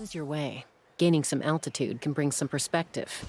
Lose your way. Gaining some altitude can bring some perspective.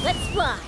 Let's fly!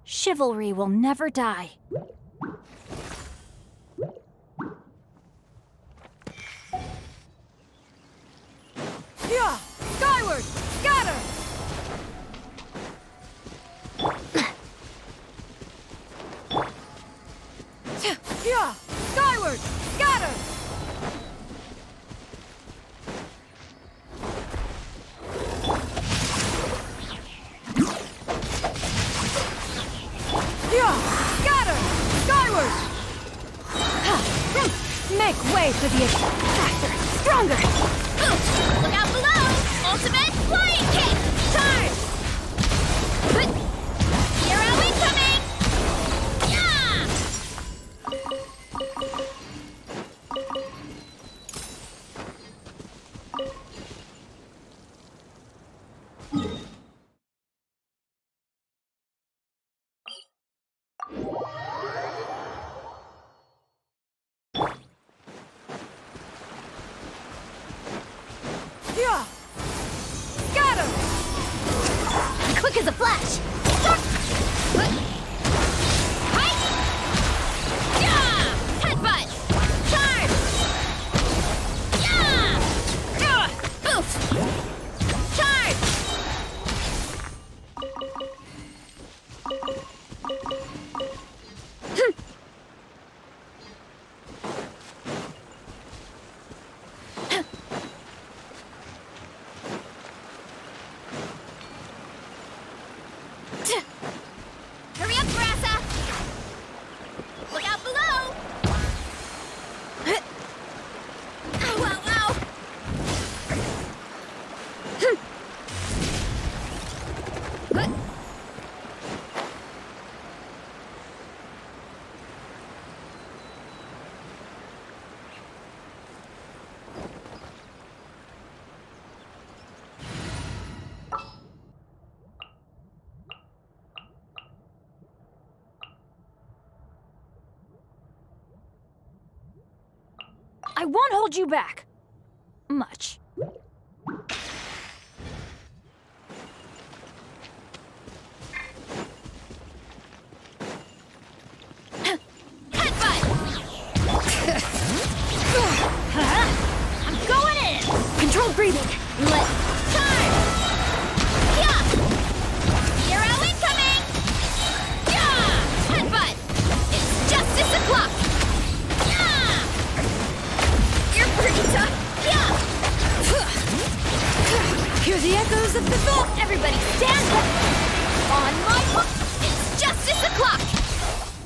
Chivalry will never die. Yeah! Skyward! Scatter! Yeah! Skyward! Scatter! Yeah! Scatter! Skyward! Make way for the attack. Faster, stronger. Look out below! Ultimate flying kick! Charge! Hero incoming! Yeah! Yeah! Scatter! Quick as a flash! Hi! Yeah! Headbutt! Charge! Yeah! Oof! Charge! Hurry up, Grassa! Look out below! Ow, ow, ow! I won't hold you back. Much. Headbutt! I'm going in. Controlled breathing. Let charge! Yeah! Hero incoming! Yeah! Headbutt! It's justice o'clock! Yeah! You're pretty tough! Yeah! Hear the echoes of the thought. Everybody stand up! On my hook! It's justice o'clock!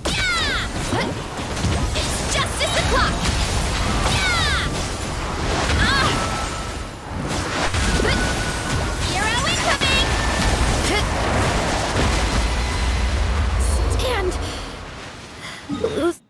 Yeah! It's justice o'clock! Yeah! Ah! Hero incoming! Stand. Losing.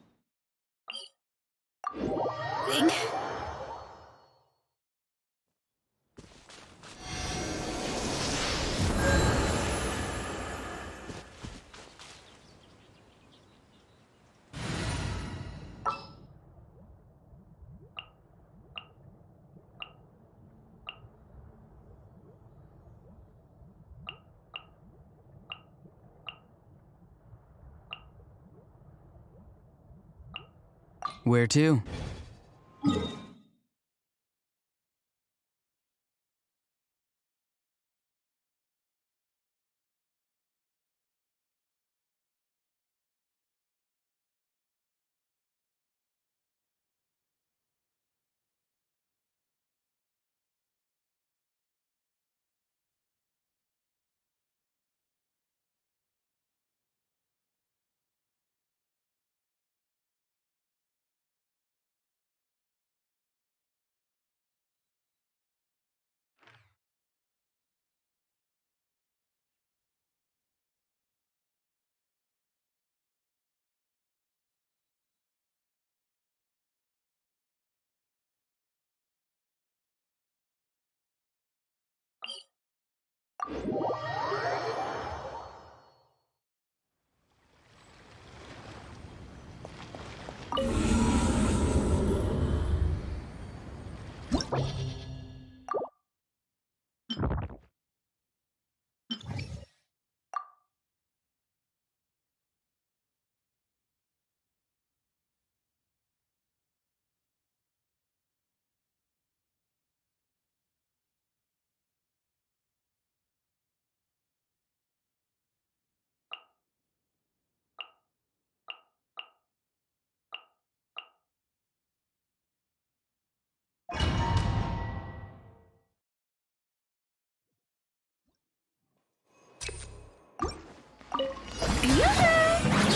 Where to?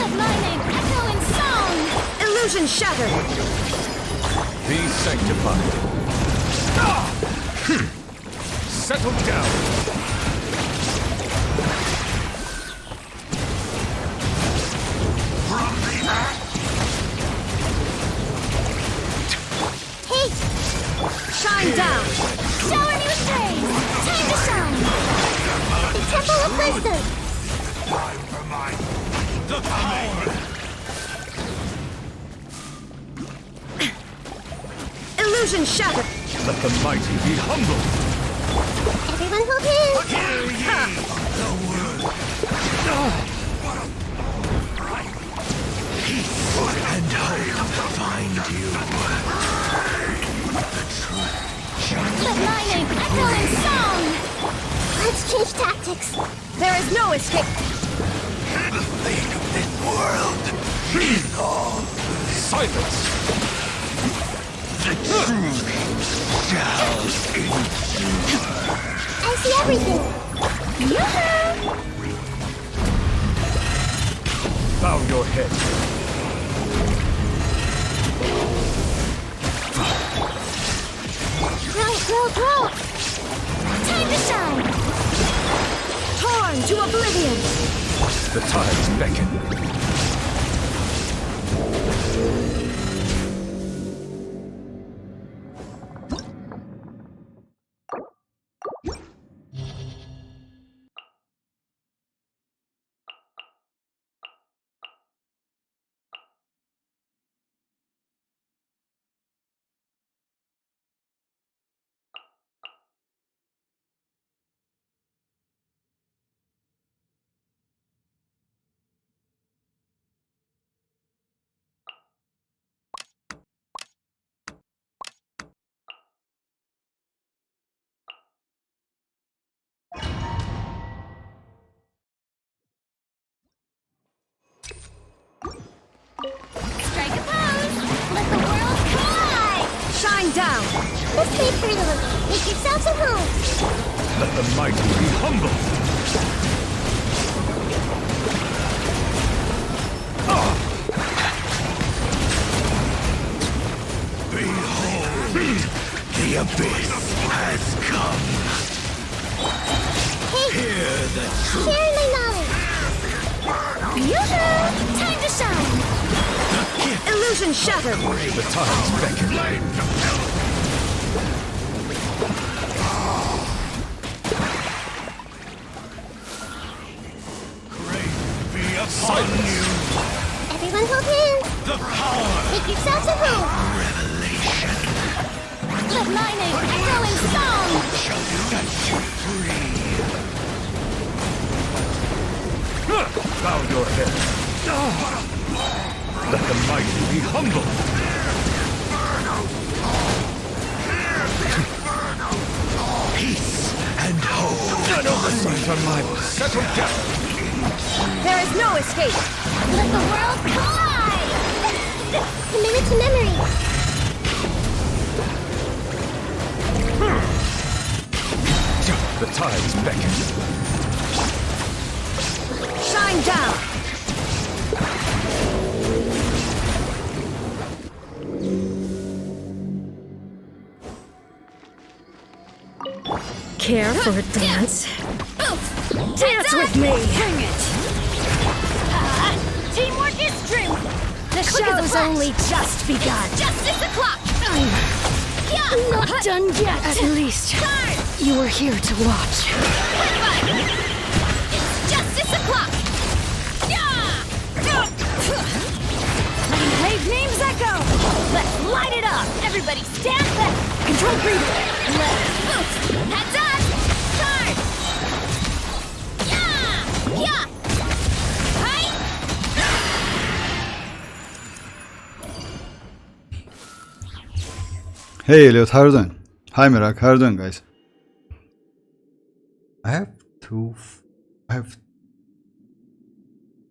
Let my name echo in song! Illusion shattered! Be sanctified. Settle down. Hey! Shine down! Shower me with praise! Time to shine! The Temple of Wisdom! Illusion shattered! Let the mighty be humble. Everyone hold hands! And hope find you. Let my name echo in song! Let's change tactics! There is no escape! The fate of this world is all. Silence. The truth shall endure. I see everything! Yoo-hoo! Bow your head. Grow! Time to shine! Torn to oblivion! The tides beckon. Strike a pose! Let the world collide! Shine down! Let's play freely. Make yourselves at home! Let the mighty be humble. Behold, the abyss has come. Hey! Hear the truth. Sharing my knowledge! Yoo-hoo! Time to shine! Illusion shattered! The tides beckon. Great be upon you. Everyone hold hands! The power Make yourselves at home! revelation Let my name echo in song! shall set you free. Bow your head. Let the mighty be humble. on my settle down. There is no escape. Let the world collide! Committed to memory. The tides beckon. Shine down. Care for a dance? Dance with me. Bring it! Teamwork is strength! The show's only just begun. Justice o'clock! Not done yet! At least, you were here to watch. It's justice o'clock! Brave names echo! Let's light it up! Everybody stand back! Control breathing! Let's Heads up! Charge! Yeah! Hi! Hey Elliot, how are you doing? Hi Mirak, how are you doing, guys? I have two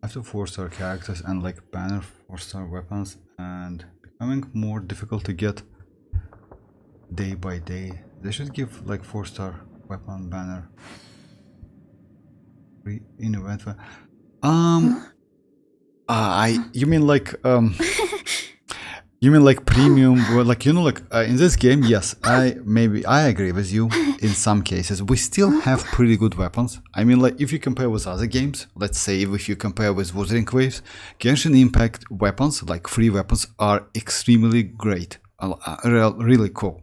4-star characters and like banner 4-star weapons, and becoming more difficult to get day by day. They should give like 4-star weapon banner free in event. You mean like you mean like premium? Well, like, you know, like in this game, yes, I agree with you. In some cases, we still have pretty good weapons. I mean, like if you compare with other games, let's say if you compare with Wuthering Waves, Genshin Impact weapons, like free weapons, are extremely great, really cool.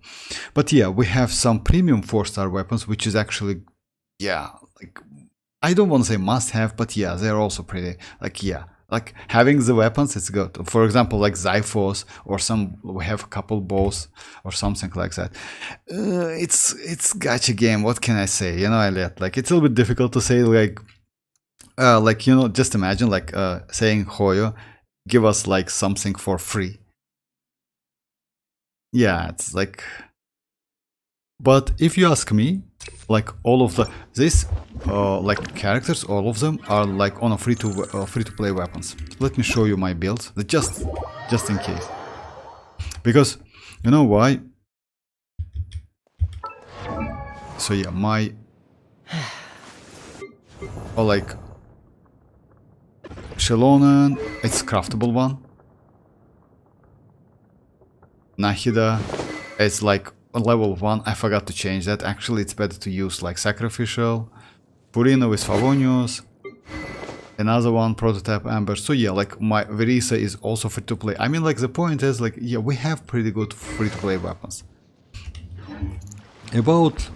But yeah, we have some premium 4-star weapons, which is actually, yeah, like I don't want to say must have, but yeah, they're also pretty, like, yeah. Like having the weapons, it's good. For example, like Xiphos, or we have a couple bows or something like that. It's gacha game. What can I say? You know, Elliot. Like it's a little bit difficult to say. Like you know, just imagine like saying Hoyo, give us like something for free. Yeah, it's like. But if you ask me, like all of these like characters, all of them are like on a free to play weapons. Let me show you my builds, just in case, because you know why. So yeah, my like Xilonen, it's craftable one. Nahida, it's like level 1, I forgot to change that. Actually, it's better to use like sacrificial. Furina with Favonius. Another one, prototype Amber. So yeah, like my Verisa is also free to play. I mean, like the point is like, yeah, we have pretty good free to play weapons. About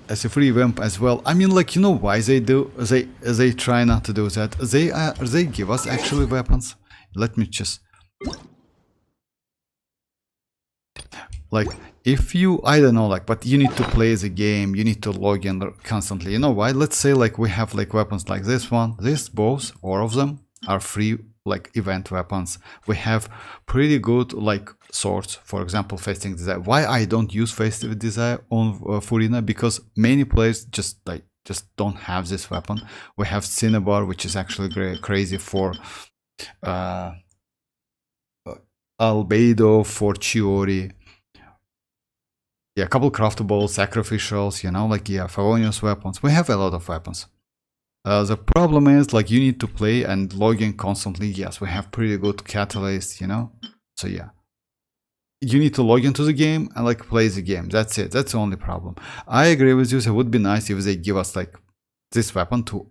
as a free vamp as well. I mean, like, you know why they do? They try not to do that. They give us actually weapons. Let me just like, if you, I don't know, like, but you need to play the game, you need to log in constantly. You know why? Let's say like we have like weapons like this one. These bows, all of them are free, like event weapons. We have pretty good like swords, for example, Festive Desire. Why I don't use Festive Desire on Furina? Because many players just don't have this weapon. We have Cinnabar, which is actually crazy for Albedo, for Chiori. Yeah, a couple craftables, sacrificials, you know, like, yeah, Favonius weapons. We have a lot of weapons. The problem is, like, you need to play and log in constantly. Yes, we have pretty good catalysts, you know. So yeah, you need to log into the game and like play the game. That's it. That's the only problem. I agree with you. So it would be nice if they give us like this weapon to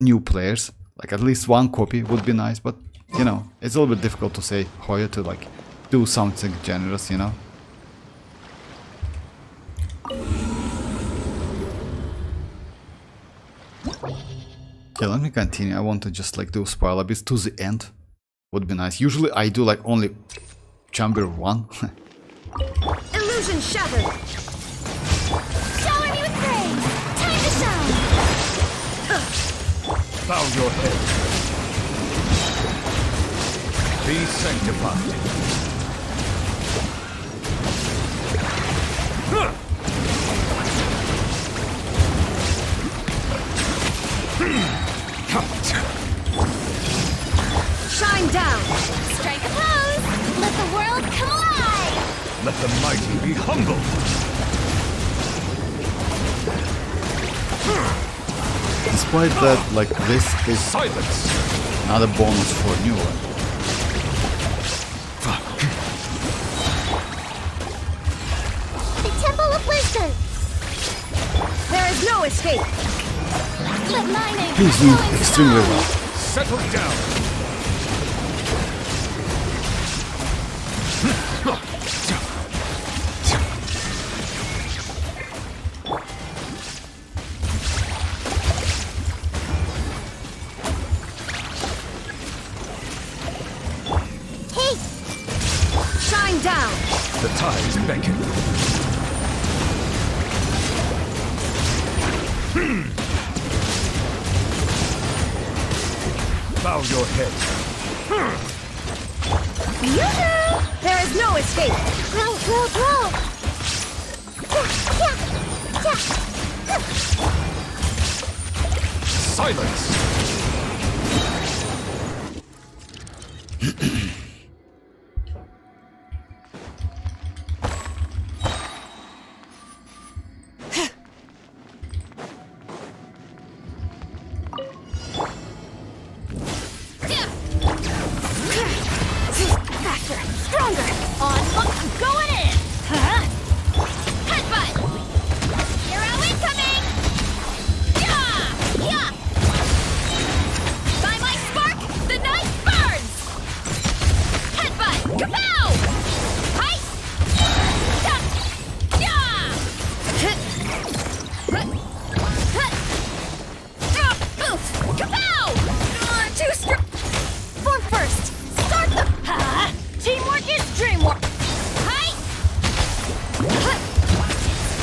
new players. Like at least one copy would be nice. But you know, it's a little bit difficult to say Hoyo to like do something generous, you know. Yeah, let me continue. I want to just like do spoiler bits to the end. Would be nice. Usually I do like only chamber 1. Illusion shattered. Shower me with praise! Time to shine! Bow your head. Be sanctified. Shine down. Strike a pose! Let the world come alive! Let the mighty be humbled. Despite that, like, this is Silence. not a bonus for new one. The Temple of Wisdom. There is no escape. Let my name Please do echo in extremely song. well. Settle down. Hey, Shine down. The tides beckon. Bow your head. There is no escape. roll, roll, roll. Silence. Faster, stronger. On, I'm going in. Huh? Headbutt. Hero incoming. Yeah, yeah. By my spark, the night burns. Headbutt. Kapow. Hi. Yeah. Oof. Kapow. Too strong. Form first. Start the. Teamwork is dreamwork. Hi.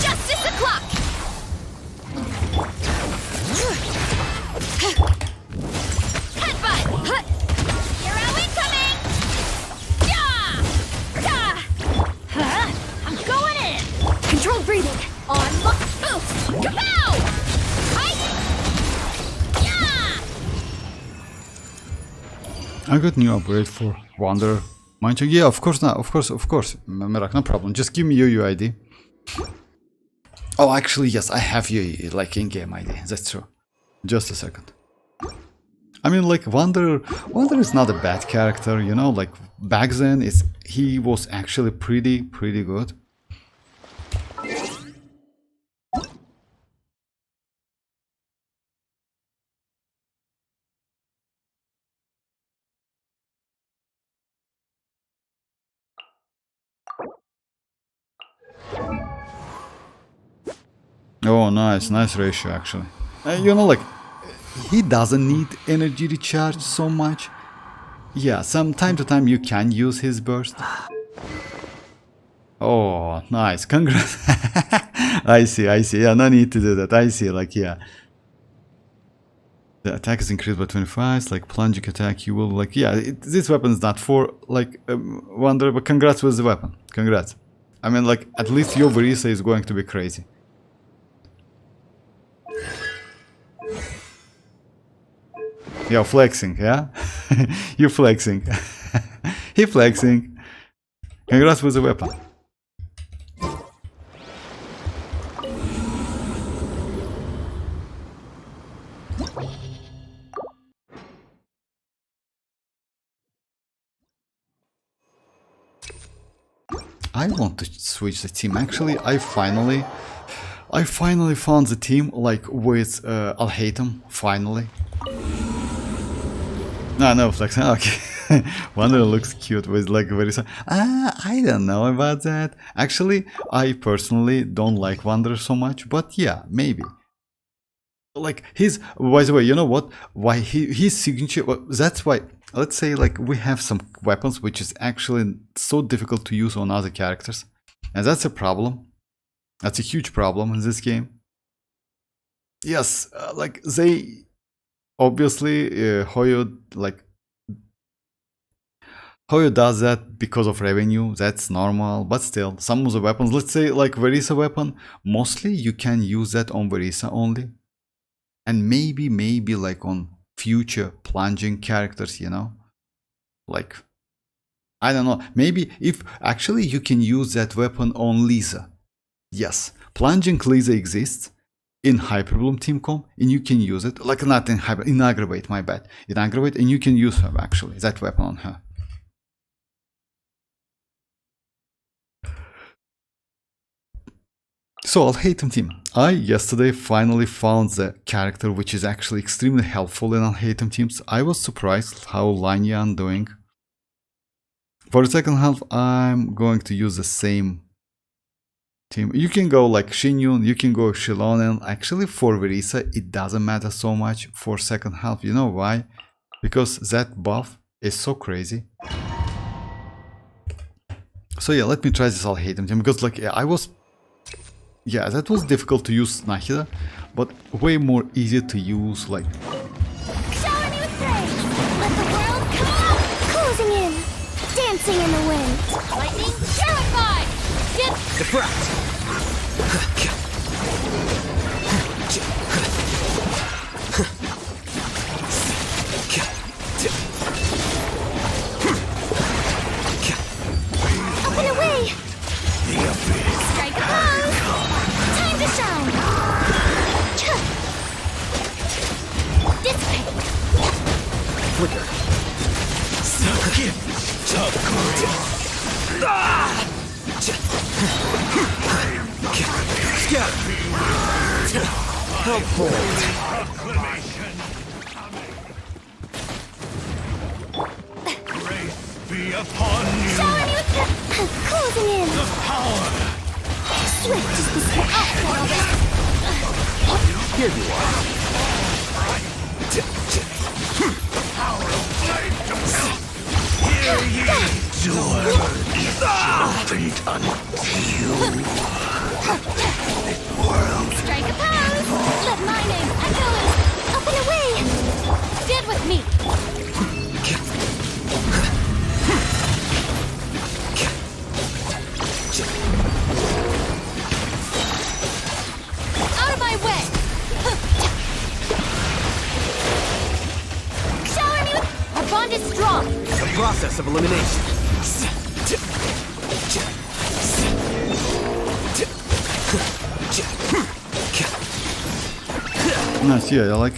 Justice o'clock. Headbutt. Hero incoming. Yeah. I'm going in. Controlled breathing. On. Oof. Kapow. Hi. Yeah. I got new upgrade for Wanderer. Mind you, yeah, of course not, of course, Merak, no problem. Just give me your UID. Oh, actually, yes, I have you like in-game ID. That's true. Just a second. I mean, like Wanderer is not a bad character, you know. Like back then, he was actually pretty good. Oh, nice ratio actually. You know, like he doesn't need energy recharge so much. Yeah, some time to time you can use his burst. Oh, nice, congrats. I see. Yeah, no need to do that. I see, like, yeah. The attack is increased by 25, it's like plunging attack, you will, like, yeah, this weapon is not for, like, Wanderer, but congrats with the weapon. Congrats. I mean, like, at least your Verisa is going to be crazy. Yo, flexing, yeah? You flexing. He flexing. Congrats with the weapon. I want to switch the team. Actually, I finally found the team, like, with Alhaitham, finally. No flexing. Okay. Wanderer looks cute with, like, very. I don't know about that. Actually, I personally don't like Wanderer so much, but yeah, maybe. Like his. By the way, you know what? Why his signature? Well, that's why. Let's say, like, we have some weapons which is actually so difficult to use on other characters, and that's a problem. That's a huge problem in this game. Yes, like they. Obviously, Hoyo, like, Hoyo does that because of revenue, that's normal, but still, some of the weapons, let's say like Verisa weapon, mostly you can use that on Verisa only. And maybe like on future plunging characters, you know? Like, I don't know, maybe if actually you can use that weapon on Lisa. Yes, plunging Lisa exists in Hyperbloom Team Comp, and you can use it, like not in Hyper, in Aggravate, my bad. In Aggravate, and you can use her actually, that weapon on her. So Alhaitham team, I yesterday finally found the character which is actually extremely helpful in Alhaitham teams. I was surprised how Lanyan doing. For the second half, I'm going to use the same team. You can go like Xianyun, you can go Xilonen. Actually for Verisa, it doesn't matter so much for second half. You know why? Because that buff is so crazy. So yeah, let me try this Alhaitham team, because like yeah, that was difficult to use Nahida, but way more easy to use like... Shower me with praise! Let the world come up! Closing in! Dancing in the wind! Lightning purified! Get Diffract! Up and away! Strike a pose! Time to shine! Dissipate! Flicker! Scatter! How bold! Be upon you Shower me with closing in! the power. Swift is the spell outflow of it! Here you are! Hear ye, door is opened unto you. strike a pose! Let my name echo up and away! Stand with me! Out of my way! Shower me with Our bond is strong! The process of elimination. Nice, yeah,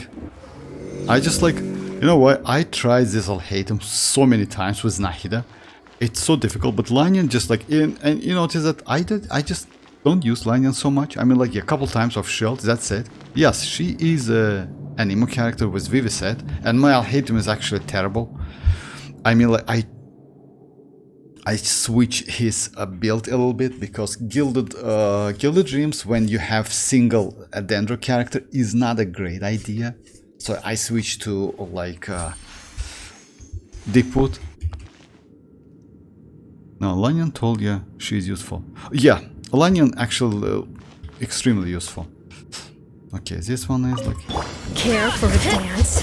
I just like, you know what, I tried this Alhaitham so many times with Nahida. It's so difficult, but Lanyan just like, and you notice that I just don't use Lanyan so much. I mean like a couple times of shield, that's it. Yes, she is an emo character with Vivi set, and my Alhaitham is actually terrible. I mean like, I switch his build a little bit because Gilded Dreams, when you have single Dendro character, is not a great idea. So I switch to like Deepwood. No, Lanyan told you she's useful. Yeah, Lanyan actually extremely useful. Okay, this one is like... Care for a dance?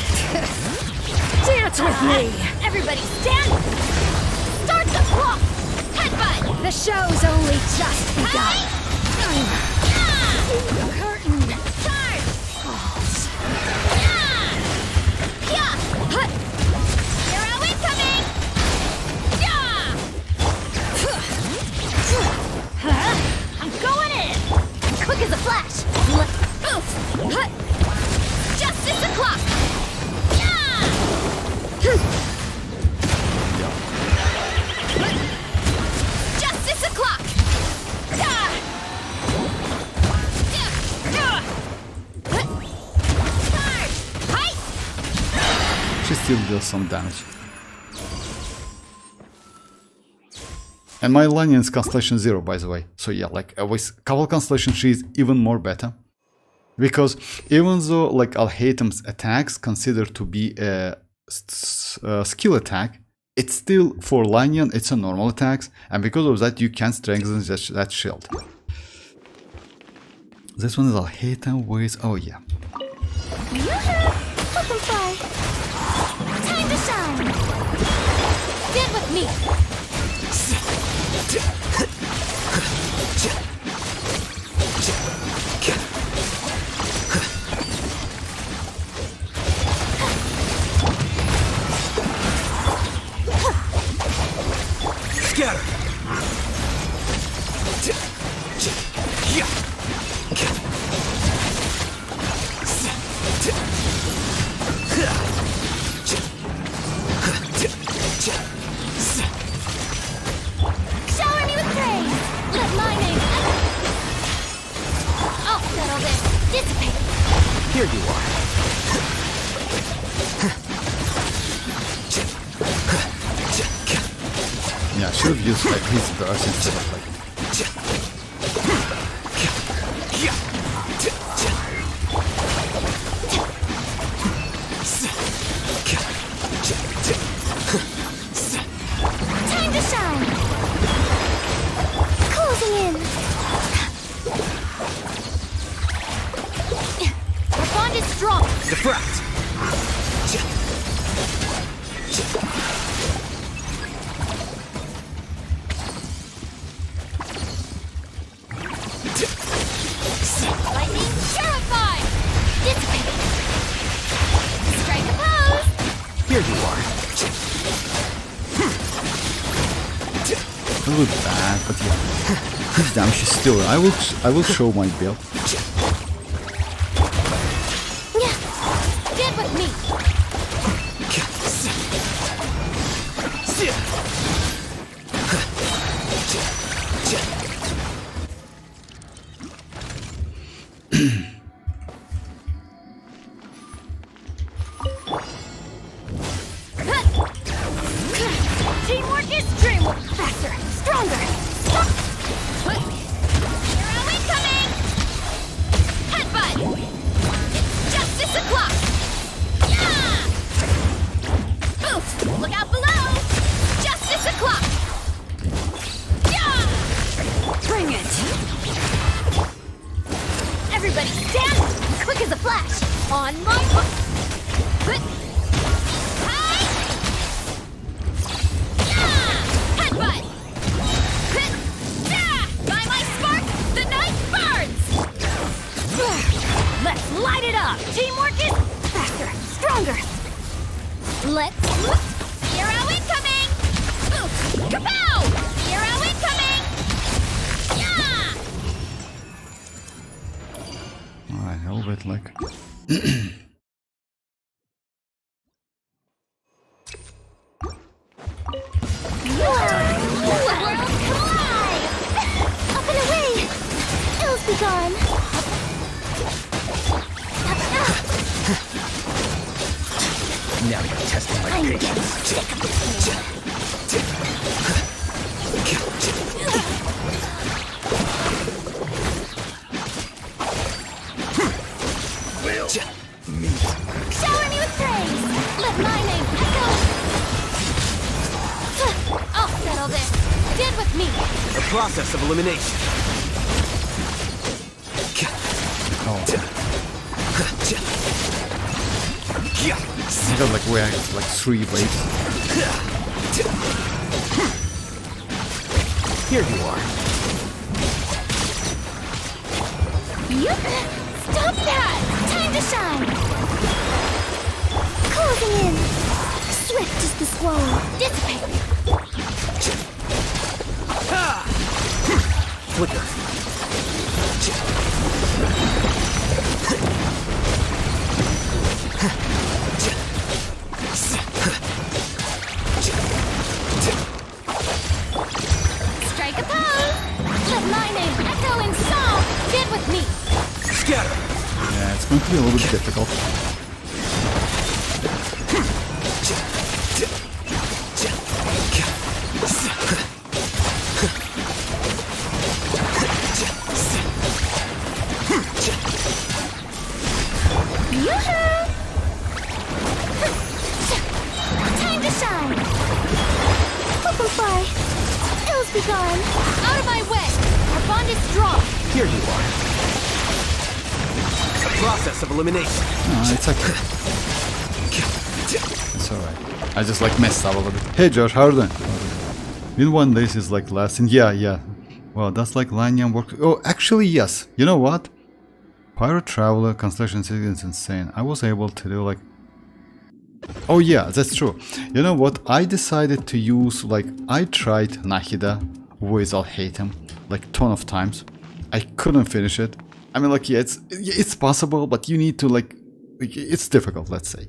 Dance with me! Everybody stand! Start the clock! Headbutt! The show's only just begun. The curtain! Charge! Falls. Yeah! Hut! Hero incoming! Yeah! I'm going in! Quick as a flash! Boof! Hut! Justice o'clock! Yeah! Justice o'clock! She still deals some damage. And my Lanyan is Constellation 0, by the way. So yeah, like with couple Constellation, she is even more better. Because even though like Alhaitham's attacks considered to be a skill attack, it's still, for Lanyan, it's a normal attack. And because of that, you can strengthen that shield. This one is Alhaitham with... oh yeah. Yoo-hoo! Let them fly! Time to shine! Stand with me. Scatter. Shower me with praise. Let my name I'll settle this. Dissipate. Here you are. Yeah, I should have used like his burst instead of like. Time to shine. Closing in. Our bond is strong. Defract. Lightning purified. Dissipate. Strike a pose. Here you are. A little bad, but yeah. His damage is still. I will show my build. Get with me. Teamwork is dreamwork. Faster, stronger. Hero incoming. Headbutt. Justice o'clock. Yeah. Boost. Look out below. Justice o'clock. Yeah. Bring it. Everybody stand. Quick as a flash. On my hook. Hi. Headbutt! By my spark, the night burns! Let's light it up! Teamwork is faster, stronger! Let's... Hero incoming! Oof! Kapow! Hero incoming! Yeah! Alright, a little bit like. World collide! Up and away! Ills be gone! Now you're testing my I'm patience. getting sick of this Will meet. Shower me with praise! Let my name echo! I'll settle this. Get with me. The process of elimination. I got like where like 3 waves. Here you are. Stop that! Time to shine! Closing in! Swift as the swallow! Dissipate! Flicker. Strike a pose. Let my name echo in song. Get with me. Scatter. Yeah, it's going to be a little bit difficult. Time to shine! Hope and fly! Ills be gone! Out of my way. Our bond is strong. Here you are. The process of elimination. No, it's okay. It's alright. I just like messed up a little bit. Hey Josh, how are you doing? In 1 day is like lasting. Yeah. Well, that's like Lanyan work. Oh, actually, yes. You know what? Pyro Traveler Constellation City is insane. I was able to do like... Oh yeah, that's true. You know what? I decided to use like... I tried Nahida with Alhatem like ton of times. I couldn't finish it. I mean, like, yeah, it's possible, but you need to like... It's difficult, let's say.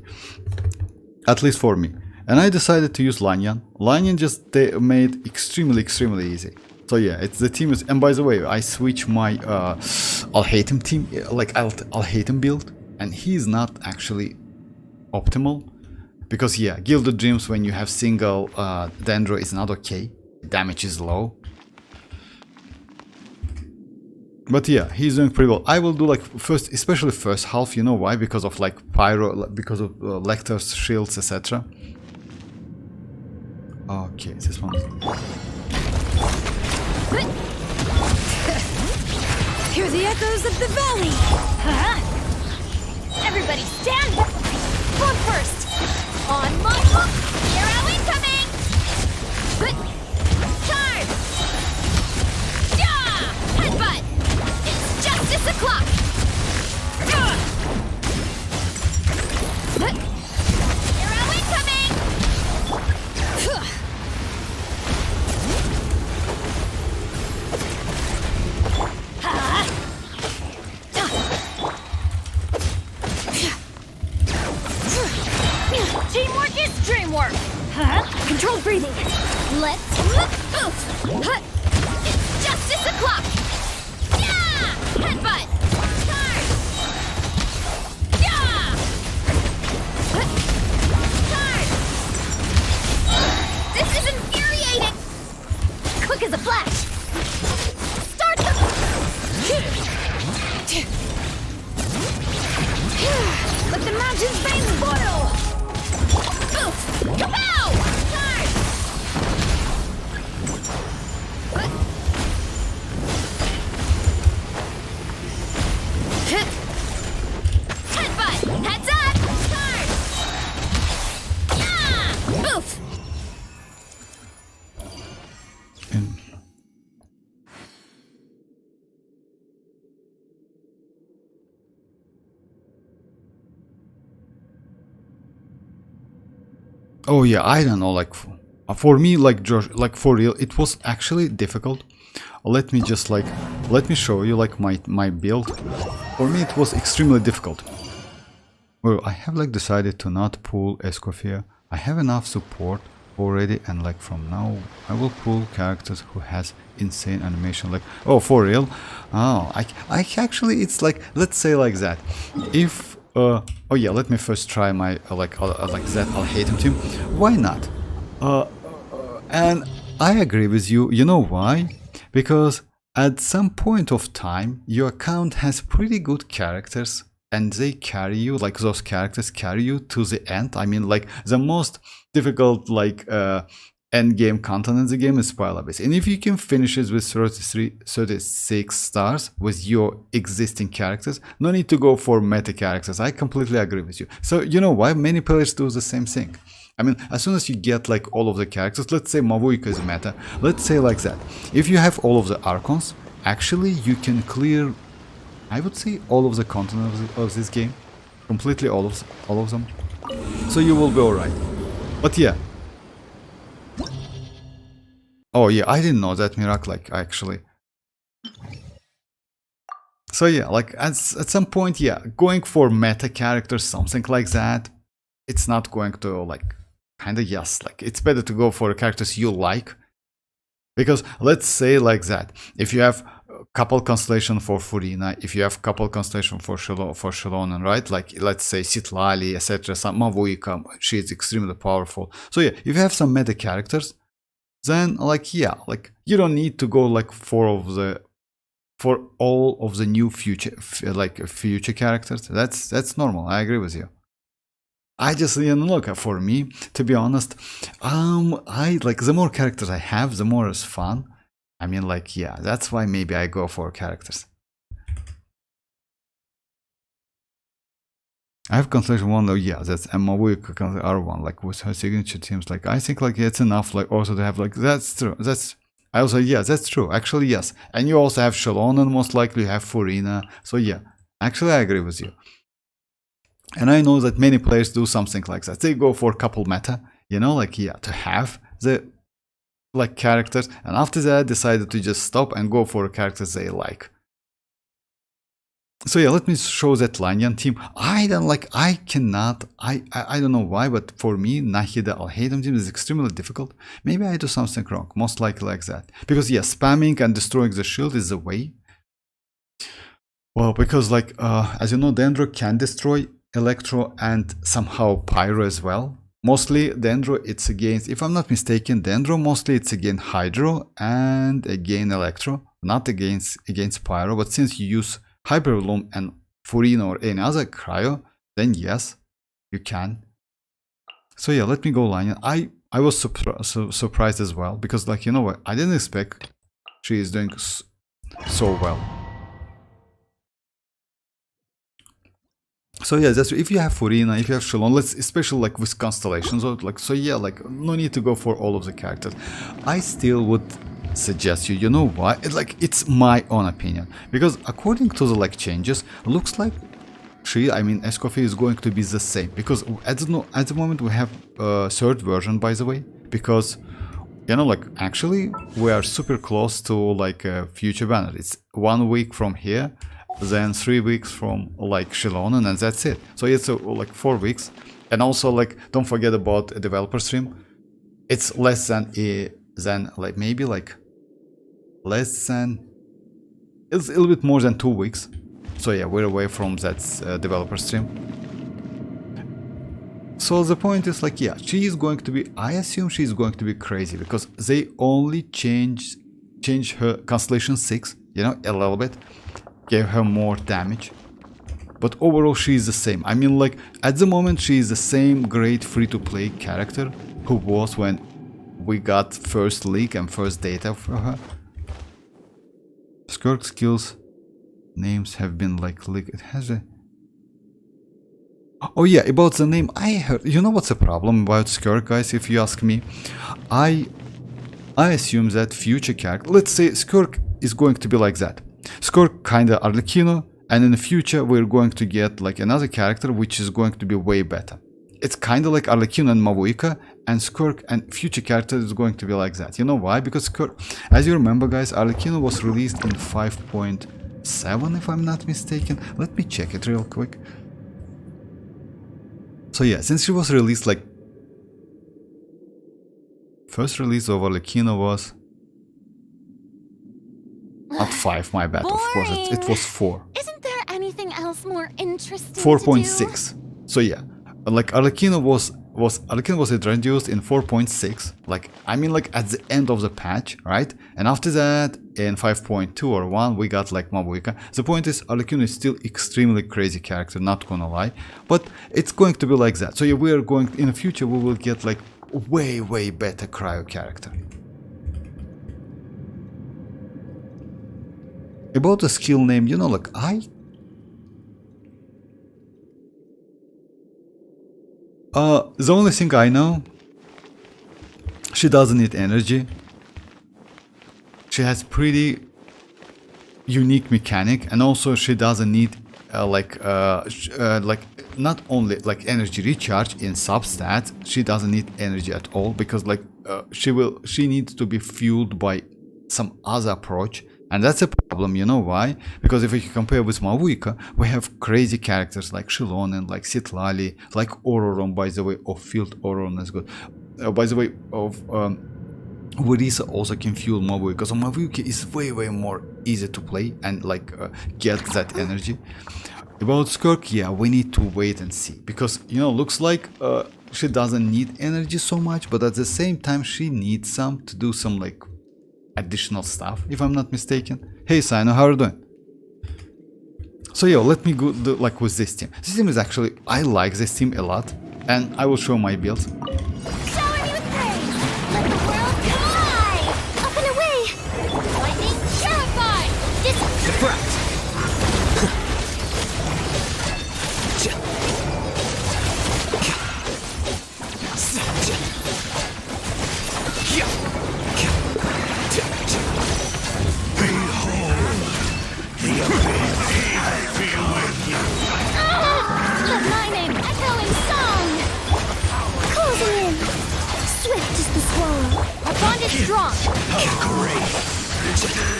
At least for me. And I decided to use Lanyan. Lanyan just they made extremely easy. So yeah, it's the team is, and by the way, I switched my Alhatem team, like Alhatem build, and he's not actually optimal. Because yeah, Gilded Dreams when you have single Dendro is not okay. Damage is low. But yeah, he's doing pretty well. I will do like first, especially first half, you know why? Because of like Pyro, because of Lecter's shields, etc. Okay, this one. Hear the echoes of the valley! Everybody stand! Front first! On my hook! Arrow incoming! Charge! Yeah! Headbutt! It's justice o'clock! Arrow incoming! Teamwork is dreamwork! Controlled breathing! Let's move! It's justice o'clock! Yeah! Headbutt! Charge! Yeah! Charge! This is infuriating! Quick as a flash! Start the... Let the mountain's veins boil! Kapow! Charge! Headbutt! Heads up! Charge! Yeah! Oof! Oh yeah, I don't know, like for me, like Josh, like for real, it was actually difficult. Let me just like, let me show you like my build. For me it was extremely difficult. Well, I have like decided to not pull Escoffier. I have enough support already, and like from now I will pull characters who has insane animation, like, oh, for real? Oh, I actually, it's like, let's say like that. If oh yeah, let me first try my like that Alhatem team. Why not? And I agree with you. You know why? Because at some point of time your account has pretty good characters and they carry you, like those characters carry you to the end. I mean, like the most difficult like end game content in the game is Spiral Abyss, and if you can finish it with 36 stars with your existing characters, no need to go for meta characters. I completely agree with you. So you know why many players do the same thing. I mean, as soon as you get like all of the characters, let's say Mavuika is meta, let's say like that, if you have all of the Archons, actually you can clear, I would say, all of the content of this game, completely all of them, so you will be alright. But yeah. Oh yeah, I didn't know that Miracle, like, actually. So yeah, like at some point, yeah, going for meta characters, something like that, it's not going to like, kinda yes, like it's better to go for characters you like. Because let's say like that, if you have a couple constellation for Furina, if you have couple constellation for Xilonen, right? Like let's say Citlali, etc., some Mavuika, she is extremely powerful. So yeah, if you have some meta characters, then like yeah, like you don't need to go like for all of the new future characters. That's normal. I agree with you. I just, you know, look, for me, to be honest, I like the more characters I have, the more it's fun. I mean, like, yeah, that's why maybe I go for characters. I have Constellation 1 though, yeah, that's mavuika R1, like with her signature teams, like I think like it's enough like also to have like, that's true, that's, I also, yeah, that's true, actually yes. And you also have Xilonen, most likely you have Furina, so yeah, actually I agree with you. And I know that many players do something like that, they go for a couple meta, you know, like yeah, to have the like characters, and after that decided to just stop and go for characters they like. So yeah, let me show that Xianyun team. I don't like, I cannot, I don't know why, but for me, Nahida Al-Haytham team is extremely difficult. Maybe I do something wrong, most likely like that. Because yeah, spamming and destroying the shield is the way. Well, because like, as you know, Dendro can destroy Electro and somehow Pyro as well. Mostly Dendro, it's against, if I'm not mistaken, Dendro mostly it's against Hydro and against Electro, not against Pyro, but since you use Hyperloom and Furina or any other cryo, then yes, you can. So yeah, let me go Xianyun. I was surprised as well, because like, you know what, I didn't expect she is doing so well. So yeah, that's if you have Furina, if you have Xilonen, let's especially like with constellations, or like, so yeah, like no need to go for all of the characters. I still would suggest you know why, it's my own opinion, because according to the like changes, looks like Escoffier is going to be the same, because at the moment we have a third version, by the way, because you know, like actually we are super close to like a future banner. It's 1 week from here, then 3 weeks from like Xilonen, and that's it. So it's like 4 weeks. And also like don't forget about a developer stream. It's less than like maybe like less than, it's a little bit more than 2 weeks. So yeah, we're away from that developer stream. So the point is like, yeah, she is going to be, I assume she's going to be crazy, because they only change her Constellation 6, you know, a little bit, gave her more damage. But overall she is the same. I mean, like at the moment she is the same great free-to-play character who was when we got first leak and first data for her. Skirk skills names have been like leaked. It has a, oh yeah, about the name, I heard, you know what's the problem about Skirk, guys, if you ask me? I assume that future character, let's say Skirk is going to be like that. Skirk kinda arlecchino, and in the future we're going to get like another character which is going to be way better. It's kinda like arlecchino and mavuika, and Skirk and future character is going to be like that. You know why? Because Skirk, as you remember guys, arlecchino was released in 5.7 if I'm not mistaken. Let me check it real quick. So yeah, since she was released, like first release of arlecchino was not 5, my bad. Boring. Of course it was 4. Isn't there anything else more interesting? 4.6. So yeah, like arlecchino was introduced in 4.6. Like I mean, like at the end of the patch, right? And after that, in 5.2 or 1, we got like mavuika. The point is, arlecchino is still extremely crazy character, not gonna lie, but it's going to be like that. So yeah, we are going in the future. We will get like way better cryo character. About the skill name, you know, like the only thing I know, she doesn't need energy. She has pretty unique mechanic, and also she doesn't need like not only like energy recharge in substat. She doesn't need energy at all, because like she needs to be fueled by some other approach. And that's a problem, you know why? Because if you compare with mavuika, we have crazy characters like Xilonen, like citlali, like Auroron, by the way, of field Auroron is good. By the way, of Orisa also can fuel mavuika, so mavuika is way more easy to play and like get that energy. About Skirk, yeah, we need to wait and see, because you know, looks like she doesn't need energy so much, but at the same time she needs some to do some like additional stuff, if I'm not mistaken. Hey Xianyun, how are you doing? So yeah, let me go like with this team. This team is actually, I like this team a lot, and I will show my build. Shower me with praise! Let the world collide! Up and away! Lightning terrified! Deflect! strong.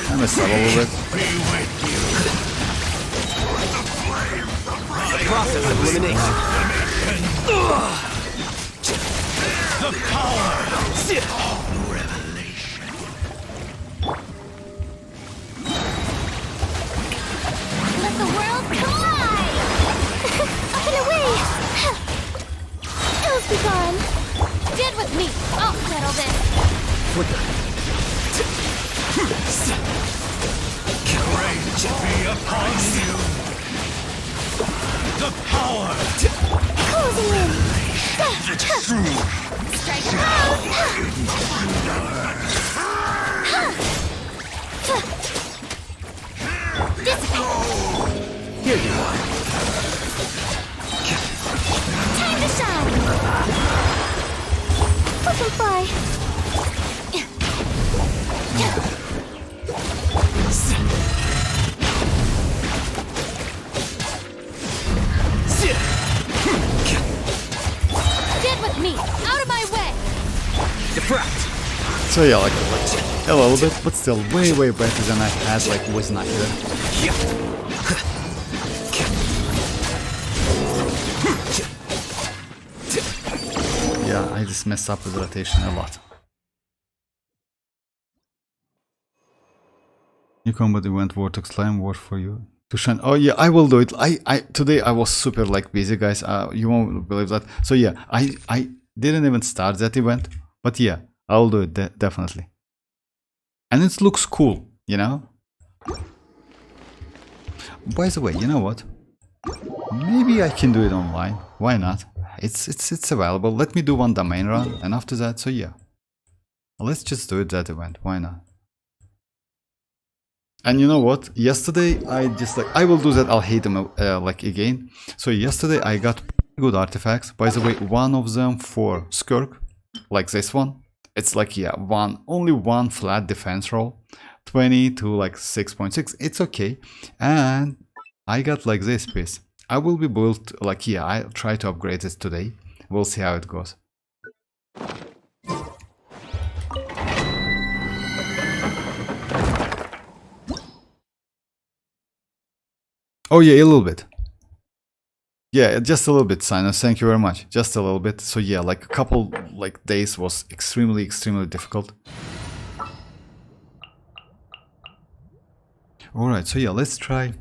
I messed up a little bit. The process of elimination. The power Sit. of revelation. Let the world collide! Up and away! Ills be gone! Stand with me. I'll settle this. Great be upon you. The power Closing in! the true Strike a pose. Here you are. Time to shine! Flip and fly! Sit. Stand with me. Out of my way. Defract. So yeah, like a little bit, but still way better than I had like was not here. Yeah, I just messed up with rotation a lot. New combat event Vortex Slime War for you to shine. Oh yeah, I will do it. I today I was super like busy, guys. You won't believe that. So yeah, I didn't even start that event, but yeah, I'll do it definitely. And it looks cool, you know. By the way, you know what? Maybe I can do it online. Why not? It's available. Let me do one domain run, and after that, so yeah, let's just do it that event. Why not? And you know what? Yesterday I just like I will do that. I'll hate them like again. So yesterday I got good artifacts. By the way, one of them for Skirk, like this one. It's like yeah, only one flat defense roll, 20 to like 6.6. It's okay. And I got like this piece. I will be built like yeah. I'll try to upgrade this today. We'll see how it goes. Oh yeah, a little bit. Yeah, just a little bit, Sinus. Thank you very much. Just a little bit. So yeah, like a couple like days was extremely difficult. All right, so yeah, let's try.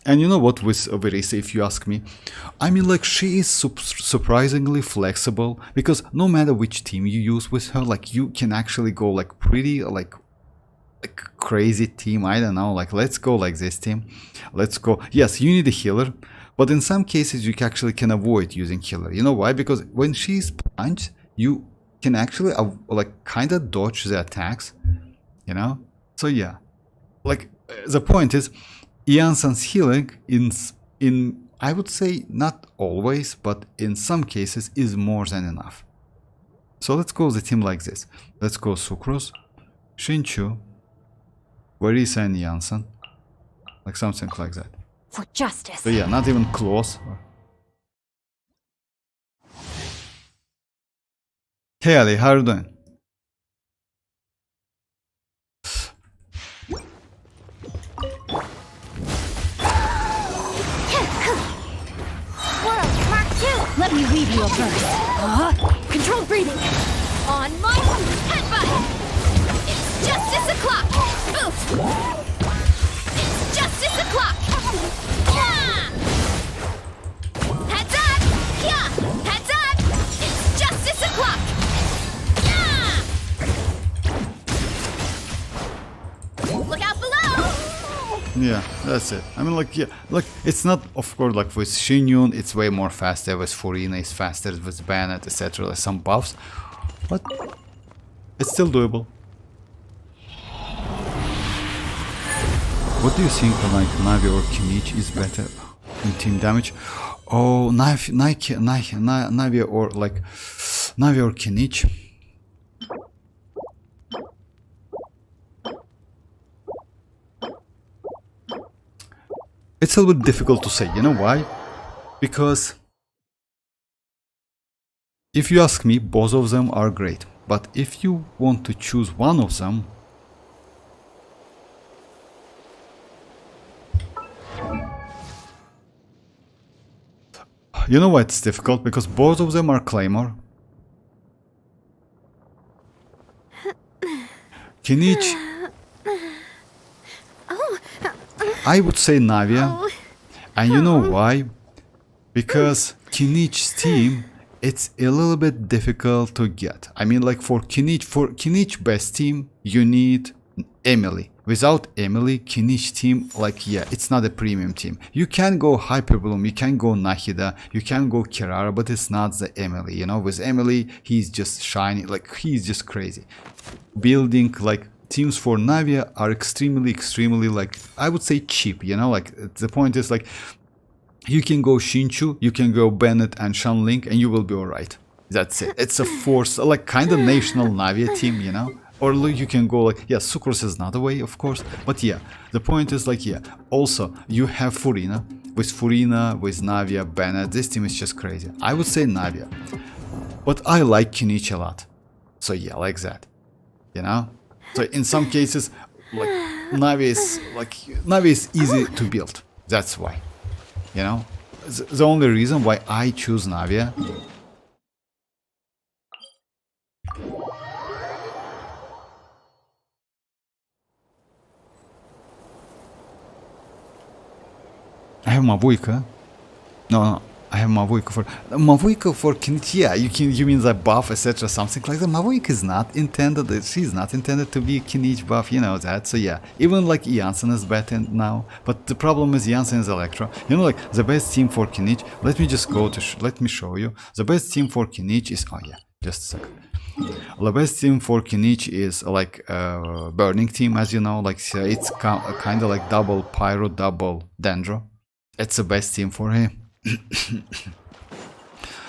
And you know what with Verisa, if you ask me, I mean like she is surprisingly flexible because no matter which team you use with her, like you can actually go like pretty like crazy team. I don't know, like let's go like this team. Let's go. Yes, you need a healer, but in some cases you actually can avoid using healer. You know why? Because when she's punched, you can actually like kind of dodge the attacks, you know. So yeah, like the point is Ianson's healing in I would say not always, but in some cases is more than enough. So let's go the team like this. Let's go Sucrose, Shinchu, Verisa and Iansson, like something like that. For justice. So yeah, not even close. Hey Ali, how are you doing? Let me weave you a verse. Controlled breathing. On my headbutt. It's justice o'clock. Oof. It's justice o'clock. Yeah. Heads up. Yeah. Heads up. It's justice o'clock. Yeah. Look out below. Yeah, that's it. I mean, like, yeah, like, it's not, of course, like with Xianyun, it's way more faster. With Furina, it's faster. With Bennett, etc. Like some buffs, but it's still doable. What do you think, like, Navi or Kinich is better in team damage? Oh, Navi or like Navi or Kinich. It's a little bit difficult to say, you know why? Because if you ask me, both of them are great. But if you want to choose one of them, you know why it's difficult? Because both of them are Claymore. Kinich, I would say Navia. And you know why? Because Kinich's team, it's a little bit difficult to get. I mean, like for Kinich best team, you need Emily. Without Emily, Kinich team, like, yeah, it's not a premium team. You can go Hyperbloom, you can go Nahida, you can go Kirara, but it's not the Emily, you know. With Emily, he's just shiny, like, he's just crazy. Building, like, teams for Navia are extremely, like, I would say cheap, you know. Like, the point is, like, you can go Shinchu, you can go Bennett and Shanling, and you will be alright. That's it. It's a force, like, kind of national Navia team, you know. Or you can go like, yeah, Sucrose is not a way, of course, but yeah, the point is like, yeah, also you have Furina, with Navia, Bennett, this team is just crazy. I would say Navia, but I like Kinich a lot, so yeah, like that, you know. So in some cases, like Navia is easy to build, that's why, you know. The only reason why I choose Navia. I have Mavuika. No, I have Mavuika for Kinich. Yeah, you mean the buff, etc. Something like that. Mavuika is not intended. She's not intended to be a Kinich buff. You know that. So yeah, even like Janssen is better now. But the problem is Janssen is Electro. You know, like the best team for Kinich. Let me just go to. Let me show you. The best team for Kinich is. Oh yeah, just a second. The best team for Kinich is like Burning team, as you know. Like it's kind of like double Pyro, double Dendro. It's the best team for him.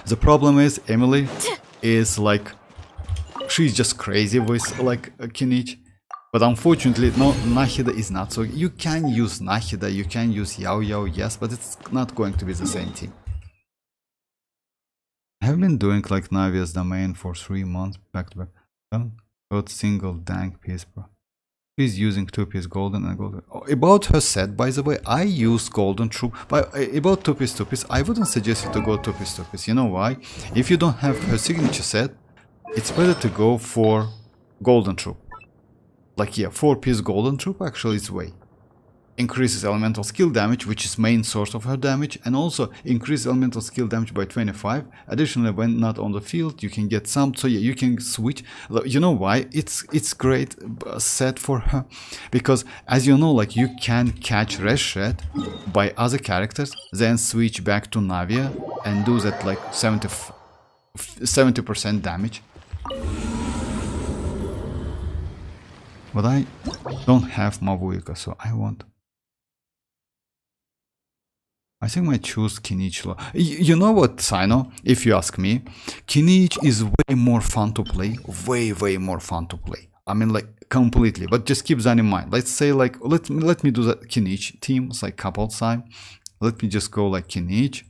The problem is Emily is like, she's just crazy with like Kinich. But unfortunately, no, Nahida is not. So you can use Nahida, you can use Yao Yao, yes, but it's not going to be the same team. I have been doing like Navia's domain for 3 months back to back. Got single dank piece, bro. She's using 2-piece golden and golden. Oh, about her set, by the way, I use golden troop. But about 2-piece, I wouldn't suggest you to go 2-piece. You know why? If you don't have her signature set, it's better to go for golden troop. Like, yeah, 4-piece golden troop actually is way. Increases elemental skill damage, which is main source of her damage, and also increases elemental skill damage by 25. Additionally, when not on the field, you can get some. So yeah, you can switch. You know why? It's great set for her, because as you know, like you can catch Reshed by other characters, then switch back to Navia and do that like 70% damage. But I don't have Mavuika, so I think I might choose Kinich. You know what, Sino? If you ask me, Kinich is way more fun to play. Way more fun to play. I mean, like, completely. But just keep that in mind. Let's say, like, let me do the Kinich team. It's like couple time. Let me just go like Kinich.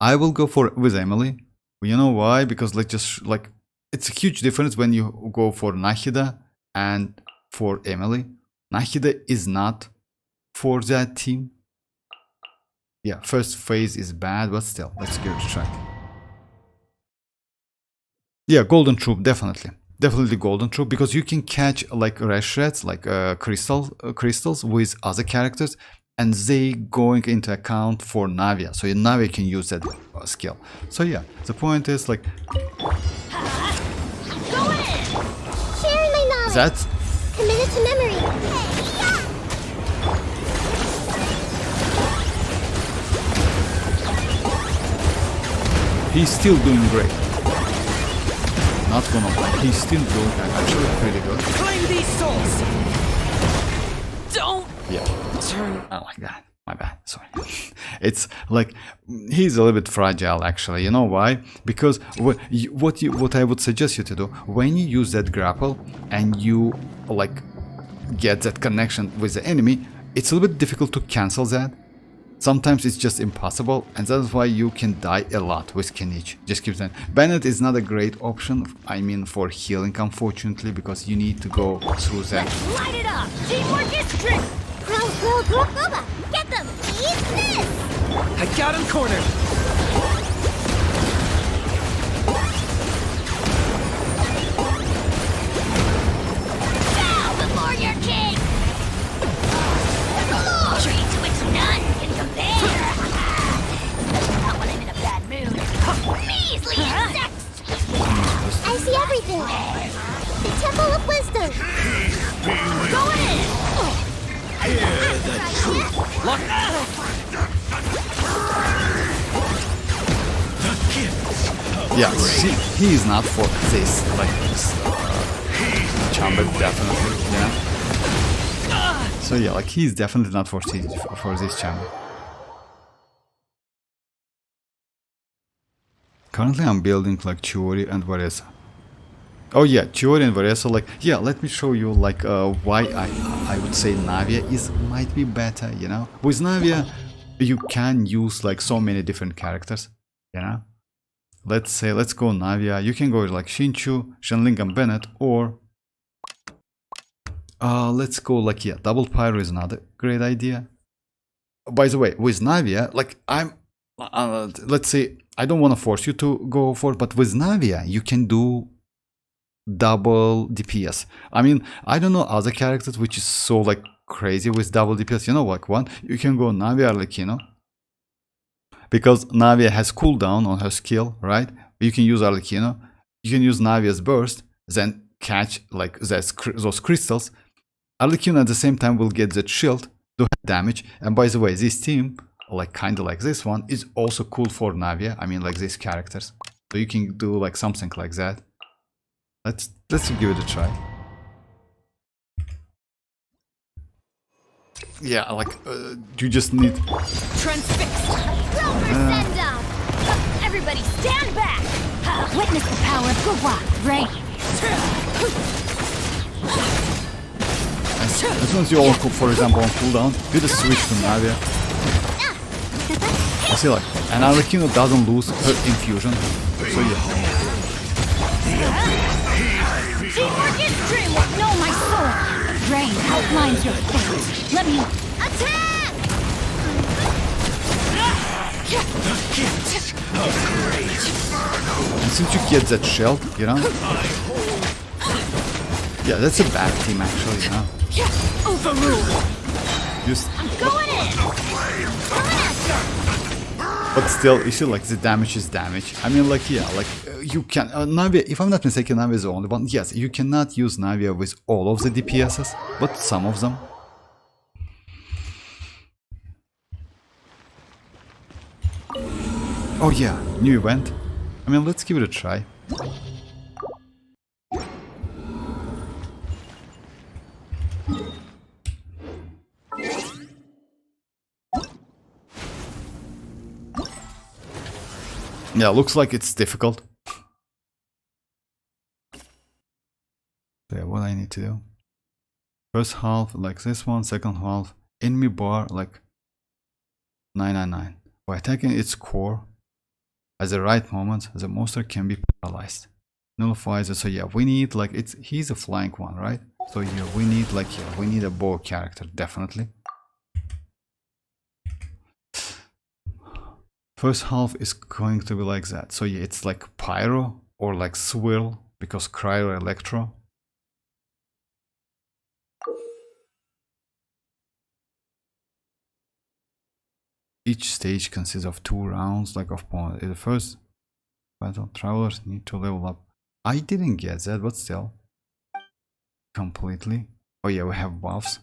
I will go with Emily. You know why? Because like just like it's a huge difference when you go for Nahida and for Emily. Nahida is not for that team. Yeah, first phase is bad, but still, let's give it a try. Yeah, Golden Troop, definitely. Definitely Golden Troop, because you can catch like Reshreds, like crystals with other characters, and they going into account for Navia. So Navia can use that skill. So yeah, the point is like... Sharing my knowledge. That's... Committed to memory. He's still doing great. Not gonna lie, he's still doing actually pretty good. Claim these souls! Don't turn. I like that. My bad. Sorry. It's like he's a little bit fragile actually. You know why? Because what I would suggest you to do when you use that grapple and you like get that connection with the enemy, it's a little bit difficult to cancel that. sometimes it's just impossible, and that's why you can die a lot with kinich. Just keep saying. Bennett is not a great option, I mean, for healing, unfortunately, because you need to go through that. Light it up! Teamwork is trick! Boba, get them! Eat this! I got him cornered. Bow before your king! Glory to which none can compare! Not when I'm in a bad mood. Measly insects! I see everything! The Temple of Wisdom! Go in! Lock. Yeah, he is not for this, like this chamber, definitely, yeah. So yeah, like he's definitely not for this chamber. Currently I'm building like Chiori and Varesa. Oh yeah, Chiori and Varesa, like, yeah, let me show you like why I would say Navia might be better, you know. With Navia, you can use like so many different characters, you know. Let's go Navia. You can go like Shinchu, Shenling and Bennett, or let's go like, yeah, Double Pyro is another great idea. By the way, with Navia, like let's say, I don't want to force you to go for it, but with Navia, you can do double DPS. I mean, I don't know other characters which is so like crazy with double DPS. You know, like one, you can go Navia Arlecchino, because Navia has cooldown on her skill, right? You can use Arlecchino, you can use Navia's burst, then catch like those crystals. Arlecchino at the same time will get that shield, do damage. And by the way, this team, like kind of like this one, is also cool for Navia. I mean, like these characters, so you can do like something like that. Let's give it a try. Yeah, like you just need. Transfixed! Rover send up! Everybody stand back! Witness the power of WuWa rain! As soon as you all, for example, on cooldown, you just switch to Navia. I see, like, and Arlecchino doesn't lose her infusion, so yeah. Teamwork is dreamwork! Know my soul! Rain outlines your fate. Let me attack! And since you get that shield, you know? Yeah, that's a bad team actually, you know? Overruled! Just, Going in! but still, you see, like, the damage is damage. I mean, like, yeah, like, you can... Navia, if I'm not mistaken, Navia is the only one. Yes, you cannot use Navia with all of the DPSs, but some of them. Oh yeah, new event. I mean, let's give it a try. Yeah, looks like it's difficult. So yeah, what I need to do. First half like this one, second half enemy bar like 999. By attacking its core at the right moment, the monster can be paralyzed. Nullifies it. So yeah, we need like he's a flank one, right? So yeah, we need like we need a bow character, definitely. First half is going to be like that. So yeah, it's like Pyro or like Swirl, because Cryo Electro. Each stage consists of 2 rounds, like of opponent. In the first battle, travelers need to level up. I didn't get that, but still. Completely. Oh yeah, we have buffs.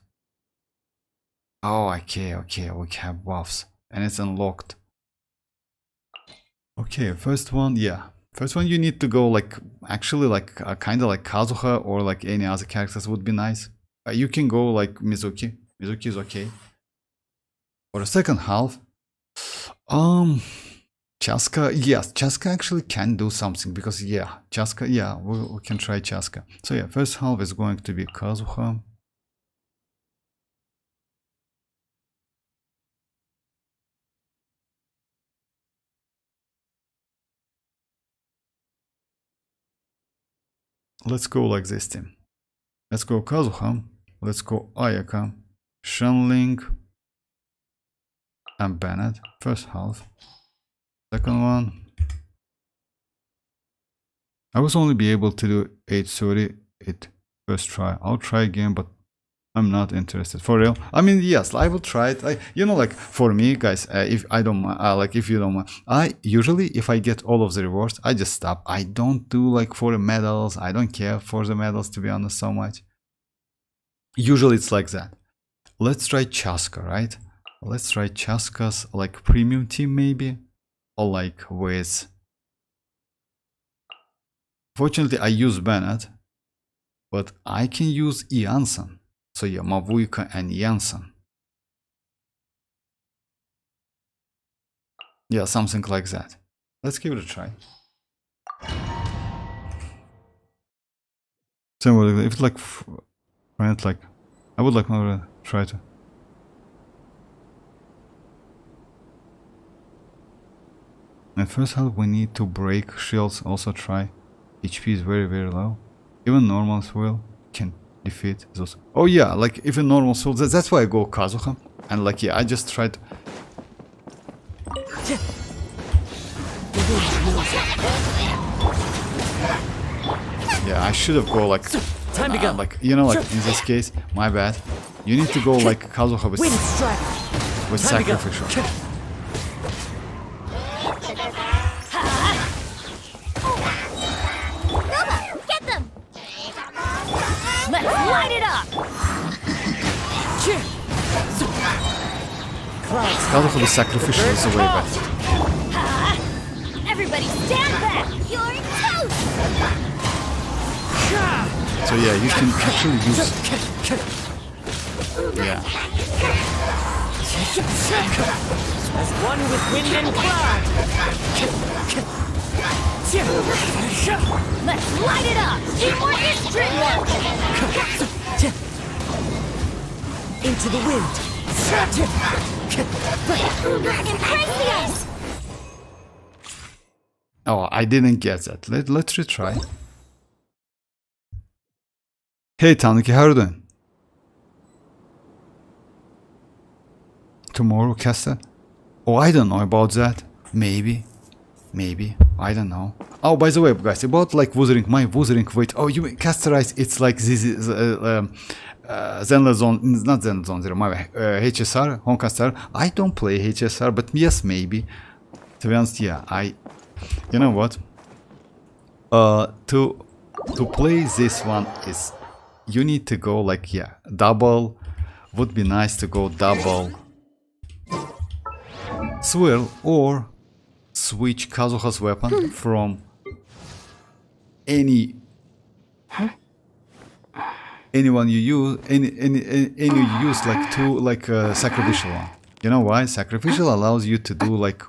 Oh, okay, we have buffs. And it's unlocked. Okay, first one, yeah. First one you need to go like, actually like kind of like Kazuha or like any other characters would be nice. You can go like Mizuki. Mizuki is okay. For the second half, Chasca, yes, Chasca actually can do something because yeah, Chasca, yeah, we can try Chasca. So yeah, first half is going to be Kazuha. 。 . 。 . 。 . 。 . 。 . 。 . 。 . 。 . 。 . 。 . 。 . 。 . 。 . 。 . 。 . 。 . 。 . 。 . 。 . 。 . 。 . 。 . 。 . 。 . 。 . 。 . 。 . 。 . So yeah, first half is going to be Kazuha. let's go like this team. Let's go Kazuha. Let's go Ayaka, Shenling, and Bennett. First half. Second one. I was only be able to do 830 it first try. I'll try again, but I'm not interested for real. I mean, yes, I will try it. You know, like for me, guys, if I don't mind, like if you don't mind, I usually if I get all of the rewards, I just stop. I don't do like for the medals. I don't care for the medals, to be honest, so much. Usually it's like that. Let's try Chasca, right? Let's try Chasca's like premium team maybe, or like with. Fortunately, I use Bennett, but I can use Jansen. So yeah, Mavuika and Jansen. Yeah, something like that. Let's give it a try. So if it's like, like, I would like to try to. And first half we need to break shields. Also try. HP is very low. Even normals will can defeat those. Oh yeah, like even normal souls. That's why I go Kazuha. And like yeah, I just tried. Yeah, I should have go like. Time to go. Like you know, like in this case, my bad. You need to go like Kazuha with sacrificial. Light it up! Kazuha with sacrificial is the way back. Everybody stand back! You're toast! So yeah, you can actually use. Yeah. As one with wind and cloud. Let's light it up! Teamwork is dreamwork! Into the wind. Impressive! Oh, I didn't get that. Let's retry. Hey Tanuki, how are you doing? Tomorrow, Caster? Oh, I don't know about that. Maybe. I don't know. Oh, by the way, guys, about like Wuthering, my Wuthering weight. Oh, you mean Casterize? It's like this is Zenless Zone, not Zenless Zone 0, my HSR, Honcaster. I don't play HSR, but yes, maybe. To be honest, yeah, you know what? To play this one is, you need to go like, yeah, double. Would be nice to go double swirl or switch Kazuha's weapon from anyone you use, any you use like to like sacrificial one. You know why? Sacrificial allows you to do like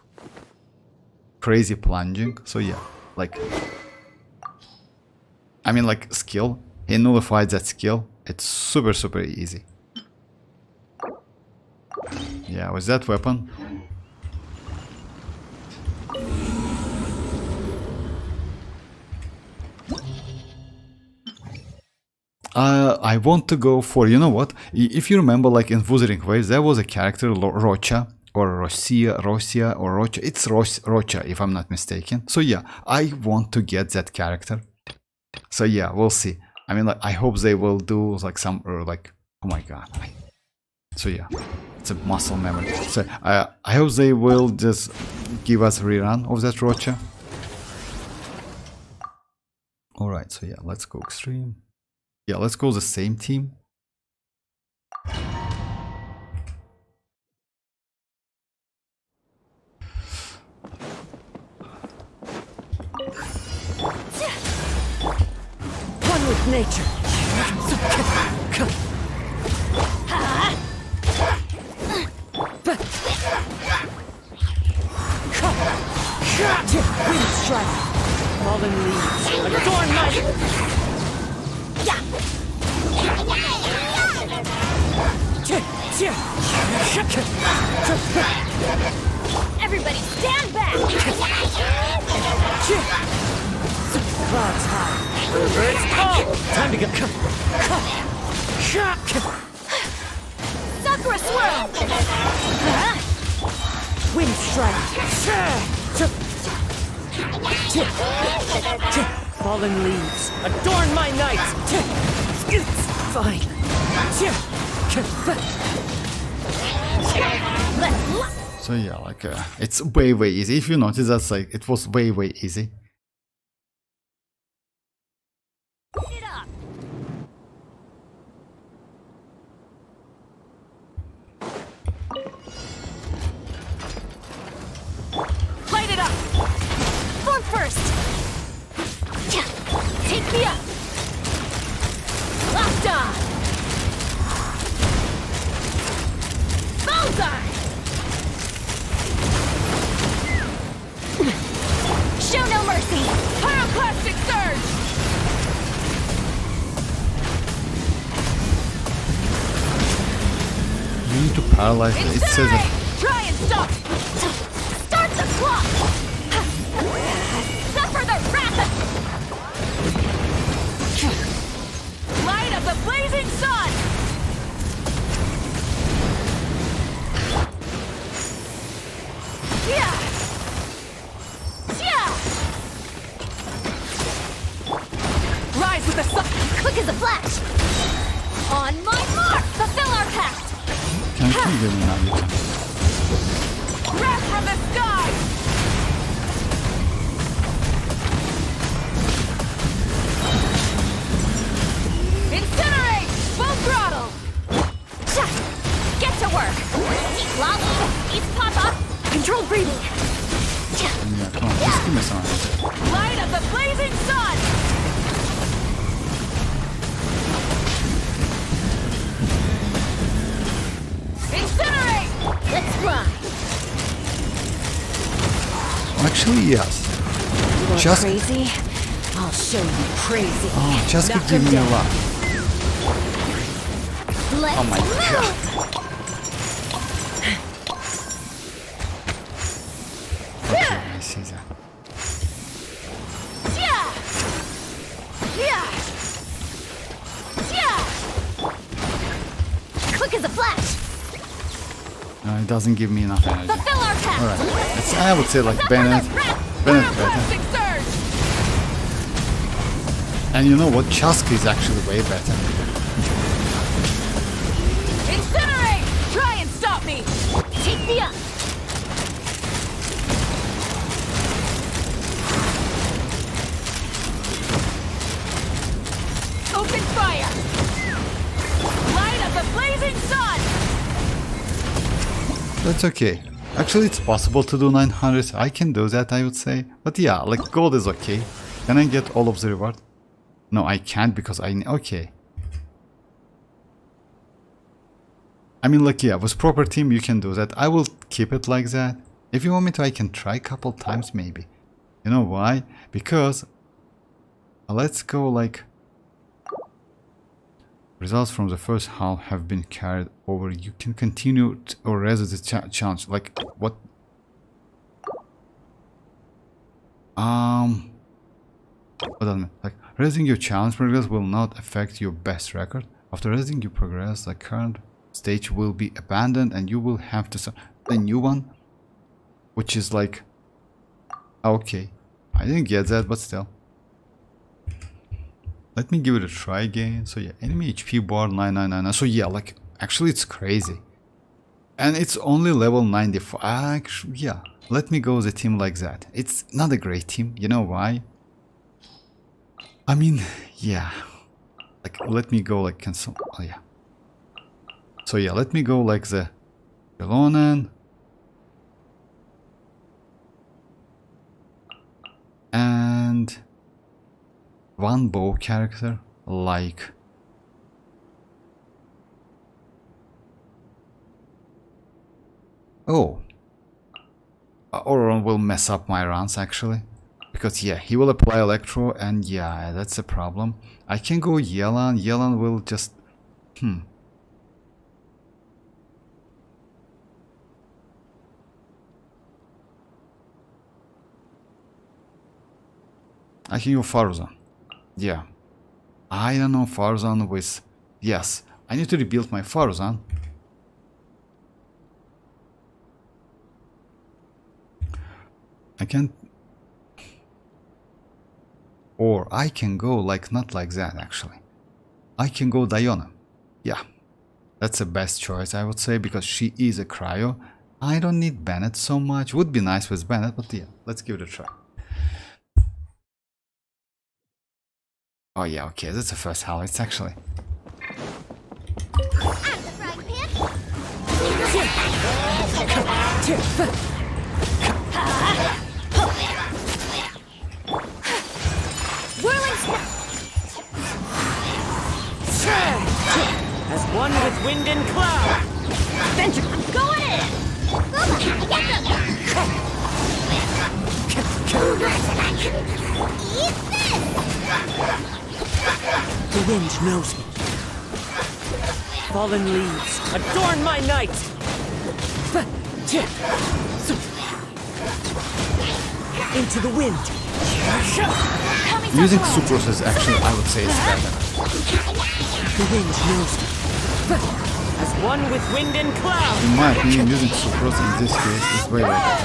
crazy plunging. So yeah, like I mean like skill. He nullified that skill. It's super easy. Yeah, with that weapon. I want to go for, you know what, if you remember like in Wuthering Waves there was a character Rocha or Rocia or Rocha, it's Rocha if I'm not mistaken. So yeah, I want to get that character. So yeah, we'll see. I mean like I hope they will do like some like, oh my god. So yeah, it's a muscle memory. So I hope they will just give us a rerun of that Rocha. Alright, so yeah, let's go extreme. Yeah, let's go the same team. One with nature. Wind strike. Fallen leaves. Adorn night. Everybody stand back! clouds high. Birds call. Time to go. Sakura swirl! Wind strike. Fallen leaves. Adorn my night. Fine. So yeah, like it's way easy. If you notice, that's like it was way easy. It up! Light it up! Form first! Take me up! Locked on! Bullseye! Show no mercy! Pyroclastic surge! You need to paralyze it. It says that. Try and stop! Start the clock! Suffer the wrath of... Light of the blazing sun! Yeah! Yeah! Rise with the sun! Quick as a flash! On my mark! Fulfill our pact! Can you give me now? You can. Wrath from the sky! Incinerate! Full throttle! Get to work! Citlali! East Papa! Controlled breathing! Yeah, come on, just give me some. Light of the blazing sun! Incinerate! Let's fly! Actually, yes. Just Crazy? I'll show you crazy. just Knock give him me a down. lot. Let's Oh my move! god. Okay, I see that. Yeah! Yeah! Yeah! Quick as a flash! No, it doesn't give me enough energy. Fulfill our pact! Alright, I would say like Bennett better. Pyroclastic surge! And you know what? Chasca is actually way better. Incinerate! Try and stop me! Take me up! Open fire! Light of the blazing sun! That's okay. Actually, it's possible to do 900. I can do that, I would say. But yeah, like gold is okay. Can I get all of the reward? No, I can't because I... Okay. I mean, like, yeah, with proper team, you can do that. I will keep it like that. If you want me to, I can try a couple times, maybe. You know why? Because... let's go, like... Results from the first half have been carried over. You can continue or reset the challenge. Like, what? What does it mean? Like, raising your challenge progress will not affect your best record. After raising your progress, the current stage will be abandoned and you will have to start a new one. Which is like... Okay. I didn't get that, but still. Let me give it a try again. So yeah, enemy HP bar 9999. So yeah, like, actually it's crazy. And it's only level 94. Actually, yeah. Let me go with a team like that. It's not a great team. You know why? I mean, yeah. Like, let me go like cancel. Oh yeah. So yeah, let me go like the Xilonen. And one bow character like oh, Auron will mess up my runs actually, because yeah, he will apply electro and yeah, that's a problem. I can go Yelan. Yelan will just I can use Faruzan. Yeah. I don't know Faruzan with... Yes. I need to rebuild my Faruzan. I can... Or I can go like... Not like that, actually. I can go Diona. Yeah. That's the best choice, I would say, because she is a cryo. I don't need Bennett so much. Would be nice with Bennett, but yeah, let's give it a try. Oh yeah, okay, that's the first highlights actually. As one with wind and cloud. Venture, I'm going in! Get them! Eat this! The wind knows me. Fallen leaves, adorn my night! Into the wind. Using sucrose is actually, I would say, it's better. The wind knows me. As one with wind and cloud. In my opinion, using sucrose in this case is way better.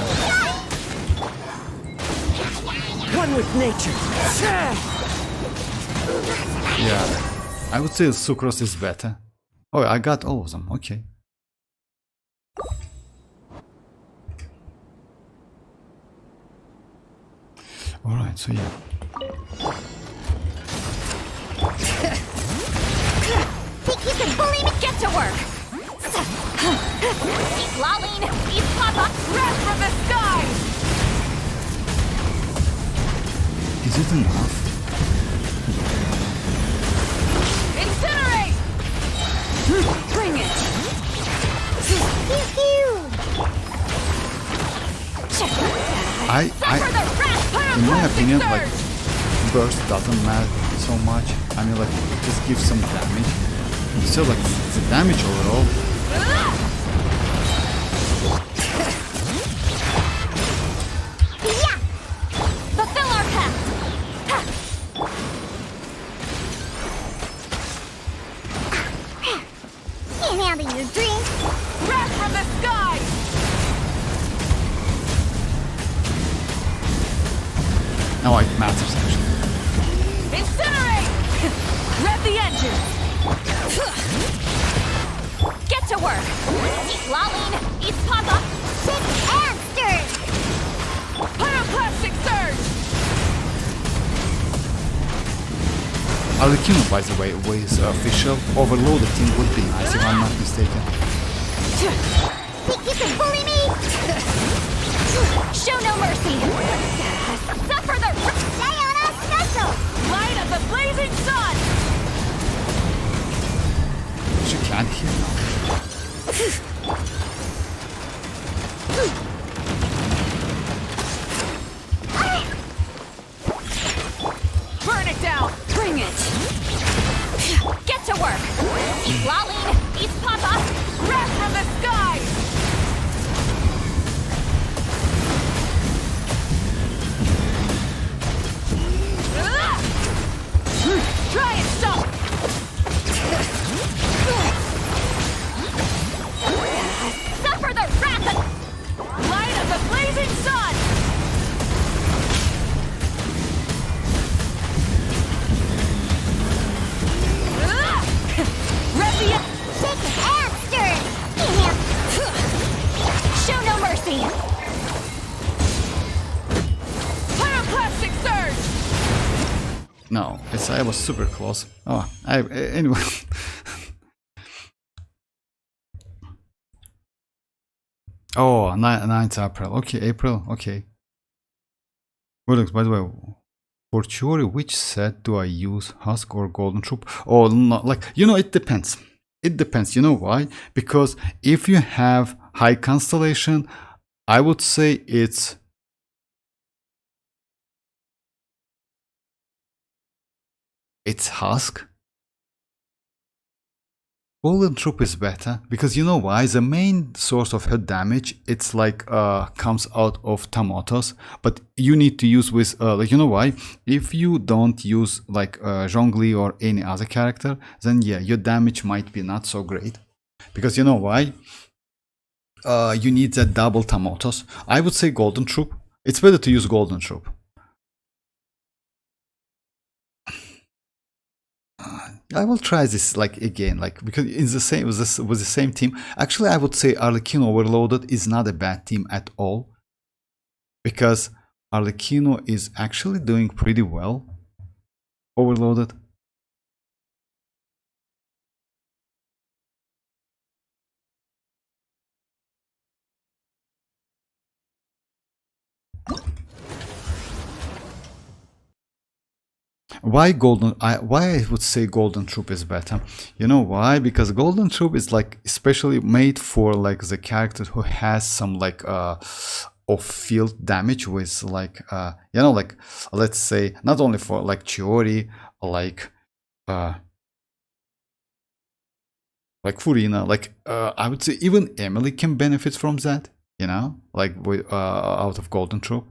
One with nature. Yeah, I would say sucrose is better. Oh, I got all of them. Okay. All right, so yeah. Think you can bully me? Get to work! Xilonen, eat Papa, rest from the sky! Is it enough? Incinerate! Bring it! In my opinion, like, burst doesn't matter so much. I mean, like, just give some damage. So, like, the damage overall. Yeah! Fulfill our pact! Can't handle your drink. Wrath from the sky! No, it matters actually. Incinerate! Rev the engine! Get to work! Xilonen, eat Papa! Shake and stir. Pyroclastic surge! Arlecchino, by the way, was official. Overloaded team would be nice if I'm not mistaken. Think you can bully me? Show no mercy! Suffer the Diana special. light of the blazing sun! She can't hear now. Burn it down! Bring it! Get to work! Xilonen, eat Papa! Wrath from the sky! Try and stop! Suffer the wrath of light of the blazing sun! Rev the Shake and stir. show no mercy! Pyroclastic surge! No, I was super close. Oh, anyway. Oh, 9th April. Okay, April. Okay. Well, by the way, for Chori, which set do I use? Husk or Golden Troop? Oh, no, like, you know, it depends. It depends. You know why? Because if you have high constellation, I would say it's Husk. Golden Troop is better because you know why? The main source of her damage, it's like comes out of tomatoes, but you need to use with like, you know why? If you don't use like Zhongli or any other character, then yeah, your damage might be not so great. Because you know why? You need that double tomatoes. I would say Golden Troop. It's better to use Golden Troop. I will try this like again, like because it's the same with the same team. Actually, I would say Arlecchino Overloaded is not a bad team at all, because Arlecchino is actually doing pretty well. Overloaded. Why I would say Golden Troop is better? You know why? Because Golden Troop is like especially made for like the character who has some like off-field damage with like you know, like let's say not only for like Chiori, like Furina, like I would say even Emily can benefit from that, you know, like with out of Golden Troop.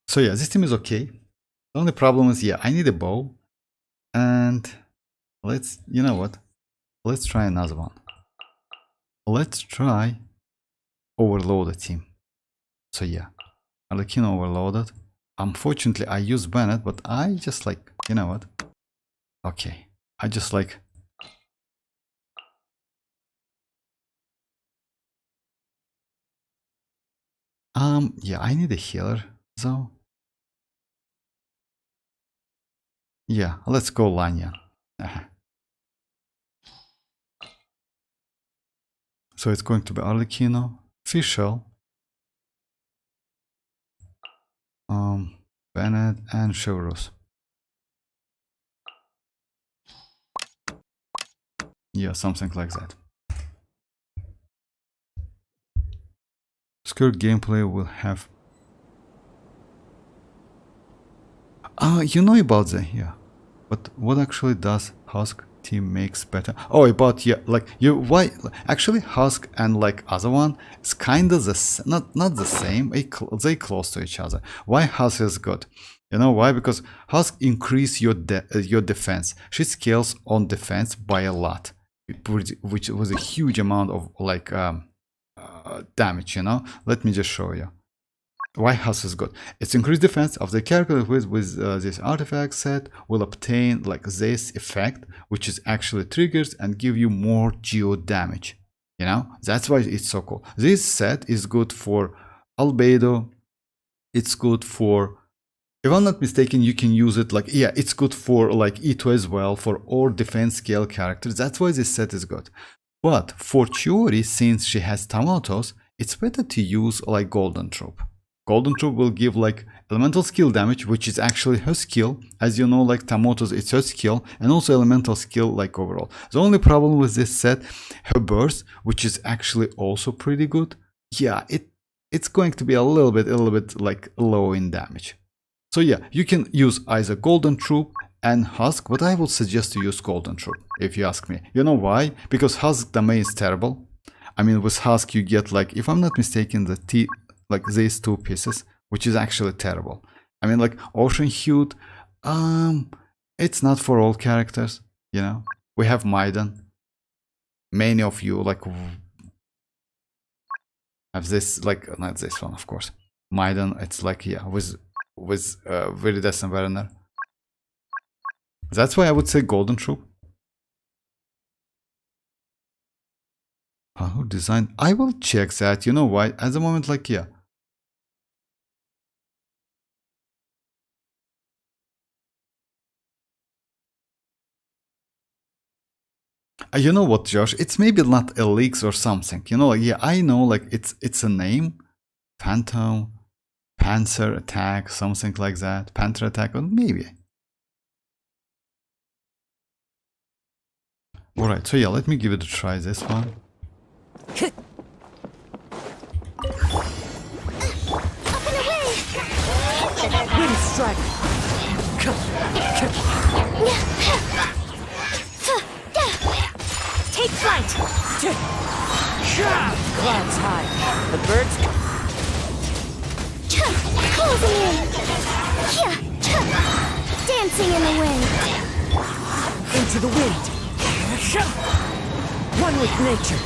So yeah, this team is okay. The only problem is, yeah, I need a bow. And let's, you know what? Let's try another one. Let's try Overloaded team. So yeah, Arlecchino Overloaded. Unfortunately, I use Bennett, but I just like, you know what? Okay, I just like... yeah, I need a healer, though. Yeah, let's go Lanya. So it's going to be Arlecchino, Fischl, Bennett, and Chevros. Yeah, something like that. Skirt gameplay will have... you know about the... yeah. But what actually does Husk team makes better? Oh, about, yeah, like you, why actually Husk and like other one, it's kind of the not the same, they close to each other. Why Husk is good? You know why? Because Husk increase your defense. She scales on defense by a lot, which was a huge amount of like damage, you know. Let me just show you why Husk is good. It's increased defense of the character with this artifact set will obtain like this effect, which is actually triggers and give you more geo damage. You know, that's why it's so cool. This set is good for Albedo. It's good for, if I'm not mistaken, you can use it like, yeah, it's good for like E2 as well, for all defense scale characters. That's why this set is good. But for Chiori, since she has tomatoes, it's better to use like Golden Troop. Golden Troop will give like elemental skill damage, which is actually her skill. As you know, like tomatoes, it's her skill, and also elemental skill like overall. The only problem with this set, her burst, which is actually also pretty good. Yeah, it's going to be a little bit like low in damage. So yeah, you can use either Golden Troop and Husk, but I would suggest to use Golden Troop if you ask me. You know why? Because Husk domain is terrible. I mean, with Husk you get like, if I'm not mistaken, like these two pieces, which is actually terrible. I mean, like Ocean Hued, it's not for all characters, you know. We have Maiden. Many of you like have this, like not this one, of course. Maiden, it's like, yeah, with Virides and Werner. That's why I would say Golden Troop. Who designed? I will check that. You know why? At the moment, like, yeah. You know what, Josh? It's maybe not a leaks or something. You know, like, yeah, I know, like it's a name, Phantom, Panzer Attack, something like that. Panther Attack, or maybe. All right, so yeah, let me give it a try. This one. Up and away! strider. Take flight. Clouds high. The birds. Closing in. Dancing in the wind. Into the wind. One with nature.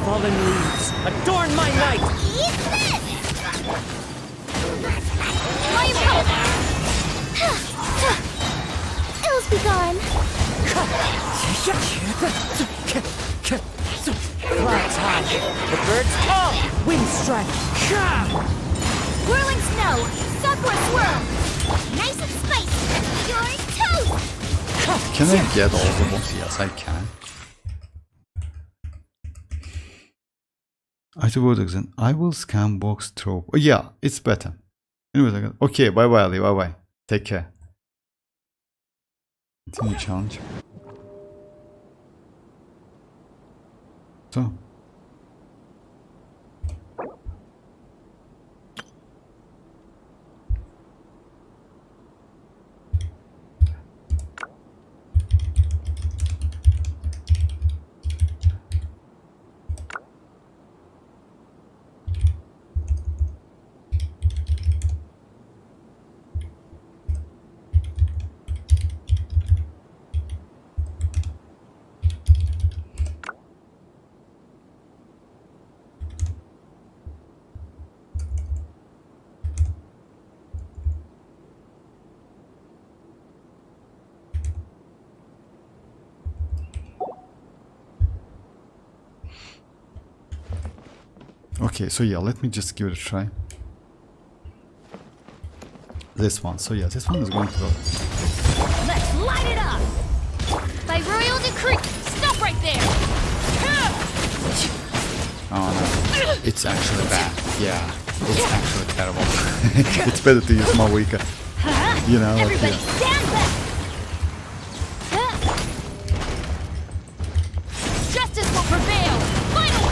Fallen leaves. Adorn my night. Eat this! Flame hope! Ills be gone. Clouds high. The birds call. Wind strider. Whirling snow. Southward swirl. Nice and spicy. You're toast! Can I get all the bombs? Yes, I can. I will scan box trope. Oh yeah, it's better. Anyways, okay, bye bye Ali, bye bye. Take care. Continue challenge. So. Okay, so yeah, let me just give it a try. This one, so yeah, this one is going to go. Let's light it up! By royal decree, stop right there! Oh no, it's actually bad. Yeah, it's actually terrible. It's better to use mavuika. You know, like, Everybody yeah. stand back! Justice will prevail! Final!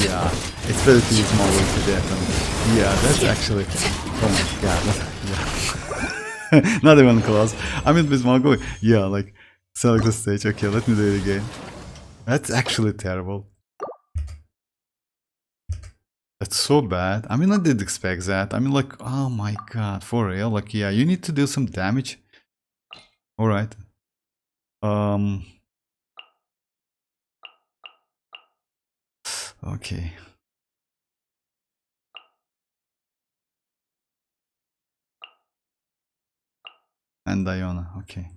Yeah, it's better to use mavuika definitely. Yeah, that's actually. Oh my god, yeah. Not even close. I mean, with Mongo, yeah, like select the stage. Okay, let me do it again. That's actually terrible. That's so bad. I mean, I didn't expect that. I mean, like, oh my god, for real. Like, yeah, you need to deal some damage. All right. Okay. And Diana. Okay.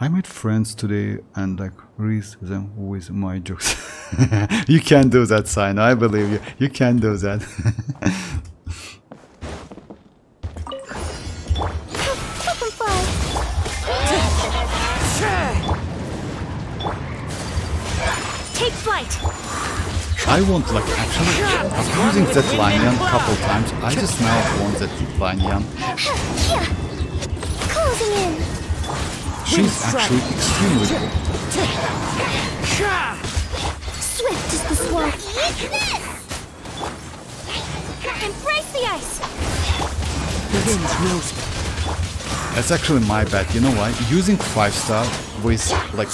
I made friends today and like raised them with my jokes. You can do that, Sign. I believe you. You can do that. Take flight. I want like actually after using Xianyun a couple times, I just now want that Xianyun. Closing in. She's actually extremely good. Swift is the swamp. Eat this! Embrace the ice. The wind knows me. That's actually my bad. You know why? Using 5-star with like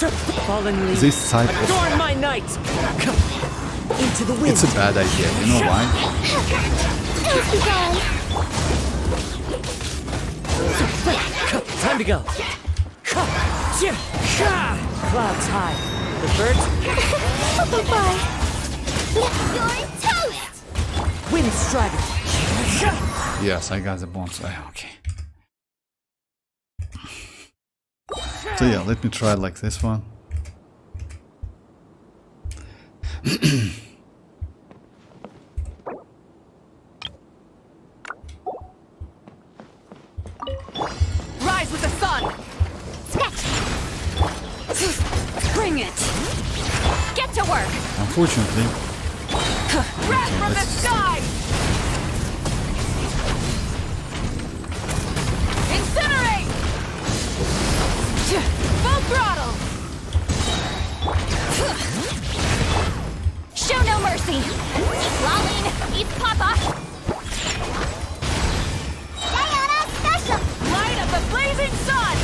fallen leaves. this type of... Adorn my night. Into the wind. It's a bad idea, you know why? Let's be gone. Time to go. Clouds high. The birds. Bye-bye. You're toast. Wind striving. Yes, I got the bombs. Okay. So yeah, let me try like this one. Rise with the sun! Bring it! Get to work! Unfortunately, Wrath from the sky! Incinerate! Full throttle! Show no mercy. Xilonen, eat Papa. Diana special. Light of the blazing sun!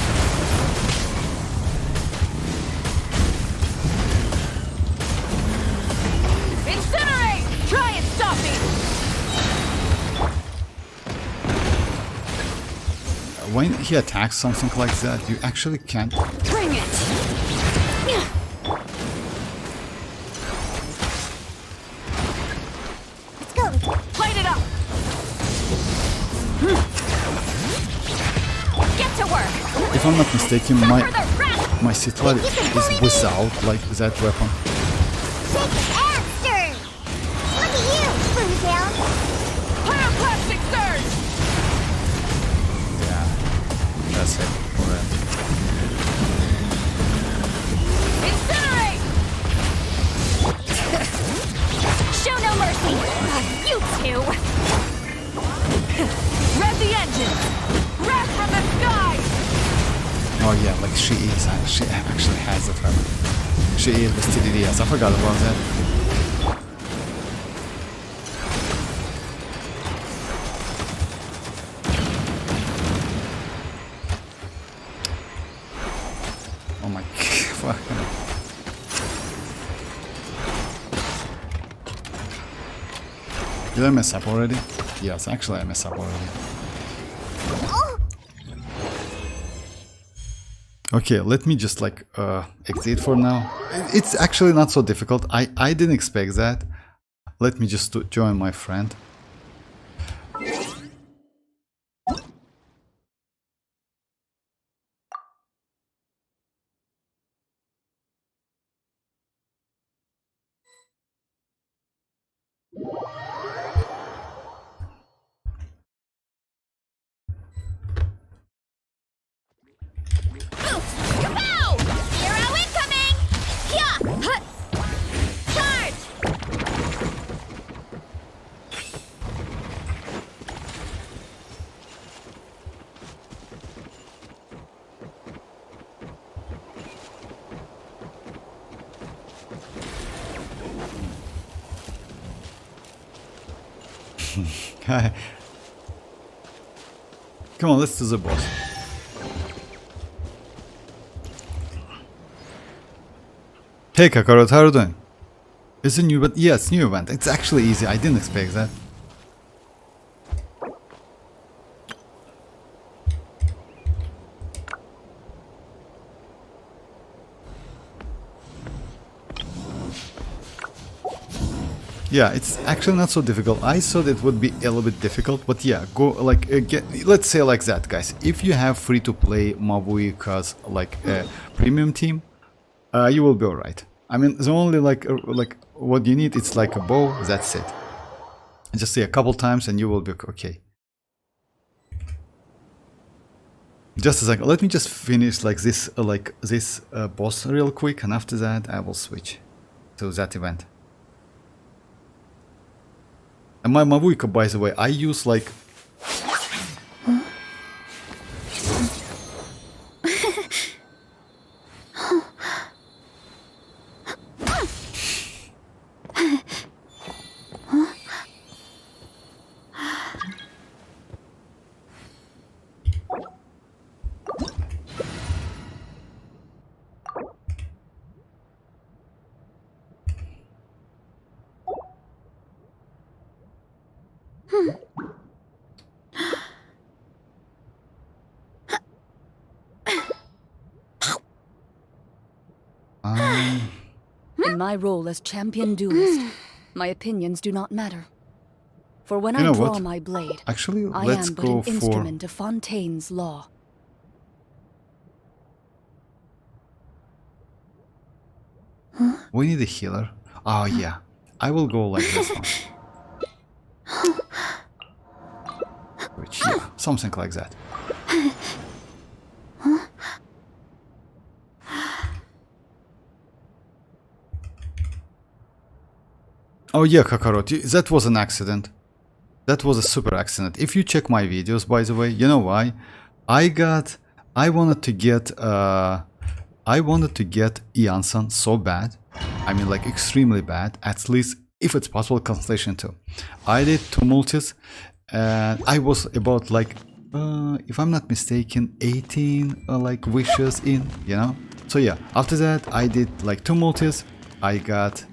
Incinerate! Try and stop me! when he attacks something like that, you actually can't. Bring it! Let's go. Light it up! Get to work! If I'm not mistaken, Suffer the wrath! my citlali is without like that weapon. Shake and stir. Look at you, Boomtown. Pyroclastic surge! Yeah, that's it. Alright. Incinerate! Show no mercy. You two. Rev the engine! Wrath from the sky! Oh yeah, like she actually has the weapon. She is the TDDS. I forgot about that. Oh my fuck. Did I mess up already? Yes, actually I messed up already. Okay, let me just like exit for now. It's actually not so difficult. I didn't expect that. Let me just join my friend. Kapow! Hero incoming! Yeah! Hut! Charge! Hi. Come on, let's do the boss. Hey Kakarot, how are you doing? It's a new event. Yeah, it's a new event. It's actually easy. I didn't expect that. Yeah, it's actually not so difficult. I thought it would be a little bit difficult, but yeah, go like let's say like that, guys. If you have free-to-play mavuika's like premium team, you will be alright. I mean, the only like what you need, it's like a bow. That's it. Just say a couple times, and you will be okay. Just a second. Let me just finish like this boss real quick, and after that, I will switch to that event. And my mavuika, by the way, I use like... In my role as champion duelist, my opinions do not matter. For when You I know draw what? my blade, Actually, I let's am but go an for... instrument of Fontaine's law. We need a healer. Oh yeah, I will go like this one. Which, yeah, something like that. Oh yeah, Kakarot, that was an accident. That was a super accident. If you check my videos, by the way, you know why? I wanted to get Iansan so bad. I mean, like, extremely bad. At least, if it's possible, Constellation 2. I did 2 multis, and I was about, like, if I'm not mistaken, 18, like, wishes in, you know? So yeah, after that, I did, like, 2 multis. I got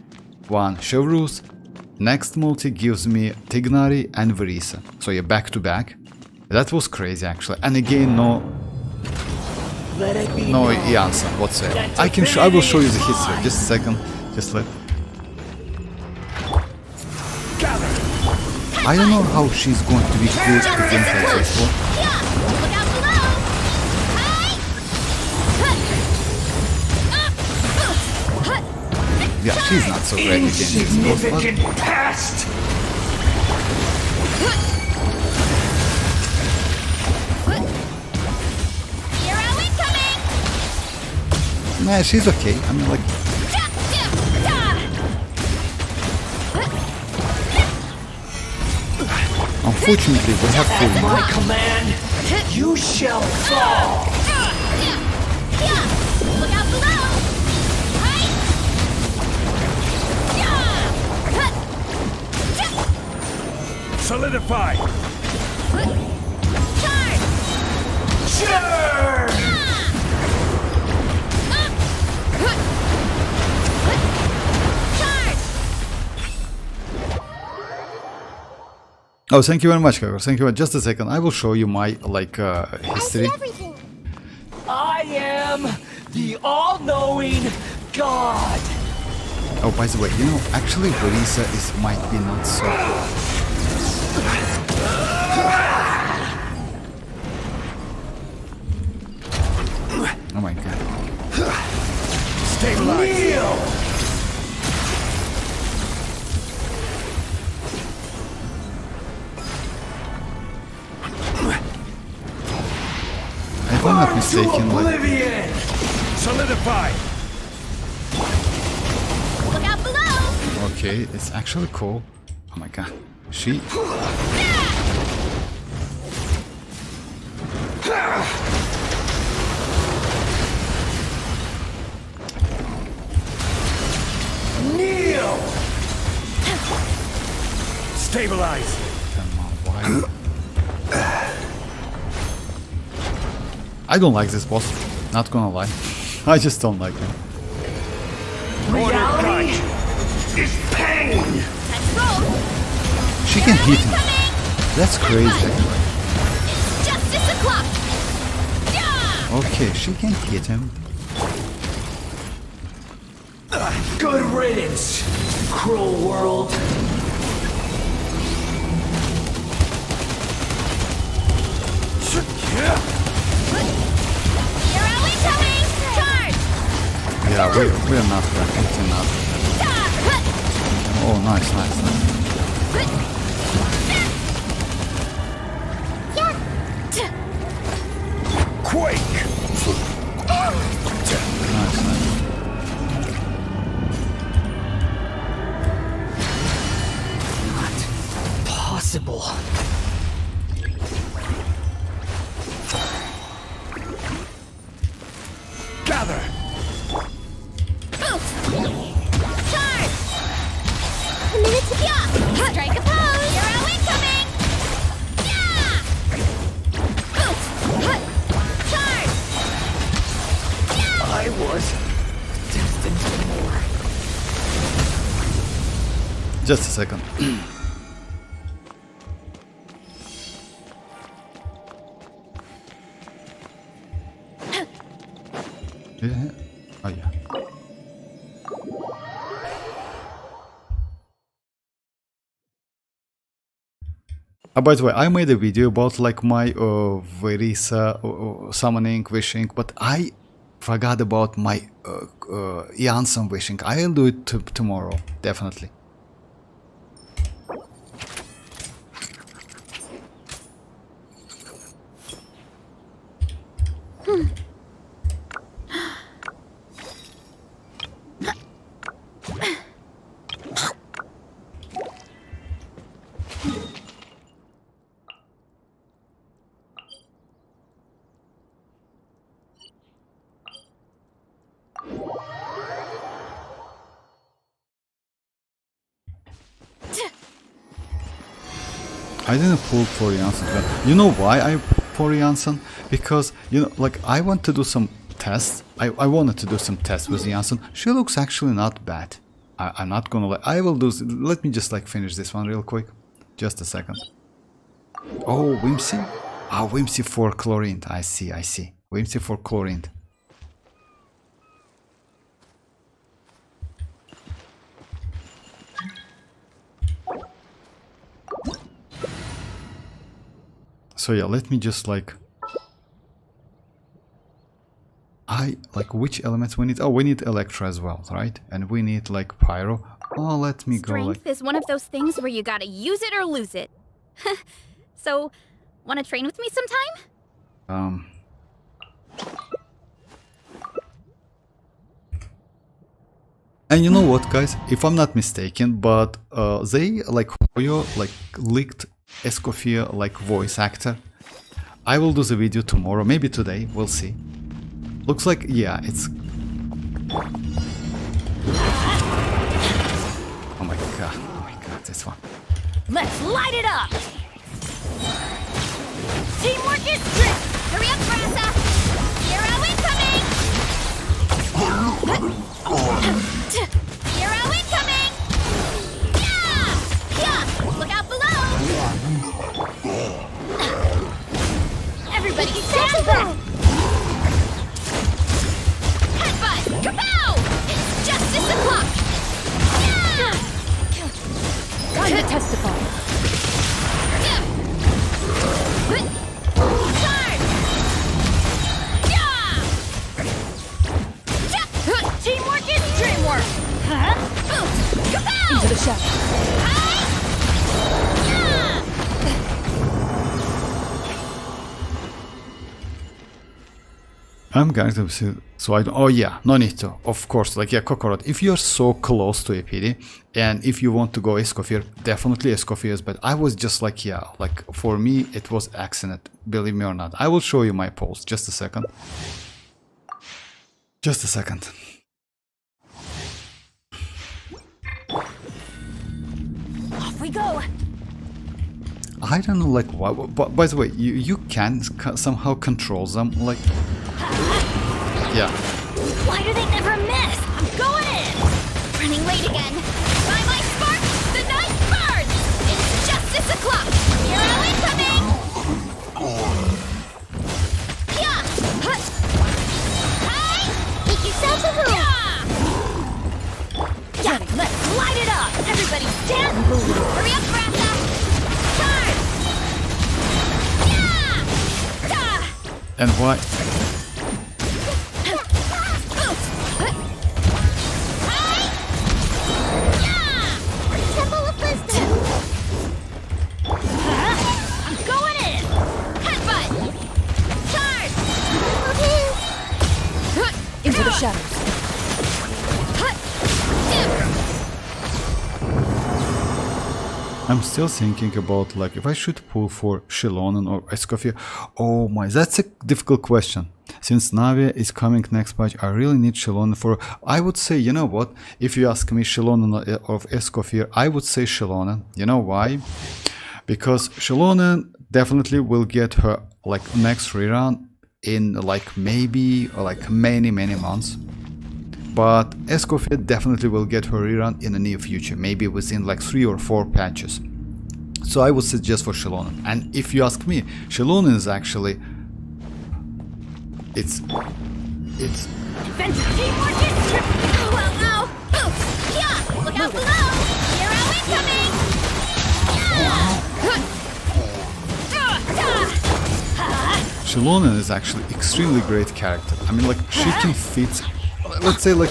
1 Chevrus. Next multi gives me Tignari and Verisa. So yeah, back to back. That was crazy, actually. And again, no Iansan whatsoever. I will show you the history. Just a second. Just let. I don't know how she's going to be close to games like this one. Yeah, she's not so great against this boss, but... past. Nah, she's okay. I mean, like... Unfortunately, we have to... My command, you shall fall. Look out below! Solidify. Charge! Sure. Charge! Oh, thank you very much, Kakar. Thank you. Just a second. I will show you my, like, history. Everything. I am the all-knowing God. Oh, by the way, you know, actually, Verisa might be not so... Oh my god. Stabilize. Kneel. If I'm not mistaken, like... Oblivion. Solidify. Look out below! Okay, it's actually cool. Oh my god. She... Kneel. Stabilize. Come on, why? I don't like this boss. Not gonna lie. I just don't like him. Reality is pain. Let's roll! She can hit him. That's crazy. Justice o'clock! Okay, she can hit him. Good riddance, cruel world. Hero incoming! Charge! Yeah, we're not rapid enough. Oh, nice, nice, nice. Quake. Nice, nice. Possible. Gather. Charge! A minute to strike a pose! Hero incoming! Charge! I was destined for more. Just a second. Yeah. Oh yeah. By the way, I made a video about like my Verisa summoning, wishing, but I forgot about my Janssen wishing. I'll do it tomorrow, definitely. I didn't pull for Janssen, but you know why I pulled for Janssen? Because, you know, like I want to do some tests. I wanted to do some tests with Janssen. She looks actually not bad. I'm not gonna lie. I will do. Let me just like finish this one real quick. Just a second. Oh, Whimsy? Ah, Whimsy for chlorine. I see. Whimsy for chlorine. So yeah, let me just like... which elements we need? Oh, we need Electra as well, right? And we need like Pyro. Oh, let me go like... Strength is one of those things where you gotta use it or lose it. So, wanna train with me sometime? And you know what, guys? If I'm not mistaken, but they like Hoyo like leaked Escoffier like voice actor. I will do the video tomorrow, maybe today, we'll see. Looks like, yeah, it's... Oh my god, this one. Let's light it up! Teamwork is strict! Hurry up, Brasa! Hero incoming! Hero incoming! Yeah! Yeah! Look out below! Everybody stand back! Headbutt! Kapow! It's justice o'clock! Yeah! Time to testify. Charge! Yeah! Teamwork is dreamwork! Kapow! Into the shadow. Yeah! I'm going to see, so I don't, oh yeah, no need to, of course, like yeah, Kokorot, if you're so close to a PD, and if you want to go Escoffier, definitely Escoffier, but I was just like, yeah, like for me, it was accident, believe me or not. I will show you my polls, just a second. Just a second. Off we go! I don't know, like, why, but by the way, you can somehow control them, like, yeah. Why do they never miss? I'm going in! Running late again. By my spark, the night burns! It's justice o'clock! Hero incoming! Yeah! Hi! Make yourselves a room. Yeah! Let's light it up! Everybody stand! Hurry up, Brasa! Charge! Yeah! And why? Into the shadows. I'm still thinking about like if I should pull for Xilonen or Escoffier. Oh my, that's a difficult question. Since Navia is coming next patch, I really need Xilonen for... I would say, you know what, if you ask me Xilonen or Escoffier, I would say Xilonen. You know why? Because Xilonen definitely will get her like next rerun in like maybe like many months. But Escoffier definitely will get her rerun in the near future, maybe within like 3 or 4 patches. So I would suggest for Xilonen. And if you ask me, Xilonen is actually... It's... Defensive teamwork is tricky! Oh, well, oh! Yeah! Look out below! Hero incoming! Yeah! Xilonen is actually extremely great character. I mean, like, she can fit, let's say, like,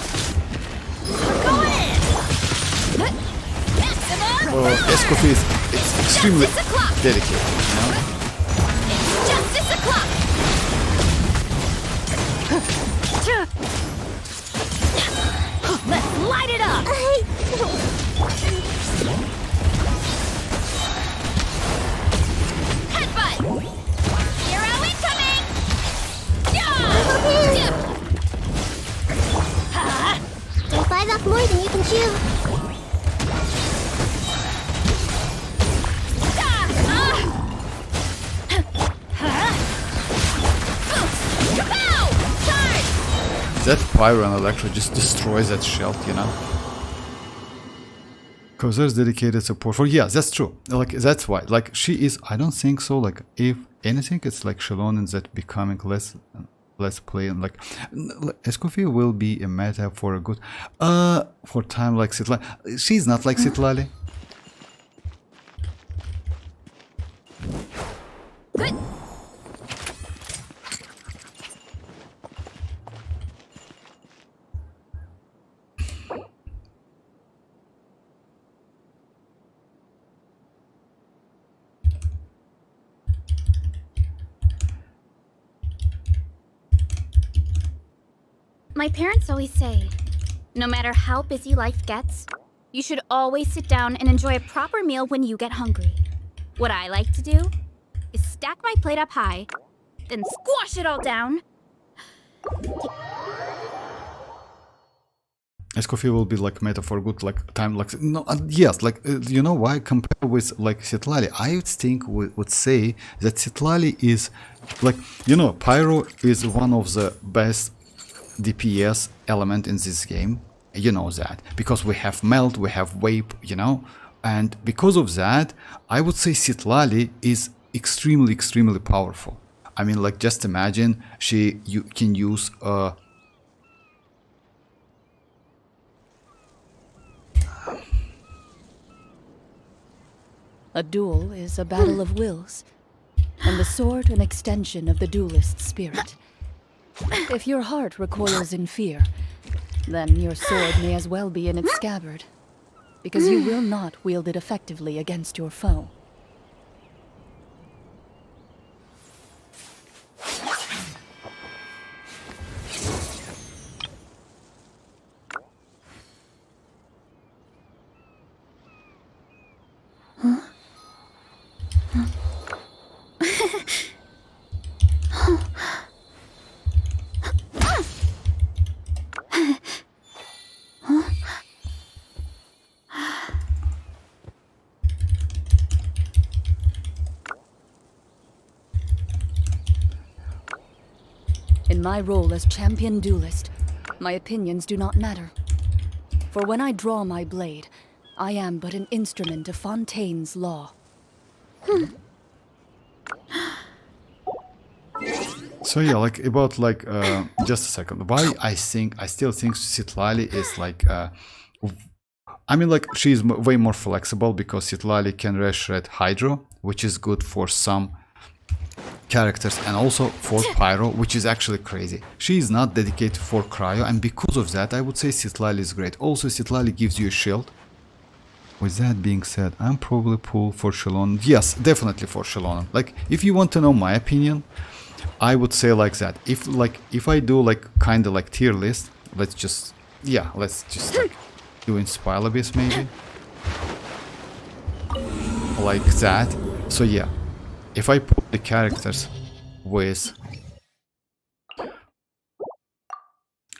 Escoffier is extremely dedicated, you know? Justice o'clock! Let's light it up! Headbutt! Hero incoming! Don't bite off more than you can chew. That Pyro and Electro just destroys that shield, you know? Because there's dedicated support for, yeah, that's true. Like, that's why. Like, she is, I don't think so. Like, if anything, it's like Xilonen that becoming less playing. Like, Escoffier will be a meta for a good, for time like Citlali. She's not like Citlali. Good. My parents always say, no matter how busy life gets, you should always sit down and enjoy a proper meal when you get hungry. What I like to do is stack my plate up high, then squash it all down. Escoffier will be like meta for good like time like no yes like you know why compared with like Citlali I would think would say that Citlali is like you know Pyro is one of the best DPS element in this game, you know that, because we have melt, we have vape, you know, and because of that I would say Citlali is extremely powerful. I mean, like, just imagine you can use A duel is a battle of wills, and the sword an extension of the duelist's spirit. If your heart recoils in fear, then your sword may as well be in its scabbard, because you will not wield it effectively against your foe. In my role as champion duelist, my opinions do not matter. For when I draw my blade, I am but an instrument of Fontaine's law. So yeah, like about like just a second. Why I still think Citlali is like I mean, like, she's way more flexible because Citlali can reshred Hydro, which is good for some characters, and also for Pyro, which is actually crazy. She is not dedicated for Cryo, and because of that I would say Citlali is great. Also Citlali gives you a shield. With that being said, I'm probably pull for Xilonen. Yes, definitely for Xilonen. Like, if you want to know my opinion, I would say like that. If I do like kind of like tier list, let's just like do Inspire Abyss maybe. Like that. So yeah, if I put the characters with,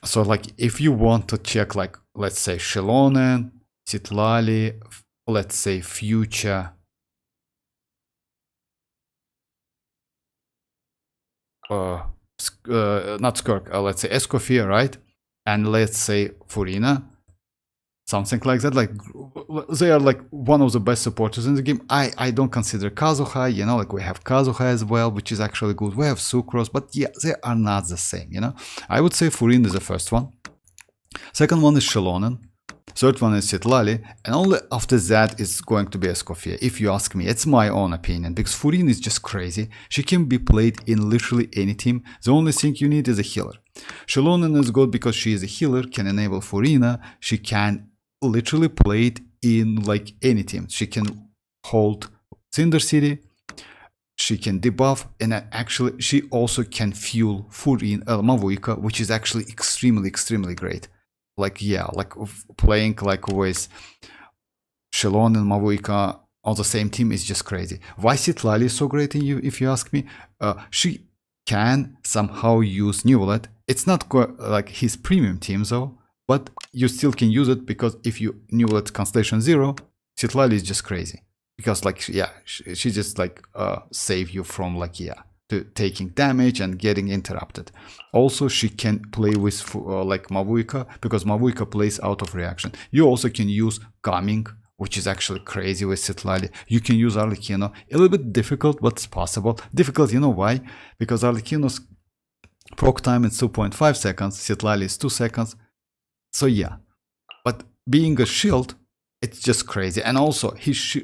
so like if you want to check like, let's say Xilonen, Citlali, let's say Future, not Skirk, let's say Escoffier, right? And let's say Furina, something like that. Like, they are like one of the best supporters in the game. I don't consider Kazuha, you know, like we have Kazuha as well, which is actually good. We have Sucrose, but yeah, they are not the same, you know. I would say Furina is the first one. Second one is Xilonen. Third one is citlali, and only after that it's going to be Escoffier, if you ask me. It's my own opinion, because Furina is just crazy. She can be played in literally any team. The only thing you need is a healer. Xilonen is good because she is a healer, can enable Furina. She can literally play it in like any team. She can hold Cinder City, she can debuff, and actually she also can fuel Furina, Mavuika, which is actually extremely great. Like, yeah, like playing like with Xilonen and Mavuika on the same team is just crazy. Why citlali is so great in you, if you ask me? She can somehow use Neuvillette. It's not like his premium team though, but you still can use it, because if you Neuvillette Constellation 0, citlali is just crazy. Because like, yeah, she just like save you from like, yeah, to taking damage and getting interrupted. Also, she can play with like Mavuika, because Mavuika plays out of reaction. You also can use Coming, which is actually crazy with citlali. You can use arlecchino. A little bit difficult, but it's possible. Difficult, you know why? Because arlecchino's proc time is 2.5 seconds, citlali is 2 seconds. So yeah, but being a shield, it's just crazy. And also,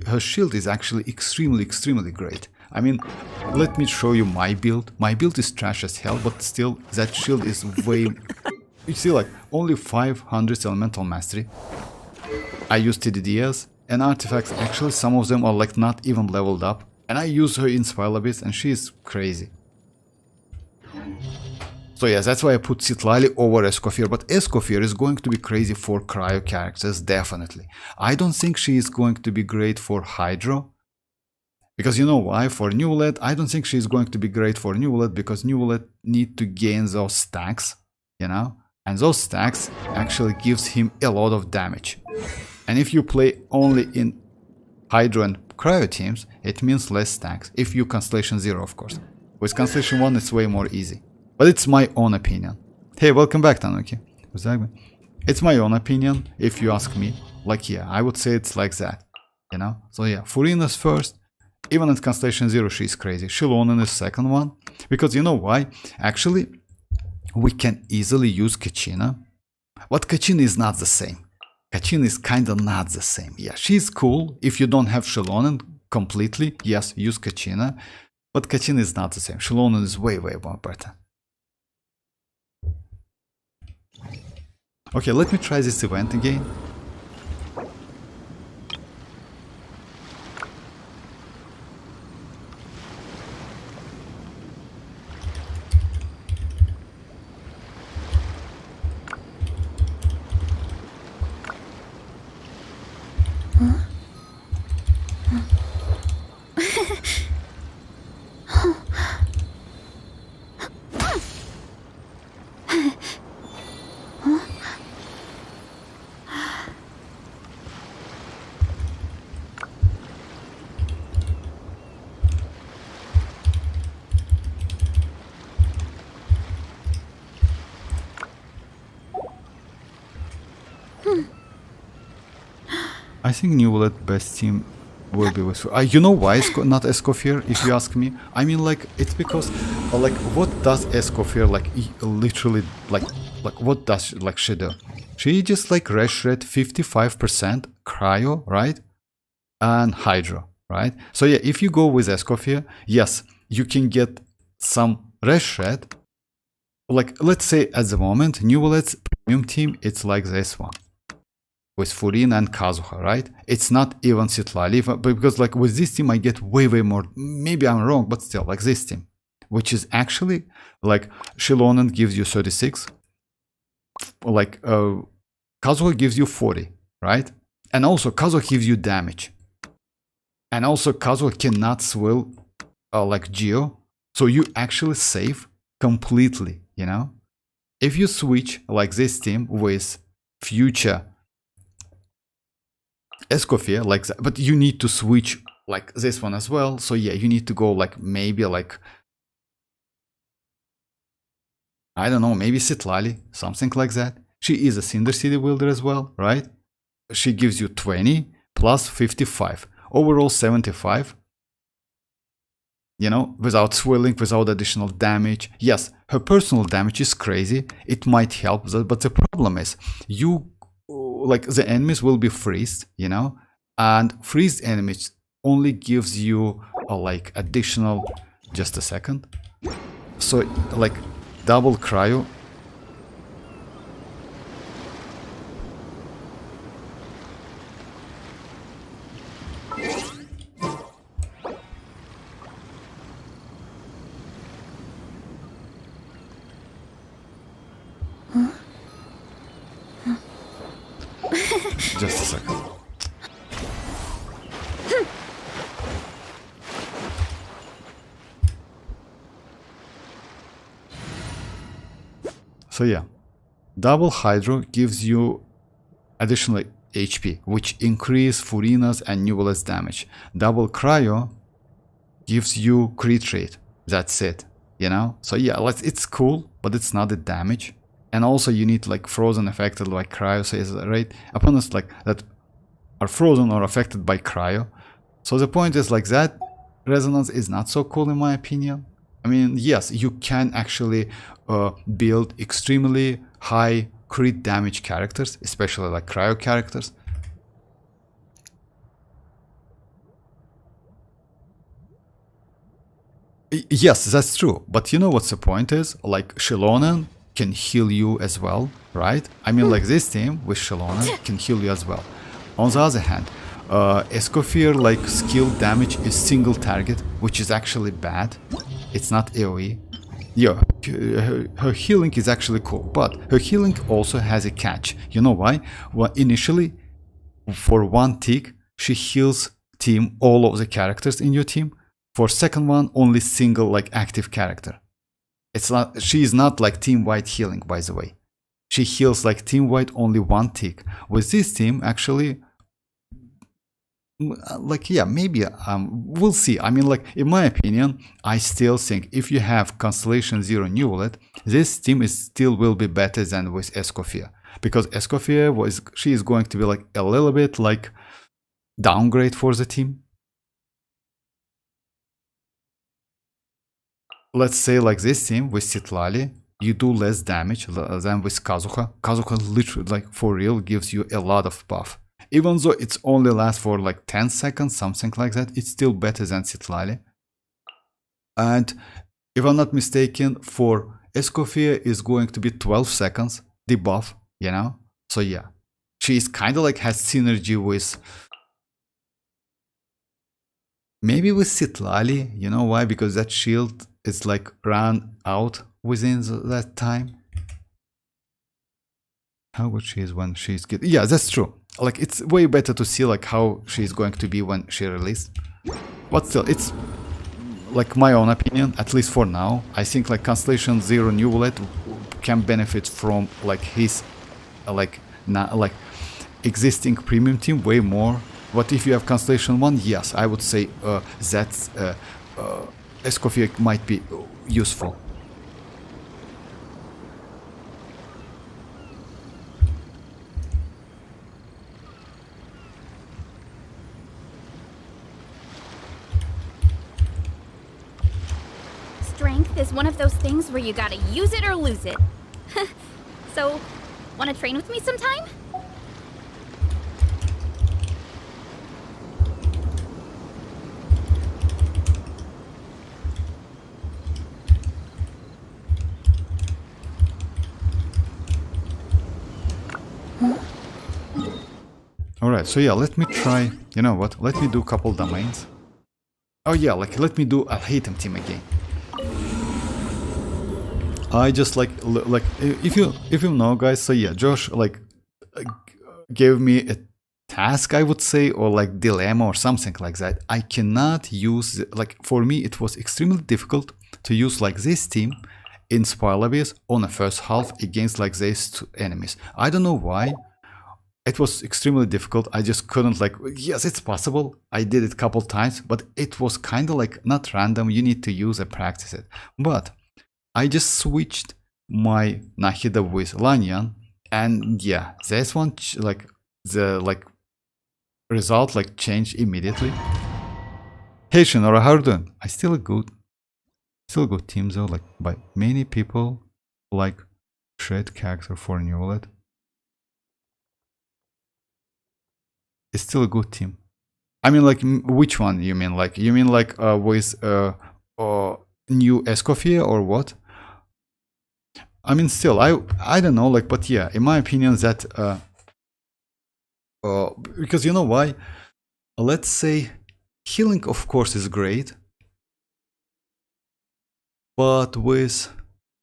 her shield is actually extremely great. I mean, let me show you my build. My build is trash as hell, but still, that shield is way... You see, like, only 500 elemental mastery. I use TDDs and artifacts. Actually, some of them are like not even leveled up. And I use her in Spile Abyss, and she is crazy. So yeah, that's why I put citlali over Escoffier, but Escoffier is going to be crazy for cryo characters, definitely. I don't think she is going to be great for Hydro, because you know why? For Neuvillette, I don't think she is going to be great for Neuvillette, because Neuvillette need to gain those stacks, you know, and those stacks actually gives him a lot of damage. And if you play only in Hydro and cryo teams, it means less stacks, if you Constellation 0, of course. With Constellation 1, it's way more easy. But it's my own opinion. Hey, welcome back, Tanuki. It's my own opinion, if you ask me. Like, yeah, I would say it's like that, you know? So yeah, Furina's first. Even at Constellation 0, she's crazy. Xilonen is second one. Because you know why? Actually, we can easily use Kachina. But Kachina is not the same. Kachina is kinda not the same. Yeah, she's cool. If you don't have Xilonen completely, yes, use Kachina. But Kachina is not the same. Xilonen is way more better. Okay, let me try this event again. I think Neuvillette best team will be with... you know why it's not Escoffier, if you ask me? I mean, like, it's because, like, what does Escoffier, like, literally, like, what does, like, she do? She just, like, rash red 55% cryo, right? And hydro, right? So, yeah, if you go with Escoffier, yes, you can get some rash red. Like, let's say, at the moment, Neuvillette's premium team, it's like this one. With Furina and Kazuha, right? It's not even citlali, because like with this team I get way more, maybe I'm wrong, but still, like this team, which is actually like Xilonen gives you 36, like Kazuha gives you 40, right? And also Kazuha gives you damage, and also Kazuha cannot swill like Geo, so you actually save completely, you know? If you switch like this team with future Escoffier, like that, but you need to switch like this one as well. So yeah, you need to go like maybe like, I don't know, maybe citlali, something like that. She is a Cinder City wielder as well, right? She gives you 20 plus 55, overall 75. You know, without swilling, without additional damage. Yes, her personal damage is crazy. It might help, but the problem is you like the enemies will be freezed, you know, and freezed enemies only gives you a like additional, just a second. So like double cryo. Just a second. So yeah, double hydro gives you additional HP, which increase Furina's and Neuvillette's damage. Double cryo gives you crit rate. That's it, you know. So yeah, it's cool, but it's not the damage. And also you need like frozen affected like cryo says, right? Opponents like that are frozen or affected by cryo. So the point is like that resonance is not so cool in my opinion. I mean, yes, you can actually build extremely high crit damage characters, especially like cryo characters. Yes, that's true. But you know what's the point is? Like Xilonen can heal you as well, right? I mean, like this team with Xilonen can heal you as well. On the other hand, Escoffier like skill damage is single target, which is actually bad. It's not AoE. Yeah, her healing is actually cool, but her healing also has a catch. You know why? Well, initially, for one tick, she heals team all of the characters in your team. For second one, only single like active character. It's not. She is not like team-wide healing, by the way. She heals like team-wide only one tick. With this team, actually, like yeah, maybe we'll see. I mean, like in my opinion, I still think if you have Constellation Zero Neuvillette, this team is still will be better than with Escoffier, because Escoffier she is going to be like a little bit like downgrade for the team. Let's say like this team with citlali, you do less damage than with Kazuha. Kazuha literally like for real gives you a lot of buff. Even though it's only lasts for like 10 seconds, something like that, it's still better than citlali. And if I'm not mistaken, for Escoffier is going to be 12 seconds debuff, you know? So yeah, she is kind of like has synergy with maybe with citlali. You know why? Because that shield is like ran out within that time. How good she is when she's good. Yeah, that's true. Like it's way better to see like how she's going to be when she released. But still, it's like my own opinion, at least for now. I think like Constellation Zero Neuvillette can benefit from like his like existing premium team way more. But if you have Constellation 1, yes, I would say that's Escoffier might be useful. Strength is one of those things where you gotta use it or lose it. So, wanna train with me sometime? Alright, so yeah, let me try, you know what, let me do a couple domains. Oh yeah, like let me do a Hatem team again. I just like if you know guys, so yeah, Josh like gave me a task, I would say, or like dilemma or something like that. I cannot use, like for me it was extremely difficult to use like this team in Spoil Abyss on the first half against like these two enemies. I don't know why. It was extremely difficult. I just couldn't like, yes, it's possible. I did it a couple times, but it was kind of like not random. You need to use and practice it. But I just switched my Nahida with Lanyan, and yeah, this one like the like result like changed immediately. Hey Shinora, how are you doing? I still a good team though, like by many people like Shred character for Neuvillette. It's still a good team. I mean, like, which one you mean? Like, you mean like with new Escoffier or what? I mean, still, I don't know, like, but yeah, in my opinion, that because you know why? Let's say healing, of course, is great, but with,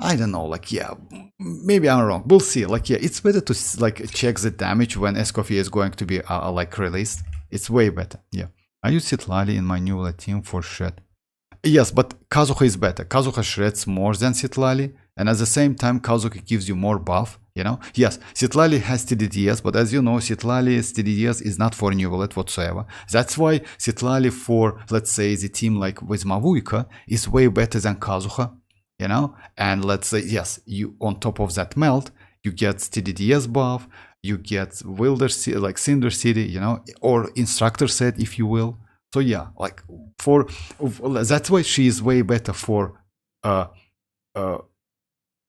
I don't know, like, yeah, maybe I'm wrong. We'll see. Like, yeah, it's better to like check the damage when Escoffier is going to be like released. It's way better. Yeah, I use citlali in my Neuvillette team for shred. Yes, but Kazuha is better. Kazuha shreds more than citlali, and at the same time, Kazuha gives you more buff. You know, yes, citlali has TDDS, but as you know, citlali's TDDS is not for Neuvillette whatsoever. That's why citlali for, let's say, the team like with mavuika is way better than Kazuha. You know, and let's say, yes, you on top of that melt, you get TDDS buff, you get Wilder like Cinder City, you know, or Instructor set, if you will. So yeah, like for that's why she is way better for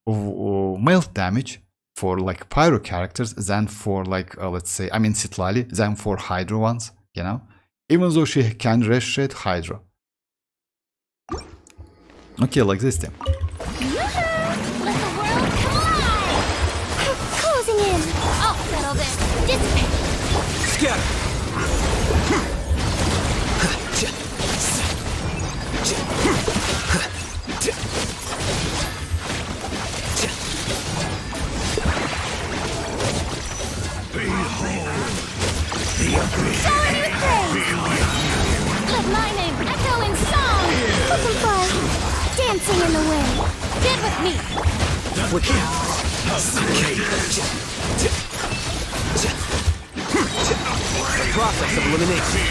melt damage for like pyro characters than for like let's say, I mean citlali, than for Hydra ones, you know, even though she can restrate Hydra. Okay, like this thing. Let the world collide! Closing in! I'll settle this! Dissipate! Scatter! Shower me with praise! Let my name echo in song! Hook 'em fly! Dancing in the wind! Get with me! With you. The process of elimination.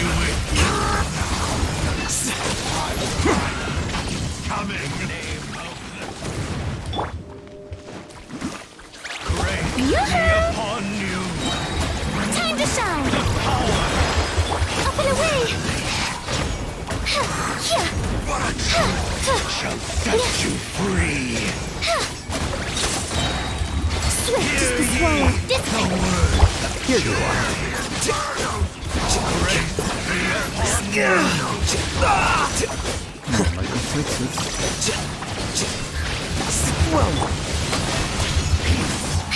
Time to shine! Up and away! Shall set you free. Swift as the swallow! Dissipate! Here you are.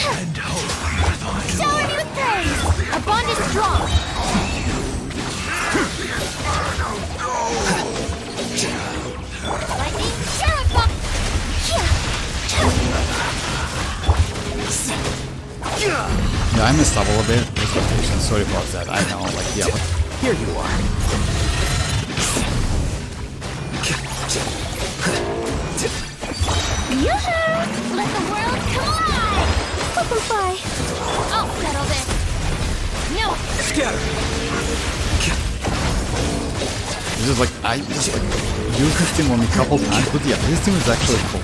And hope. Shower me with praise! Our bond is strong! Lightning, Sheriff! Yeah, I messed up a little bit. Sorry about that. I know, like, yeah, but Here you are. Yoo-hoo! Let the world collide! Hook 'em fly! I'll settle this! No! Scatter! this is like, I just like used this thing on a couple times, but yeah, this thing is actually cool.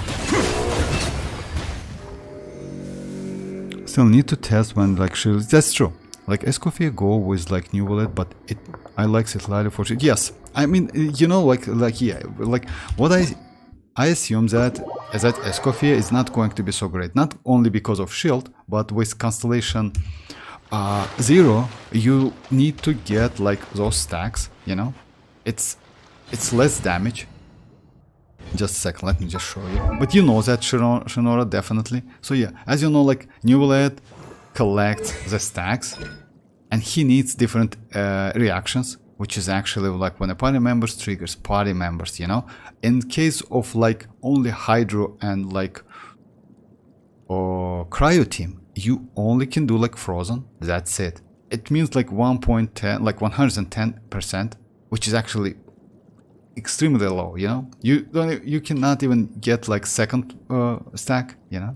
Still need to test when like shields. That's true. Like Escoffier go with like Neuvillette, but I like citlali for sure. Yes, I mean, you know, like yeah, like what I assume that Escoffier is not going to be so great, not only because of shield, but with Constellation 0, you need to get like those stacks, you know, it's less damage. Just a second, let me just show you. But you know that Shinora definitely. So yeah, as you know, like Neuvillette collects the stacks, and he needs different reactions, which is actually like when a party member triggers party members, you know. In case of like only Hydro and like Cryo team, you only can do like Frozen. That's it. It means like 1.10, like 110%, which is actually extremely low, you know. You cannot even get like second stack, you know.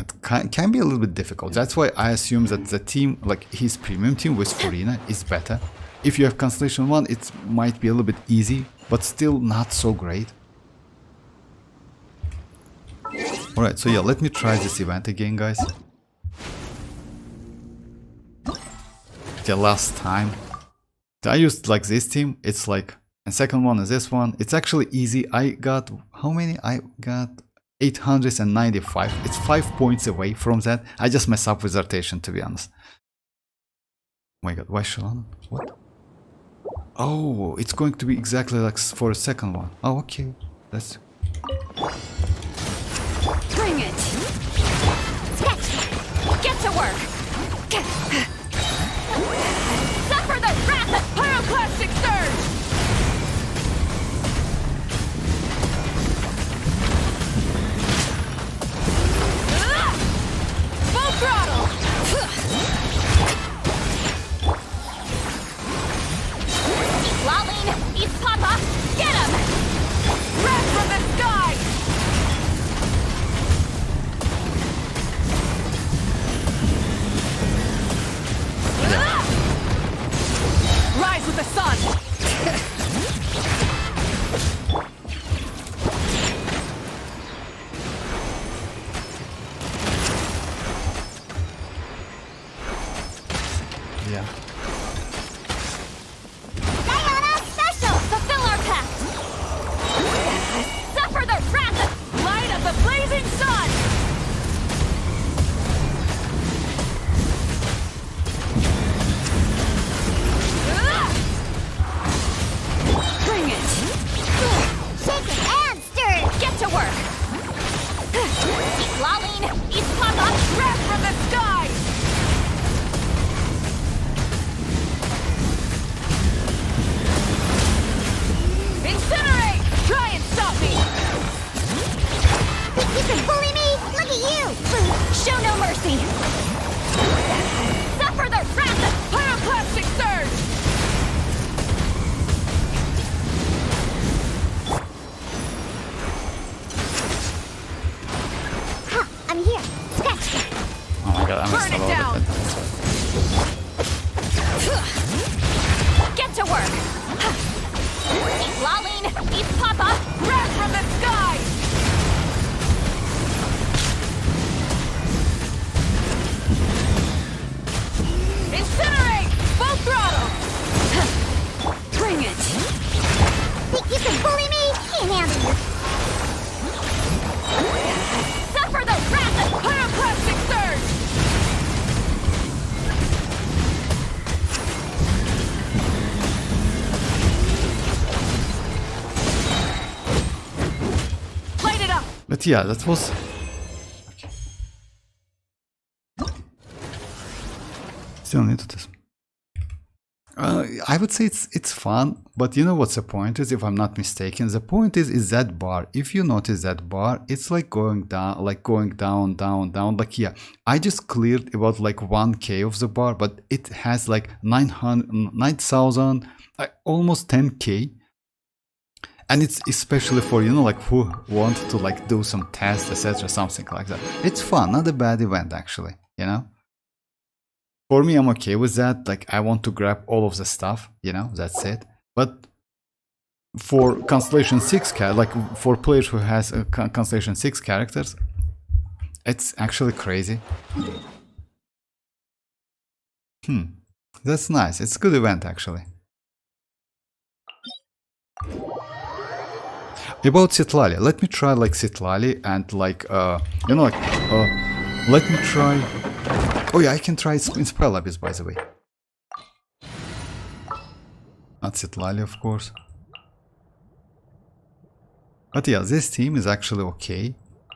It can be a little bit difficult. That's why I assume that the team, like his premium team with Furina, is better. If you have Constellation 1, it might be a little bit easy, but still not so great. Alright, so yeah, let me try this event again, guys. The last time I used like this team, it's like, and second one is this one. It's actually easy. I got, how many? I got 895. It's 5 points away from that. I just mess up with rotation, to be honest. Oh my god, why Xilonen? What? Oh, it's going to be exactly like for a second one. Oh, okay. That's... Bring it! Get to work! Suffer the wrath of pyroclastic surge! Full throttle! Xilonen, East Papa, get him! Wrath from the sky! Rise with the sun! Yeah. Diana Special! Fulfill our pact! Suffer the wrath of light of the blazing sun! Bring it! Shake it and stir it! Get to work! Xilonen, East Papa, wrath from the sky! Incinerate! Try and stop me! Think you can bully me? Look at you! Show no mercy! Suffer the wrath of pyroclastic surge! Huh, I'm here. Scratch! Oh my god, I messed Burn up it a down. little bit. Get to work! Xilonen, East Papa, wrath from the sky! Incinerate! Full throttle! Bring it! Think you can bully me? Can't handle you! Suffer the wrath of pyroclastic surge! Light it up! But yeah, that was... Okay. Still need this. I would say it's fun, but you know what's the point is, if I'm not mistaken, the point is that bar. If you notice that bar, it's like going down, down. Like, yeah, I just cleared about like 1k of the bar, but it has like 9,000, almost 10k. And it's especially for, you know, like who want to like do some tests, etc., something like that. It's fun, not a bad event actually, you know. For me, I'm okay with that. Like, I want to grab all of the stuff, you know, that's it. But for Constellation 6, like for players who has a Constellation 6 characters, it's actually crazy. That's nice. It's a good event actually. About citlali, let me try like citlali and like you know, like let me try. Oh yeah, I can try it in Spell Abyss, by the way. Not citlali, of course. But yeah, this team is actually okay.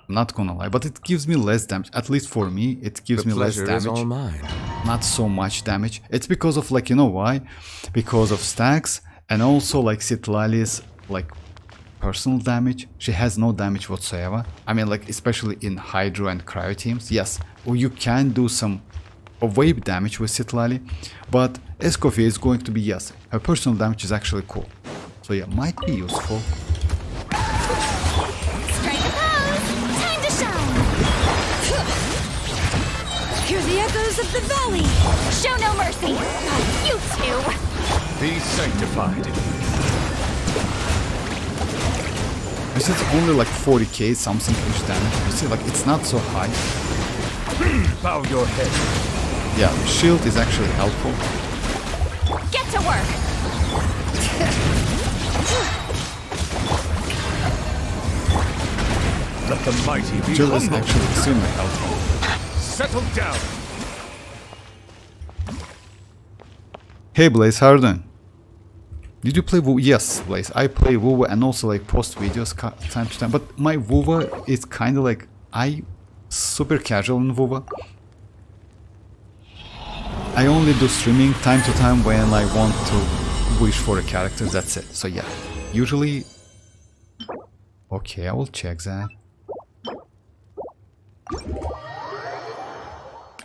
I'm not gonna lie, but it gives me less damage. At least for me, it gives me less damage. The pleasure is all mine. Not so much damage. It's because of like, you know why? Because of stacks and also like citlali's like personal damage. She has no damage whatsoever. I mean, like, especially in Hydro and Cryo teams. Yes, or you can do some wave damage with citlali, but Escoffier is going to be, yes, her personal damage is actually cool. So yeah, might be useful. Strike a pose! Time to shine! Hear the echoes of the valley! Show no mercy! You two! Be sanctified. This is only like 40k something each damage. You see, like, it's not so high. Bow your head. Yeah, shield is actually helpful. Get to work! Let the mighty be Jill is humble. actually extremely helpful. Settle down. Hey Blaze, how are you doing? Did you play WuWa? Yes, Blaze, I play WuWa and also like post videos time to time. But my WuWa is kind of like, I super casual in WuWa. I only do streaming time to time when I want to wish for a character, that's it. So yeah, usually... Okay, I will check that.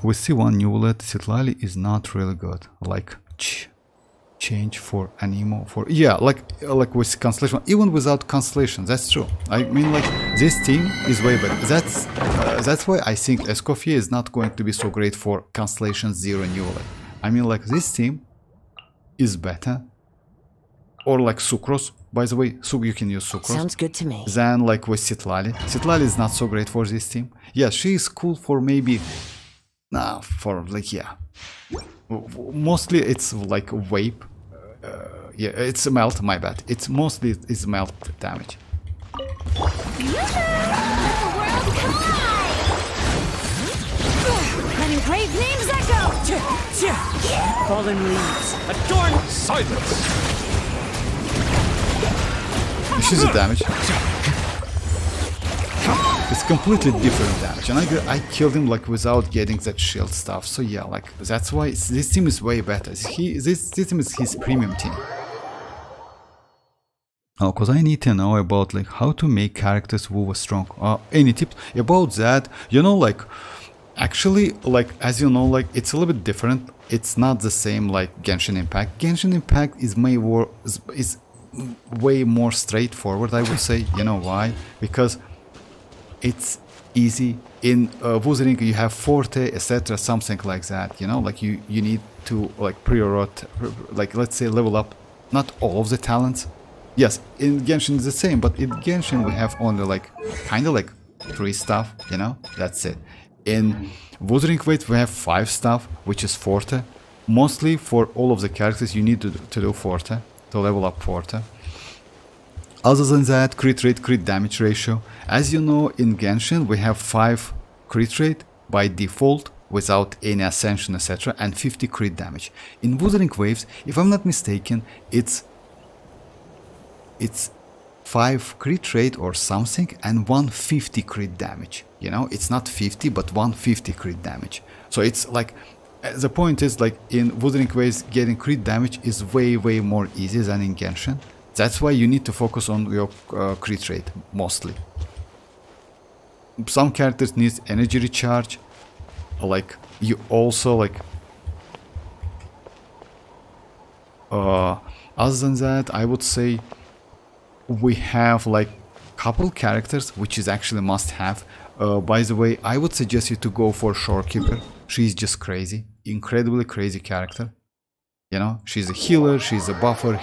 We see one Neuvillette, citlali is not really good. Like, change for anemo for... Yeah, like with Constellation, even without Constellation, that's true. I mean, like, this team is way better. That's why I think Escoffier is not going to be so great for Constellation 0 Neuvillette. I mean, like, this team is better. Or like Sucrose, by the way, you can use Sucrose. Sounds good to me. Than like with citlali. Citlali is not so great for this team. Yeah, she is cool for maybe... Nah, for like, yeah. Mostly it's like vape. Yeah, it's melt, my bad. It's mostly it's melt damage. An engraved names echo! Fallen leaves, adorn. Silence. She's a damage. It's completely different damage, and I killed him like without getting that shield stuff. So yeah, like that's why this team is way better. This team is his premium team. Oh, cause I need to know about like how to make characters WuWa strong. Any tips about that? You know, like actually, like as you know, like it's a little bit different. It's not the same like Genshin Impact. Genshin Impact is way more straightforward, I would say. You know why? Because it's easy. In Wuthering you have Forte, etc., something like that, you know, like you need to like like let's say level up not all of the talents. Yes, in Genshin it's the same, but in Genshin we have only like kind of like 3 stuff, you know, that's it. In Wuthering Waves we have 5 stuff, which is Forte. Mostly for all of the characters you need to do Forte, to level up Forte. Other than that, crit rate, crit damage ratio. As you know, in Genshin we have 5 crit rate by default without any ascension, etc., and 50 crit damage. In Wuthering Waves, if I'm not mistaken, it's 5 crit rate or something and 150 crit damage. You know, it's not 50 but 150 crit damage. So it's like, the point is like in Wuthering Waves getting crit damage is way more easy than in Genshin. That's why you need to focus on your crit rate mostly. Some characters need energy recharge. Like you also like. Other than that, I would say we have like couple characters which is actually must have. By the way, I would suggest you to go for Shorekeeper. She's just crazy, incredibly crazy character. You know, she's a healer, she's a buffer,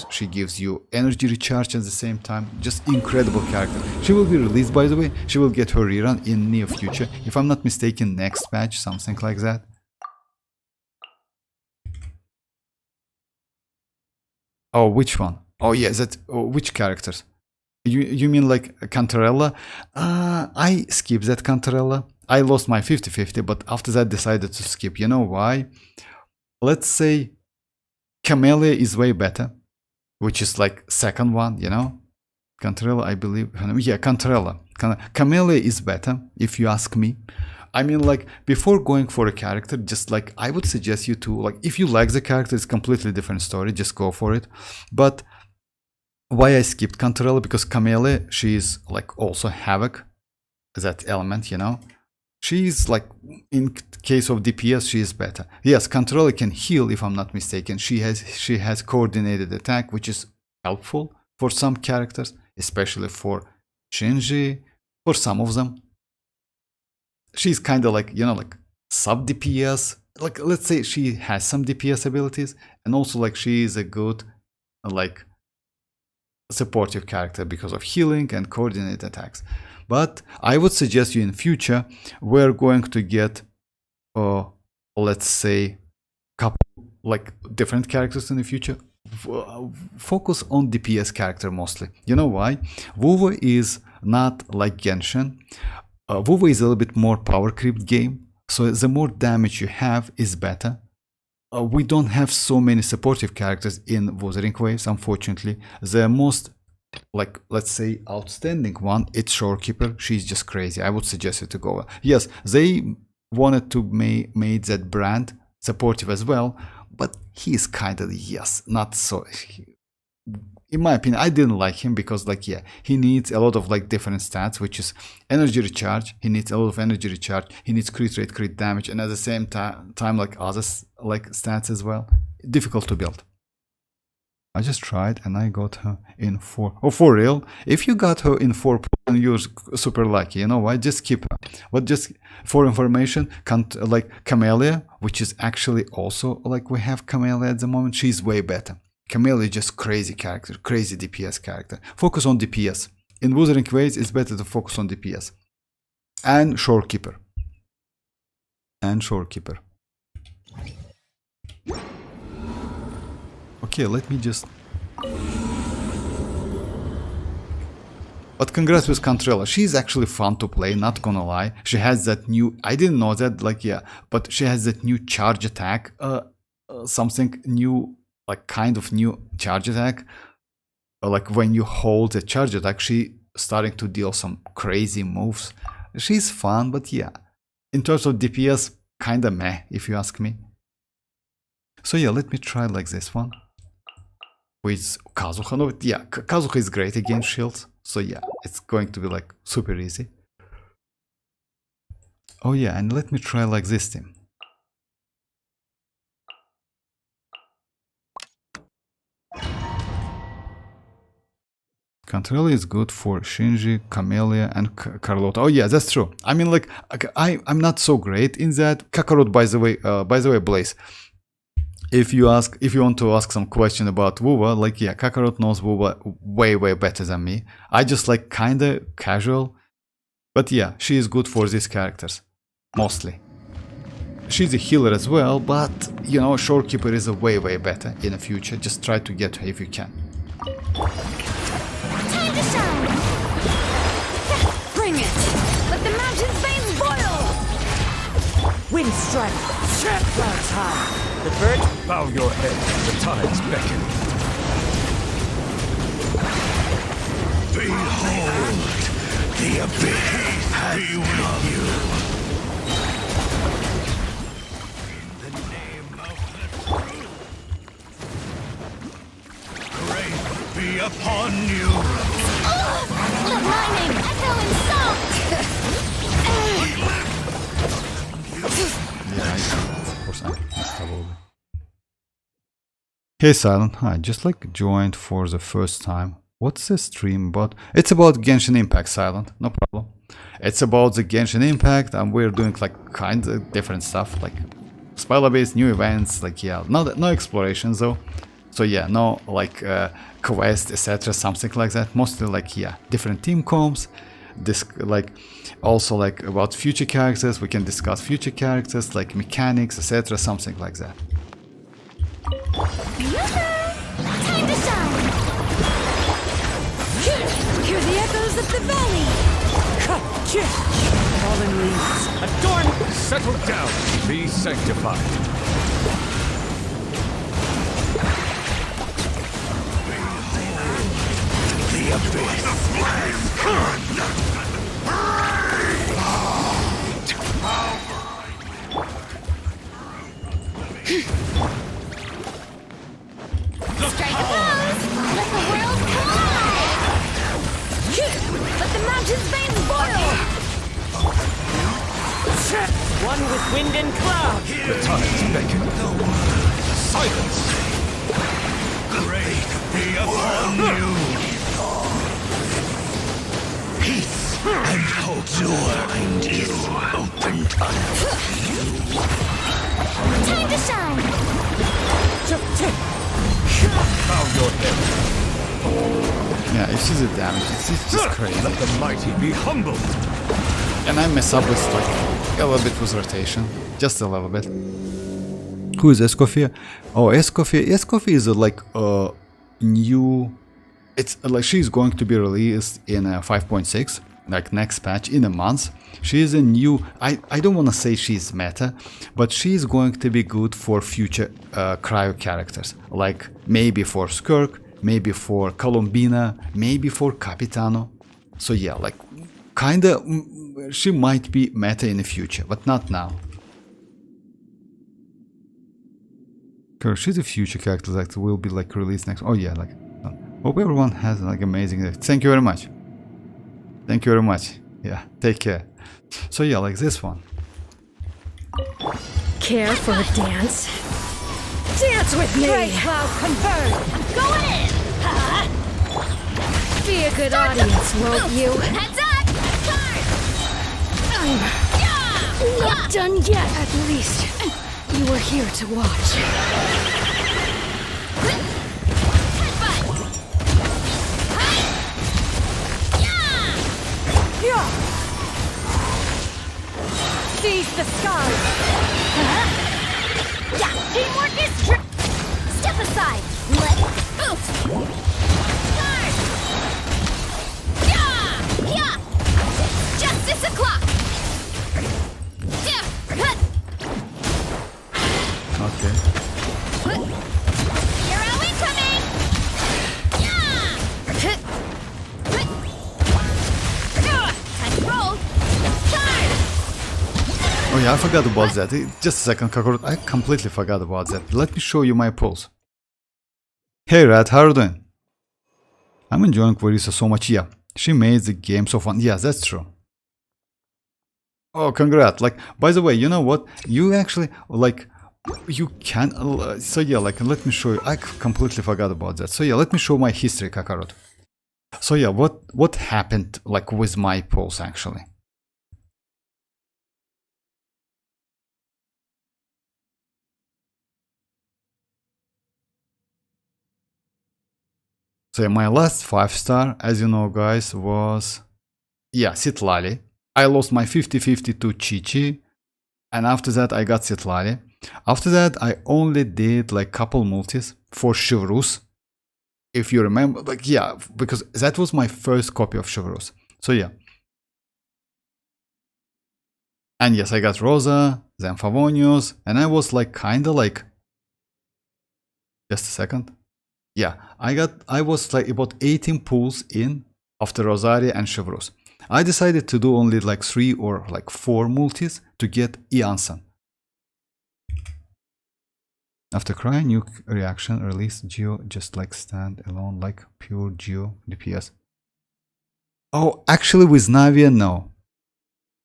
she gives you energy recharge at the same time. Just incredible character. She will be released, by the way. She will get her rerun in near future. If I'm not mistaken, next patch, something like that. Oh, which one? Oh yeah, which characters? You mean like Cantarella? I skipped that Cantarella. I lost my 50-50, but after that decided to skip. You know why? Let's say Camellia is way better, which is like second one, you know. Cantarella, I believe. Yeah, Cantarella. Camellia is better, if you ask me. I mean, like, before going for a character, just like, I would suggest you to, like, if you like the character, it's a completely different story, just go for it. But why I skipped Cantarella? Because Camellia, she is like also Havoc, that element, you know. She's like, in case of DPS, she is better. Yes, Cantarella can heal, if I'm not mistaken. She has coordinated attack, which is helpful for some characters, especially for Shinji, for some of them. She's kind of like, you know, like sub DPS. Like, let's say she has some DPS abilities, and also like she is a good, like, supportive character because of healing and coordinated attacks. But I would suggest you in future, we're going to get, let's say, couple like different characters in the future. Focus on DPS character mostly. You know why? WuWa is not like Genshin. WuWa is a little bit more power creep game, so the more damage you have is better. We don't have so many supportive characters in Wuthering Waves, unfortunately. The most, like, let's say, outstanding one, it's Shorekeeper. She's just crazy. I would suggest you to go. Yes, they wanted to make that brand supportive as well, but he's kind of, yes, not so. In my opinion, I didn't like him because, like, yeah, he needs a lot of like different stats, which is energy recharge. He needs a lot of energy recharge. He needs crit rate, crit damage, and at the same time like other like stats as well. Difficult to build. I just tried and I got her in 4. Oh, for real? If you got her in 4, you're super lucky. You know why? Just keep her. But just for information, like Camellia, which is actually also like we have Camellia at the moment. She's way better. Camellia is just crazy character, crazy DPS character. Focus on DPS. In Wuthering Waves, it's better to focus on DPS. And Shorekeeper. Okay, let me just... But congrats with Contrella. She's actually fun to play, not gonna lie. She has that new... I didn't know that, like, yeah. But she has that new charge attack. Something new... like kind of new charge attack. Like when you hold the charge attack, she starting to deal some crazy moves. She's fun, but yeah, in terms of DPS, kinda meh, if you ask me. So yeah, let me try like this one with Kazuha. No, yeah, Kazuha is great against shields, so yeah, it's going to be like super easy. Oh yeah, and let me try like this team. Contrella is good for Shinji, Camellia, and Carlotta. Oh yeah, that's true. I mean, like, I'm not so great in that. Kakarot, by the way, Blaze. If you want to ask some question about WuWa, like, yeah, Kakarot knows WuWa way better than me. I just like kinda casual, but yeah, she is good for these characters, mostly. She's a healer as well, but you know, Shorekeeper is a way better in the future. Just try to get her if you can. Bring it! Let the mountain's veins boil! Wind strike! Clouds high! The bird, Bow your head, the tides beckon. Behold, the abyss has come. In the name of the truth, grace be upon you. The mining echo and salt! Yeah, of course I probably. Hey Silent, hi, just like joined for the first time. What's the stream about? It's about Genshin Impact, Silent, no problem. It's about the Genshin Impact and we're doing like kind of different stuff, like spoiler based, new events, like yeah, no explorations though. So yeah, no like quest, etc., something like that. Mostly like yeah, different team comps. This like also like about future characters. We can discuss future characters like mechanics, etc., something like that. Time to shine! Hear the echoes of the valley! fallen leaves. Adorn, settle down, be sanctified. The abyss. Strike a pose! Let the world collide! Let the mountain's veins boil! One with wind and cloud. The tides beckon. Silence! Grace be upon you! Peace and hope behind you opened unto you. Time to shine! Bow your head. Yeah, if she's a damage, it's just crazy. Let the mighty be humbled. And I mess up with like a little bit with rotation, just a little bit. Who is Escoffier? Oh, Escoffier. Escoffier is like a new it's like she's going to be released in 5.6, like next patch in a month. She is a new, I don't want to say she's meta, but she's going to be good for future cryo characters, like maybe for Skirk, maybe for Colombina, maybe for Capitano. So yeah, like kinda she might be meta in the future, but not now. She's a future character that will be like released next. Oh yeah, like hope everyone has like amazing day. Thank you very much. Thank you very much. Yeah, take care. So yeah, like this one. Care for a dance? Dance with me! Great cloud convert! I'm going in! Be a good audience, won't you? Heads up! Charge! Not done yet, at least. You were here to watch. Seize the skies! Yeah, teamwork is step aside! Let's move! Charge! Yeah! Justice o'clock! Okay. Hero incoming! Time to roll! Charge! Oh yeah, I forgot about that. Just a second, Kakarot. I completely forgot about that. Let me show you my pulse. Hey Rat, how are you doing? I'm enjoying Clarissa so much. Yeah, she made the game so fun. Yeah, that's true. Oh, congrats. Like, by the way, you know what? You actually, like, you can... so yeah, like, let me show you. I completely forgot about that. So yeah, let me show my history, Kakarot. So yeah, what happened, like, with my pulse, actually? So my last 5-star, as you know, guys, was, yeah, citlali. I lost my 50-50 to Chichi, and after that I got citlali. After that I only did like couple multis for Chivrus, if you remember, like, yeah, because that was my first copy of Chivrus. So yeah. And yes, I got Rosa, then Favonius, and I was like kinda like, just a second. Yeah, I was like about 18 pulls in after Rosaria and Chivrus. I decided to do only like 3 or like 4 multis to get Iansan. After crying, new reaction, release Geo, just like stand alone like pure Geo DPS. Oh, actually with Navia, no.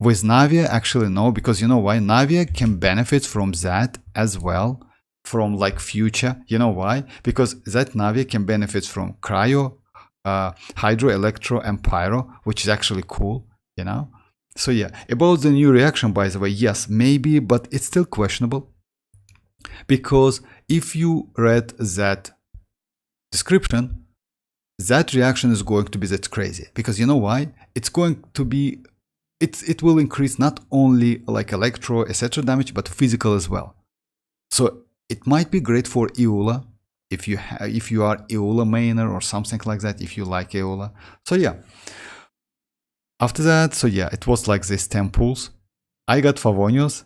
With Navia, actually no, because you know why? Navia can benefit from that as well, from like future. You know why? Because that Navia can benefit from Cryo, Hydro, Electro, and Pyro, which is actually cool, you know? So yeah, about the new reaction, by the way, yes, maybe, but it's still questionable. Because if you read that description, that reaction is going to be that crazy. Because you know why? It's going to be, it will increase not only like Electro, etc. damage, but physical as well. So it might be great for Eula, if you are Eula mainer or something like that, if you like Eula. So yeah. After that, so yeah, it was like this 10 pulls. I got Favonius.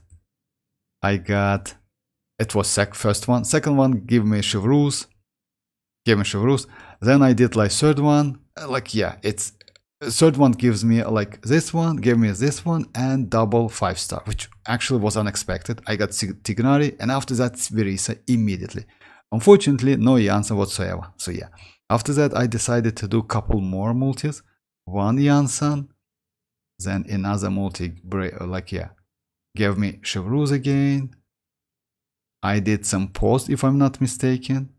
It was first one. Second one, give me Chivrus. Then I did like third one. Like, yeah, it's third one gives me like this one, gave me this one, and double 5-star, which actually was unexpected. I got Tignari, and after that, Svirisa immediately. Unfortunately, no Janssen whatsoever. So yeah, after that, I decided to do a couple more multis. One Janssen, then another multi, like, yeah, gave me Chivrus again. I did some post, if I'm not mistaken.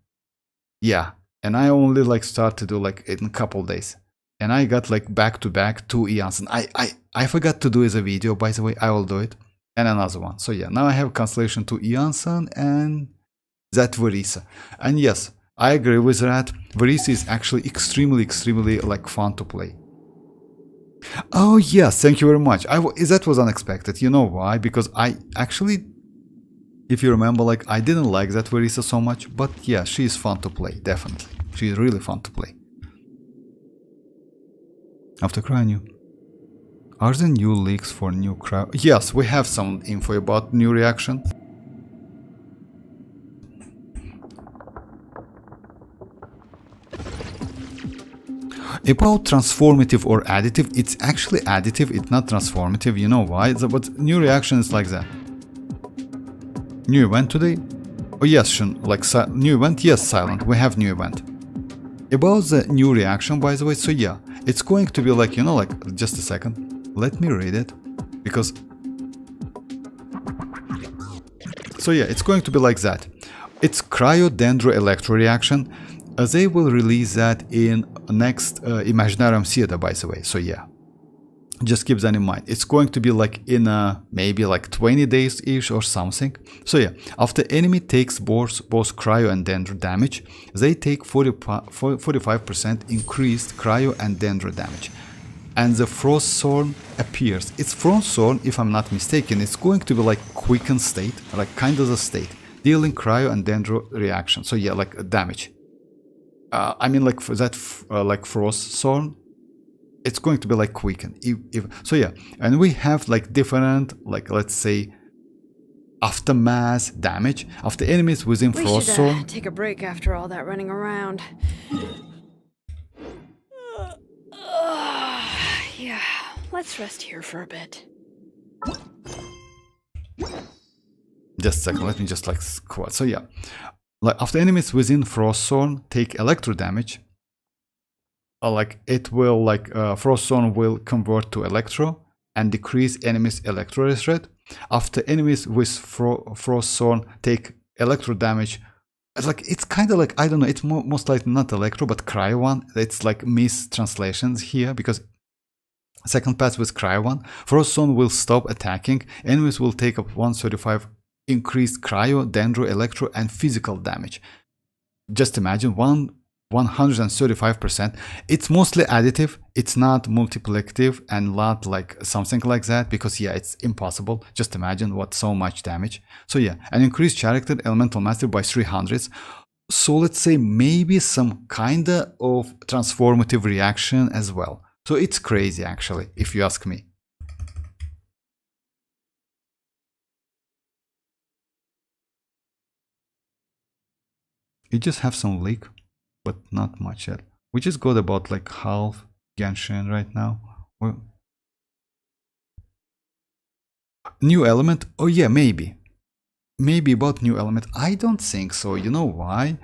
Yeah, and I only like start to do like in a couple days. And I got like back-to-back 2 Janssen. I forgot to do as a video, by the way. I will do it. And another one. So yeah, now I have Constellation 2 Janssen and that Verisa. And yes, I agree with that. Verisa is actually extremely like fun to play. Oh yes, thank you very much. That was unexpected. You know why? Because I actually, if you remember, like I didn't like that Verisa so much. But yeah, she is fun to play, definitely. She is really fun to play. After cryo. Are there new leaks for new cryo? Yes, we have some info about new reaction. About transformative or additive, it's actually additive, it's not transformative. You know why? But new reaction is like that. New event today? Oh yes, Shun, like new event? Yes, silent. We have new event. About the new reaction, by the way, so yeah, it's going to be like, you know, like, just a second. Let me read it. Because... So yeah, it's going to be like that. It's cryo-dendro-electro reaction. They will release that in next Imaginarium Theater, by the way, so yeah. Just keep that in mind. It's going to be like in maybe like 20 days-ish or something. So yeah, after enemy takes both cryo and dendro damage, they take 45% increased cryo and dendro damage. And the Frost Thorn appears. It's Frost Thorn, if I'm not mistaken, it's going to be like quickened state, like kind of the state, dealing cryo and dendro reaction. So yeah, like damage. I mean, like for that, like Frost Thorn, it's going to be like quicken. So yeah, and we have like different, like let's say, aftermath damage after enemies within Frost Thorn. Take a break after all that running around. Yeah, let's rest here for a bit. Just a second, let me just like squat. So yeah. Like after enemies within Frost Thorn take electro damage, like it will like Frost Thorn will convert to electro and decrease enemies' electro threat. After enemies with Frost Thorn take electro damage, it's kind of like, I don't know, it's most likely not electro but cryo one. It's like mistranslations here because second pass with cryo one, Frost Thorn will stop attacking. Enemies will take up 135 increased cryo, dendro, electro, and physical damage. Just imagine 135%. It's mostly additive. It's not multiplicative and not like something like that because yeah, it's impossible. Just imagine what so much damage. So yeah, an increased character elemental mastery by 300s. So let's say maybe some kinda of transformative reaction as well. So it's crazy actually, if you ask me. You just have some leak, but not much yet. We just got about like half Genshin right now. Well, new element? Oh yeah, maybe. Maybe about new element. I don't think so. You know why?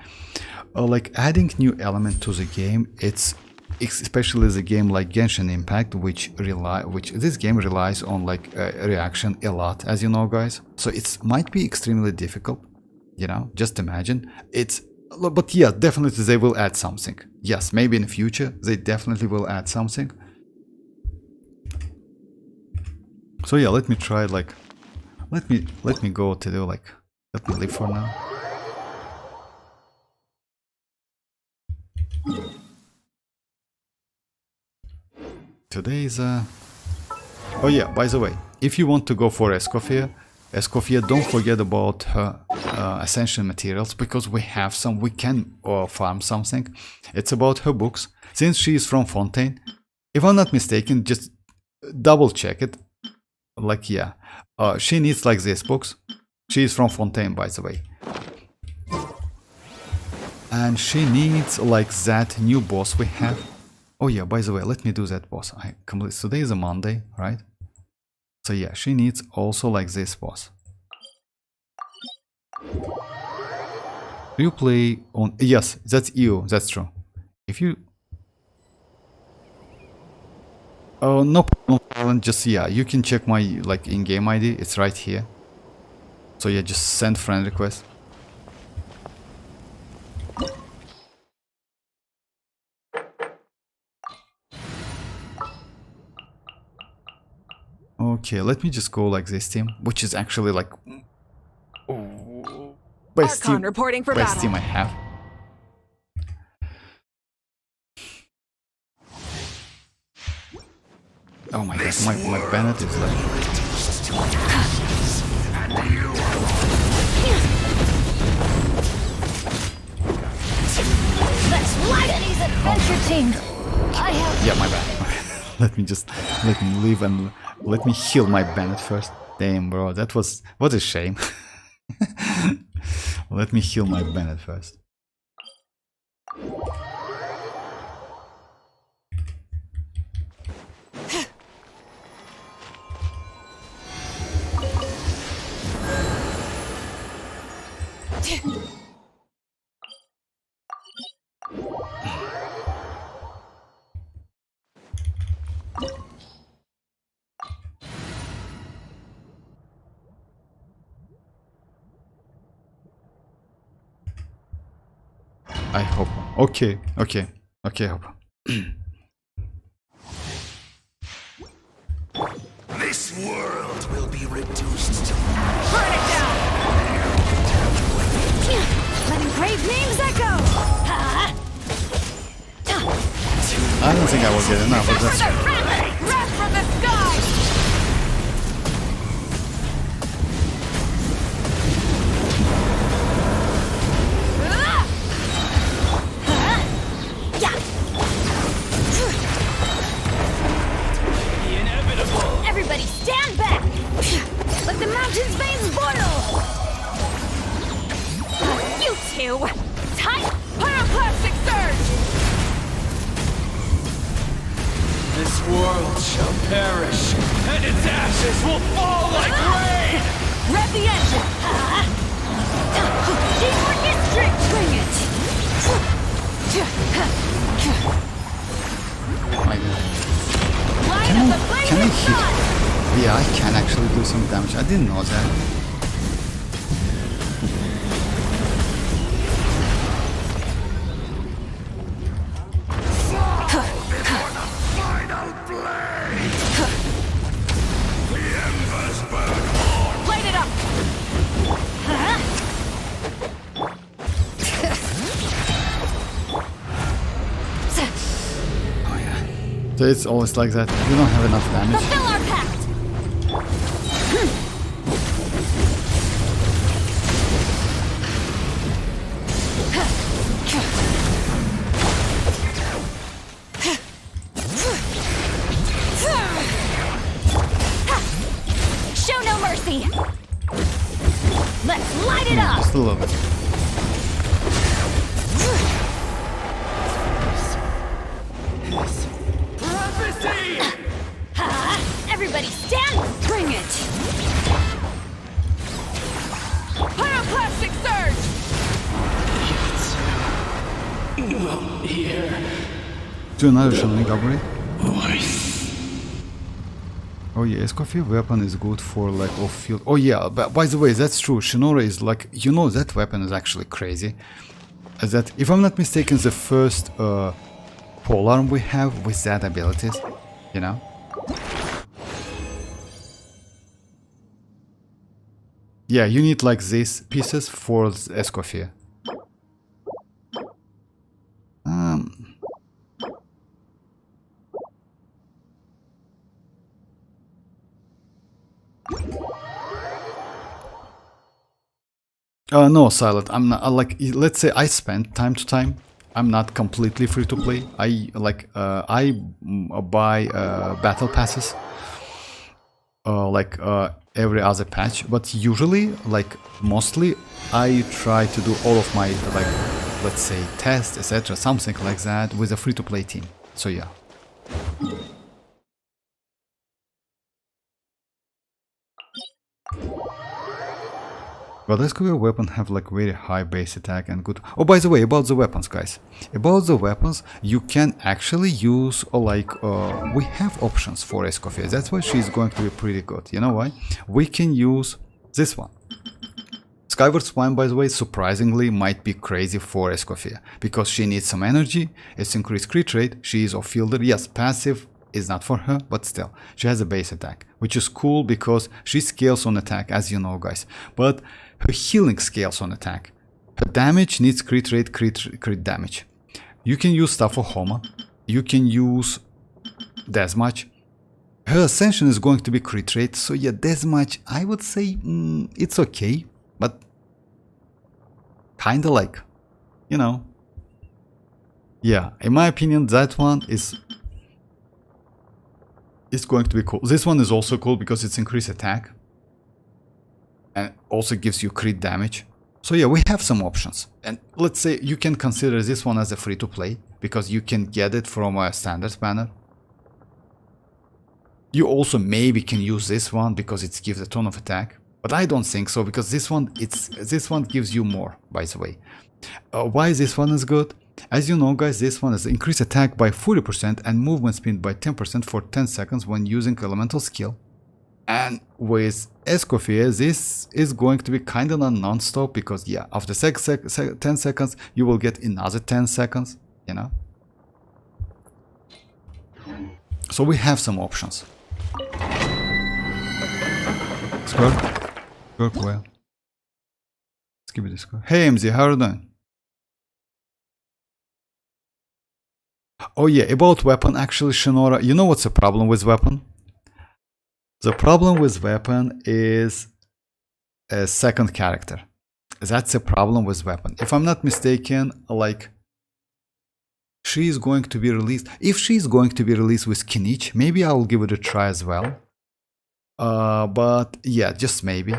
Like adding new element to the game, it's especially the game like Genshin Impact, which this game relies on like reaction a lot, as you know, guys. So it might be extremely difficult. You know, just imagine it's. But yeah, definitely they will add something. Yes, maybe in the future they definitely will add something. So yeah, let me try like, let me go to do like, let me leave for now. Today is oh yeah, by the way, if you want to go for Escoffier, don't forget about her essential materials because we have some, we can farm something. It's about her books. Since she is from Fontaine, if I'm not mistaken, just double check it. Like yeah, she needs like these books. She is from Fontaine, by the way. And she needs like that new boss we have. Oh yeah, by the way, let me do that boss. Today is a Monday, right? So yeah, she needs also like this boss. Do you play on... Yes, that's you, that's true. If you... Oh, no problem, just yeah, you can check my like in-game ID, it's right here. So yeah, just send friend request. Okay, let me just go like this team, which is actually like best team, reporting for best battle. team I have. Oh my god, my Bennett is like... Let's ride these adventure teams. I have... Yeah, my bad. let me leave and let me heal my Bennett first. Damn, bro, that was what a shame. Let me heal my Bennett first. I hope. Okay, okay, okay, hope. This world will be reduced to Burn it down! Letting brave names echo! I don't think I will get enough of this. Wrath from the sky! Everybody stand back! Let the mountain's veins boil! You two! Time! Pyroclastic surge! This world shall perish, and its ashes will fall like rain! Rev the engine! Teamwork is strict! Bring it! My God. Light up the flame Can I of hit? sun! Yeah, I can actually do some damage. I didn't know that. Light it up! So it's always like that. You don't have enough damage. Fulfill our pact! Show no mercy! Let's light it up! Just a little bit. Prophecy! Everybody stand! Bring it! Pyroclastic surge! Not here. Do another Xilonen upgrade. Oh yeah, Escoffier weapon is good for like off field. Oh yeah, but by the way, that's true. Shinora is like, you know, that weapon is actually crazy. That, if I'm not mistaken, the first polearm we have with that abilities, you know. Yeah, you need like these pieces for Escoffier. No, Silent, I'm not, like, let's say I spend time to time. I'm not completely free to play. I buy battle passes every other patch, but usually, like mostly, I try to do all of my, like, let's say tests, etc., something like that with a free to play team. So yeah. But Escoffier weapon have like very high base attack and good. Oh, by the way, about the weapons, guys. About the weapons, you can actually use we have options for Escoffier. That's why she's going to be pretty good. You know why? We can use this one. Skyward Swine, by the way, surprisingly might be crazy for Escoffier because she needs some energy. It's increased crit rate. She is off-fielder. Yes, passive is not for her, but still, she has a base attack, which is cool because she scales on attack, as you know, guys. But her healing scales on attack. Her damage needs crit rate, crit damage. You can use stuff for Homa. You can use Deathmatch. Her Ascension is going to be crit rate, so yeah, Deathmatch, I would say it's okay, but kinda like, you know. Yeah, in my opinion, that one is is going to be cool. This one is also cool because it's increased attack. And also gives you crit damage. So yeah, we have some options. And let's say you can consider this one as a free-to-play, because you can get it from a standard banner. You also maybe can use this one because it gives a ton of attack. But I don't think so, because this one gives you more, by the way. Why this one is good? As you know, guys, this one is increased attack by 40% and movement speed by 10% for 10 seconds when using elemental skill. And with Escoffier, this is going to be kind of a non-stop, because yeah, after 10 seconds, you will get another 10 seconds, you know? So we have some options. Skirk? Skirk, well. Let's give it a score. Hey MZ, how are you doing? Oh yeah, about weapon, actually, Shinora, you know what's the problem with weapon? The problem with weapon is a second character. That's a problem with weapon. If I'm not mistaken, like, she is going to be released. If she's going to be released with Kinich, maybe I'll give it a try as well. But yeah, just maybe.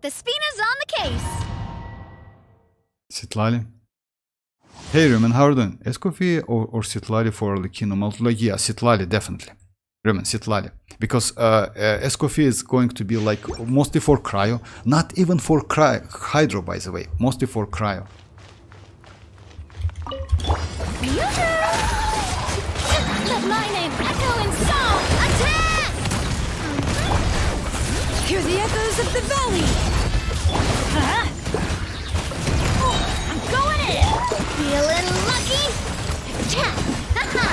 The Spina's on the case. Citlali. Hey Rumen, how are you doing? Escoffier or citlali for arlecchino? Like, yeah, citlali, definitely. Rumen, citlali. Because Escoffier is going to be like mostly for cryo. Not even for hydro, by the way. Mostly for cryo. Let my name echo in song. Attack! Hear the echoes of the valley! I'm going in. Feeling lucky? Attack! Ha-ha!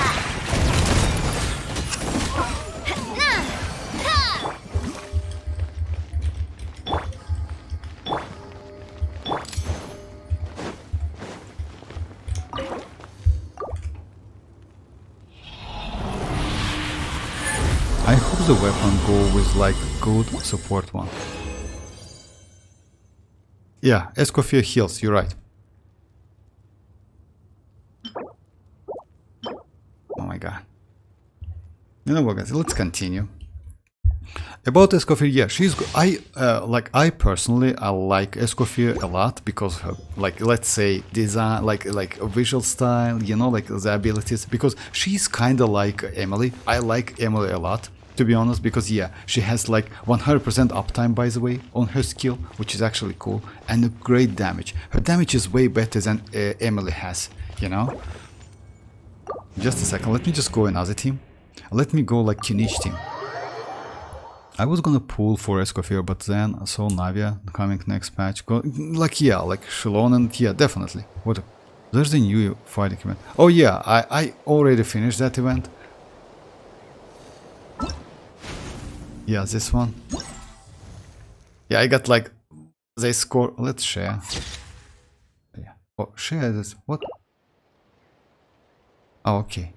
I hope the weapon go with like good support one. Yeah, Escoffier heals, you're right. Oh my god. You know what, guys, let's continue. About Escoffier, yeah, she's I personally I like Escoffier a lot because her, like, let's say design, like a visual style, you know, like the abilities, because she's kind of like Emily. I like Emily a lot, to be honest, because yeah, she has like 100% uptime, by the way, on her skill, which is actually cool, and a great damage. Her damage is way better than Emily has, you know. Just a second, let me just go another team. Let me go like Kinich team. I was gonna pull for Escoffier, but then I saw Navia coming next patch. Like, yeah, like Xilonen, yeah, definitely. What? There's a new fighting event. Oh yeah, I already finished that event. Yeah, this one. Yeah, I got like, they score. Let's share. Yeah. Oh, share this. What? Oh, okay.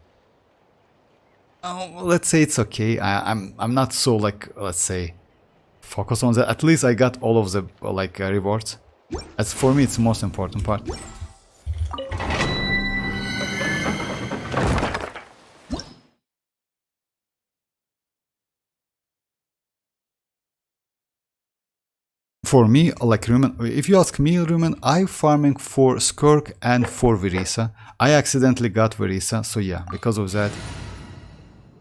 Oh, let's say it's okay. I'm not so like, let's say, focus on that. At least I got all of the like rewards. As for me, it's the most important part. For me, like Rumen, if you ask me, Rumen, I'm farming for Skirk and for Verisa. I accidentally got Verisa, so yeah, because of that.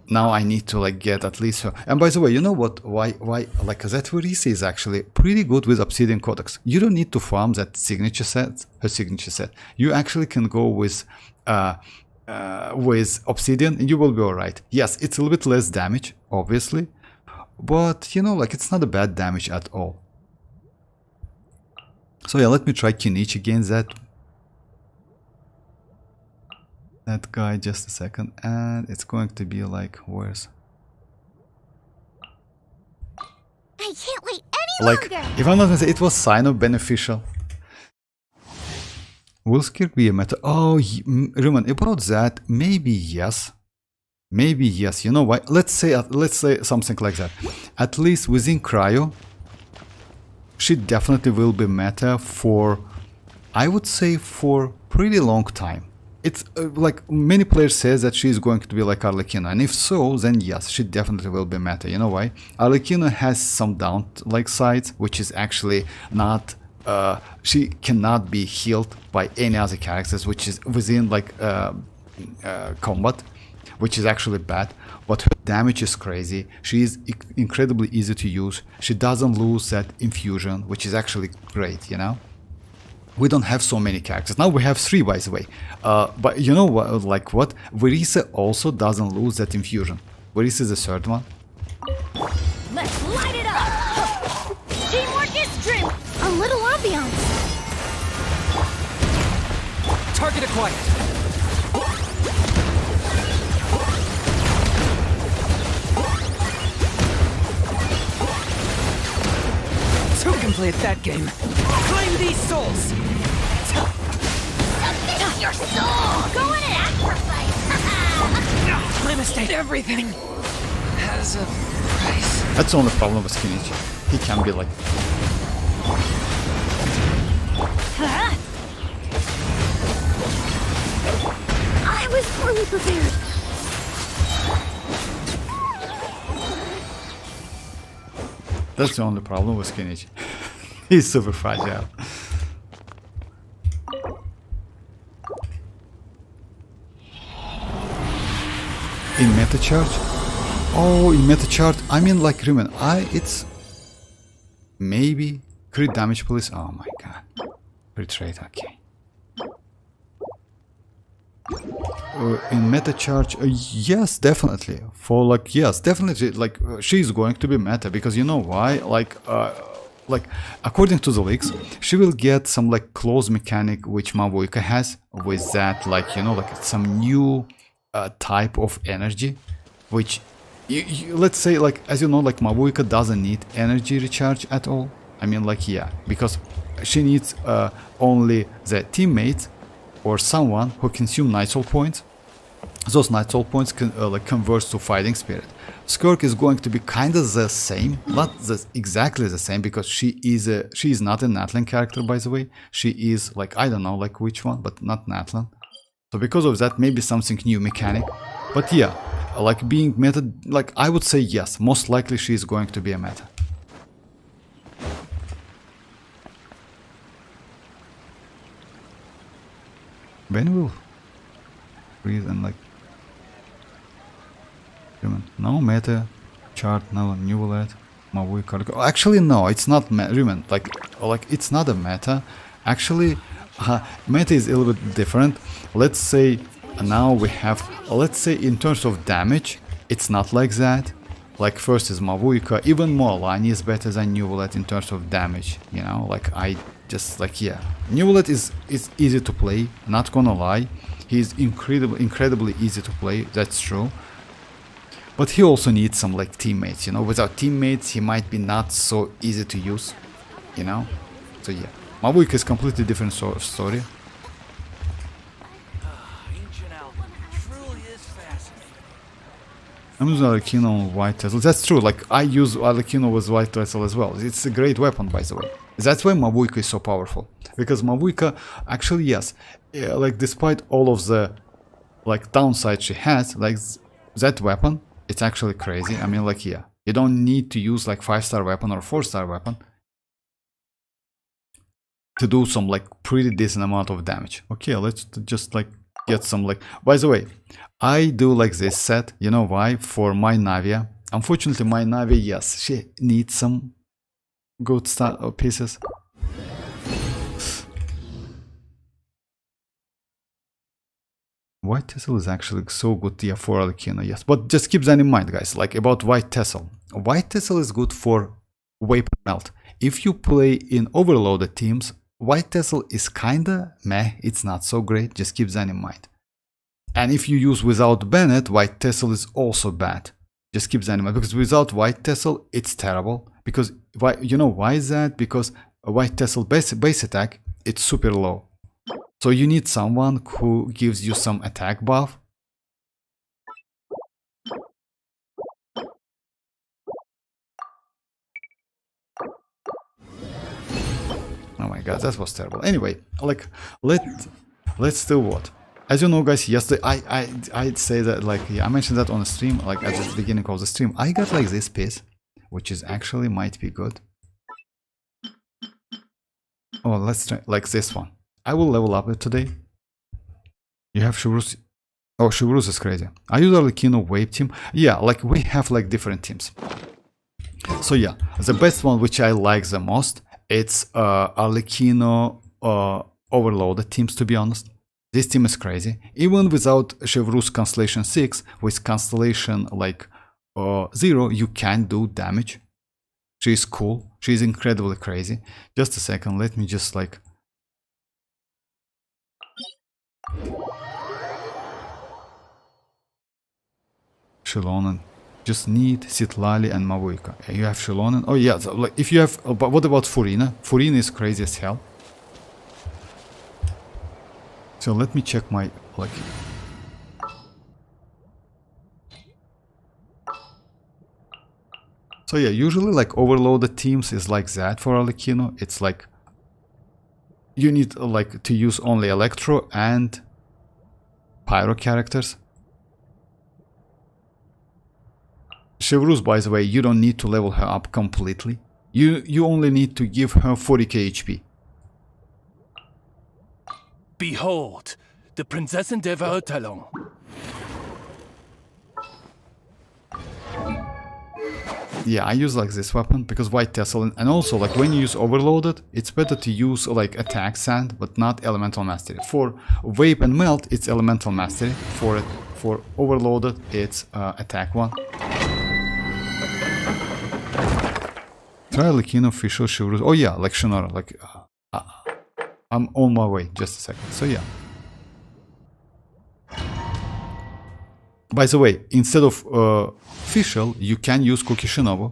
Now I need to like get at least her. And by the way, you know what? Why like that Verisa is actually pretty good with Obsidian Codex. You don't need to farm that signature set, her signature set. You actually can go with Obsidian, and you will be alright. Yes, it's a little bit less damage, obviously, but you know, like it's not a bad damage at all. So yeah, let me try Kinich against that guy, just a second, and it's going to be like, where's... I can't wait any like, longer. if I'm not gonna say, it was Sino beneficial. Will Skirk be a meta? Oh, Rumen, about that, maybe yes. maybe yes. You know why? Let's say something like that. At least within Cryo, she definitely will be meta for, I would say, for pretty long time. It's like many players say that she is going to be like Arlecchino, and if so, then yes, she definitely will be meta. You know why? Arlecchino has some down like sides, which is actually not. She cannot be healed by any other characters, which is within like combat, which is actually bad. But her damage is crazy. She is incredibly easy to use. She doesn't lose that infusion, which is actually great. You know. We don't have so many characters. Now we have 3, by the way. But you know what? Like what? Verisa also doesn't lose that infusion. Verisa is the 3rd one. Let's light it up! Teamwork is dream! A little ambiance! Target acquired. Who can play at that game? Claim these souls! Submit your soul! Go in and sacrifice! My mistake. Everything has a price. That's the only problem with Kinich. He can be like... I was poorly prepared. That's the only problem with Kinich. He's super fragile. In meta chart? Oh, in meta chart, I mean like remember, it's maybe crit damage please. Oh my god. Crit rate, okay. In meta charge, yes, definitely. For like, yes, definitely. Like, she's going to be meta because you know why? Like according to the leaks, she will get some like close mechanic which Mavuika has with that, like you know, like some new type of energy, which let's say like as you know, like Mavuika doesn't need energy recharge at all. I mean, like yeah, because she needs only the teammates or someone who consume Night Soul points. Those Night Soul points can like convert to Fighting Spirit. Skirk is going to be kind of the same, not exactly the same, because she is not a Natlan character, by the way. She is like, I don't know like which one, but not Natlan. So because of that, maybe something new mechanic. But yeah, like being meta, like I would say yes, most likely she is going to be a meta. When will freeze and like no meta chart, no Neuvillette, mavuika. Actually no, it's not meta. Like it's not a meta. Actually, meta is a little bit different. Let's say now we have, let's say in terms of damage, it's not like that. Like first is mavuika, even mualani is better than Neuvillette in terms of damage. You know, like I just like yeah, Neuvillette is easy to play. Not gonna lie, he's incredibly easy to play. That's true. But he also needs some like teammates, you know. Without teammates, he might be not so easy to use, you know. So yeah, Mavuika is completely different story. I'm using arlecchino on white Tesla. That's true. Like I use arlecchino with white Tesla as well. It's a great weapon, by the way. That's why Mavuika is so powerful. Because Mavuika, actually, yes, like despite all of the like downsides she has, like that weapon, it's actually crazy. I mean, like yeah, you don't need to use like 5-star weapon or 4-star weapon to do some like pretty decent amount of damage. Okay, let's just like get some like. By the way, I do like this set. You know why? For my Navia. Unfortunately, my Navia, yes, she needs some good pieces. White Tessel is actually so good tier for arlecchino, yes. But just keep that in mind, guys, like about White Tessel. White Tessel is good for Weapon Melt. If you play in overloaded teams, White Tessel is kinda meh, it's not so great, just keep that in mind. And if you use without Bennett, White Tessel is also bad. Just keep that in mind, because without White Tessel, it's terrible. Because, why? You know why is that? Because a White Tessel base attack, it's super low. So you need someone who gives you some attack buff. god, that was terrible. Anyway, like let's do what? As you know, guys, yesterday I'd say that, like, yeah, I mentioned that on the stream, like at the beginning of the stream. I got like this piece, which is actually might be good. Oh, let's try like this one. I will level up it today. You have Shivrus. Oh, Shivrus is crazy. I use Arlecchino wave team. Yeah, like we have like different teams. So yeah, the best one which I like the most, it's Arlecchino overloaded teams, to be honest. This team is crazy. Even without Shivrus Constellation 6, with Constellation like 0, you can do damage. She's cool. She's incredibly crazy. Just a second, let me just like... Xilonen. Just need citlali and mavuika. You have Xilonen. Oh yeah, so like if you have... but what about Furina? Furina is crazy as hell. So let me check my... like... So yeah, usually like overloaded teams is like that for Arlecchino. It's like you need like to use only Electro and Pyro characters. Shivrus, by the way, you don't need to level her up completely. You only need to give her 40k HP. Behold, the Prinzessin der Verurteilung. Yeah, I use like this weapon because White Tessel, and also like when you use Overloaded, it's better to use like Attack Sand, but not Elemental Mastery. For Vape and Melt, it's Elemental Mastery. For Overloaded, it's Attack 1. Try Arlecchino, Official, Shivrus. Oh yeah, like Shinora, like I'm on my way. Just a second. So yeah. By the way, instead of official, you can use Cookie Shinobu.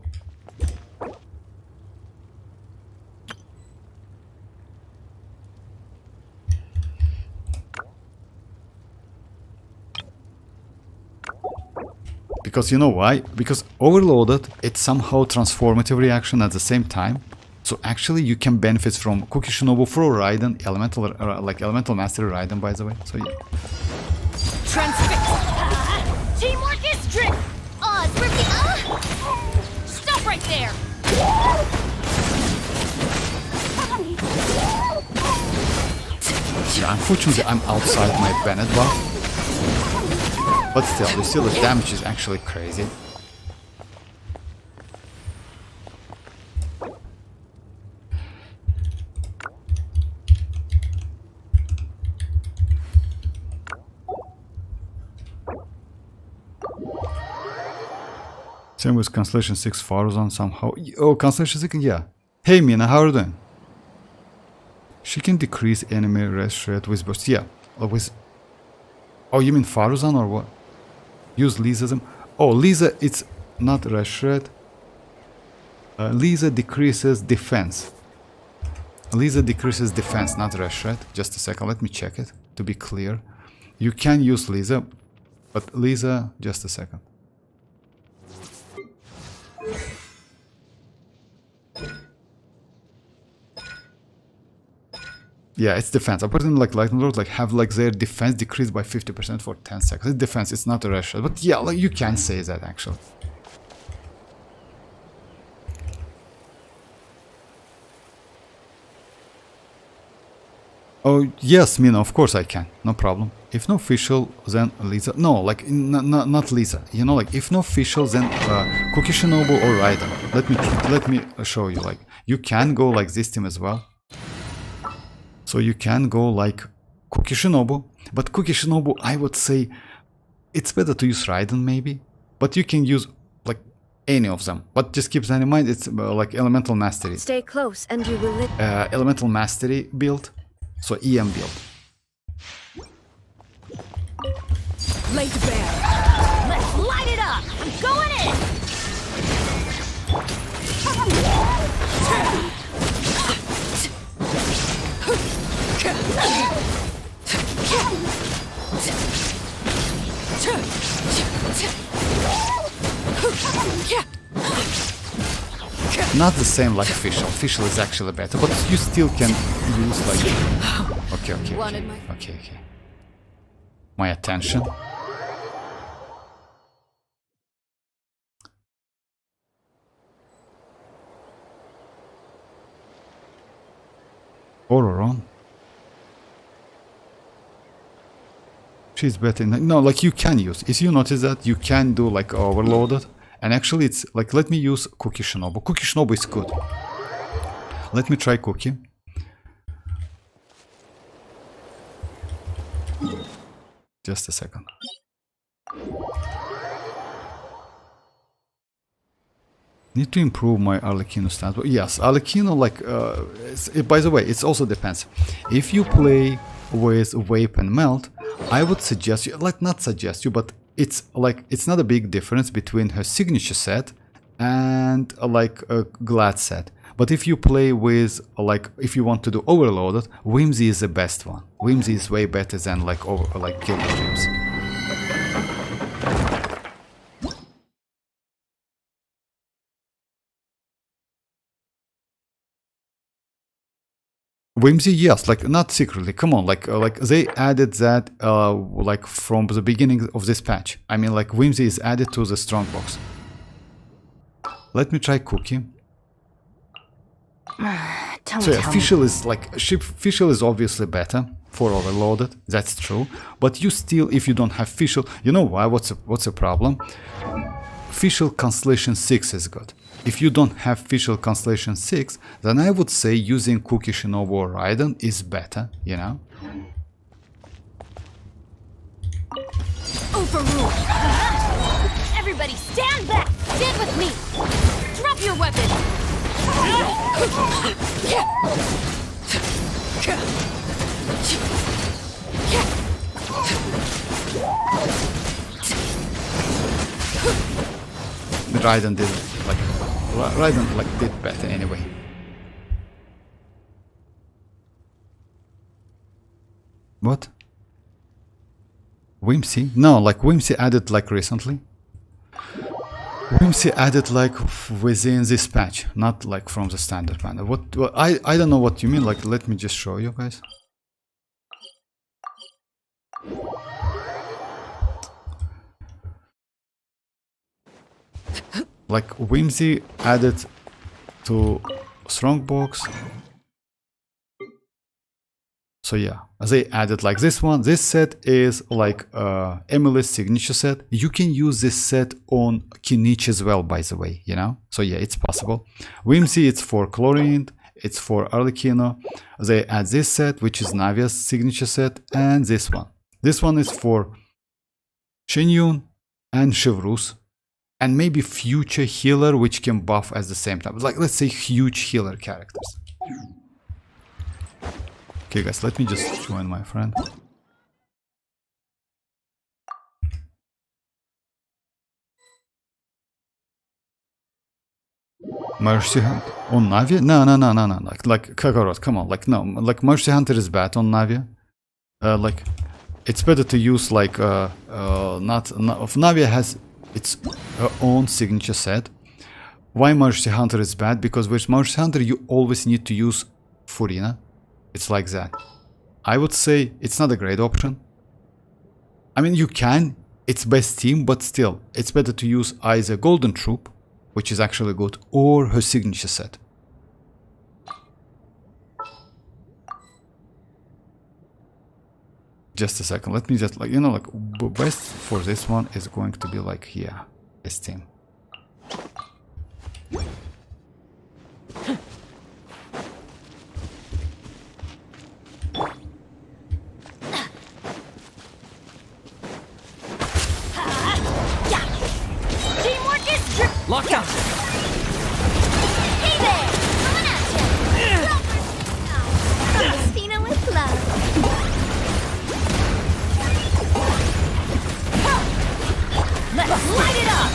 Because you know why? Because Overloaded, it's somehow transformative reaction at the same time. So actually you can benefit from Cookie Shinobu for Raiden, Elemental Mastery Raiden, by the way. So yeah. Teamwork is strict! Stop right there! Yeah, unfortunately I'm outside my Bennett buff. But still the damage is actually crazy. Same with Constellation 6 Farazan somehow. Oh, Constellation 6, yeah. Hey Mina, how are you doing? She can decrease enemy rest rate with burst. Yeah, with... Oh, you mean Farazan or what? Use Lisa's... Oh, Lisa, it's not rest rate. Lisa decreases defense. Lisa decreases defense, not rest rate. Just a second, let me check it to be clear. You can use Lisa, but Lisa, just a second. Yeah, it's defense. A person like Lightning Lord have like their defense decreased by 50% for 10 seconds. It's defense, it's not a rush. But yeah, like you can say that actually. Oh yes, Mina, of course I can. No problem. If no official, then Lisa. No, like not Lisa. You know, like if no official, then Cookie Shinobu or Raiden. Let me show you. Like you can go like this team as well. So you can go like Cookie Shinobu, but Cookie Shinobu, I would say it's better to use Raiden maybe, but you can use like any of them. But just keep that in mind, it's like Elemental Mastery. Stay close and you will live. Elemental Mastery build, so EM build. Lay to bear. Let's light it up. I'm going in. not the same like Fischl. Fischl is actually better, but you still can use like... Okay. My attention. Ororon. She's better in... No, like you can use. If you notice that, you can do like overloaded. And actually it's like, let me use Cookie Shinobu. Cookie Shinobu is good. Let me try Cookie. Just a second. Need to improve my arlecchino stats. But yes, arlecchino, like, by the way, it also depends. If you play with Vape and Melt, I would suggest you, like, not suggest you, but it's like, it's not a big difference between her signature set and like a Glad set. But if you play with, like, if you want to do overloaded, Whimsy is the best one. Whimsy is way better than like Gilded Dreams. Whimsy, yes, like not secretly. Come on, like they added that like from the beginning of this patch. I mean, like Whimsy is added to the strongbox. Let me try Cookie. So yeah, Fischl is like Fischl is obviously better for overloaded. That's true. But you still, if you don't have Fischl, you know why? What's the problem? Fischl Constellation 6 is good. If you don't have Fischl Constellation 6, then I would say using Cookie Shinobu or Raiden is better, you know? Overruled! Everybody stand back! Stand with me! Drop your weapon! Raiden did like Raiden like did better anyway. What? Whimsy? No, like Whimsy added like recently. Whimsy added like within this patch, not like from the standard banner. What I don't know what you mean. Like, let me just show you guys. Like Whimsy added to Strongbox. So yeah, they added like this one. This set is like Emily's signature set. You can use this set on Kinich as well, by the way, you know? So yeah, it's possible. Whimsy, it's for Chlorine, it's for Arlecchino. They add this set, which is Navia's signature set, and this one. This one is for Xianyun and Chevrus. And maybe future healer, which can buff at the same time. Like, let's say huge healer characters. Okay, guys, let me just join my friend. Mercy Hunt on Navia? No. Like Kakarot, come on. Like, no. Like, Mercy Hunter is bad on Navia. Like, it's better to use, like, Navia has its own signature set. Why Mercy Hunter is bad? Because with Mercy Hunter you always need to use Furina. It's like that. I would say it's not a great option. I mean, you can, it's best team, but still, it's better to use either Golden Troop, which is actually good, or her signature set. Just a second, let me just, like, you know, like, best for this one is going to be like here, this team. Teamwork is Lockdown! Hey there! Coming at ya! Christina with love. Let's light it up!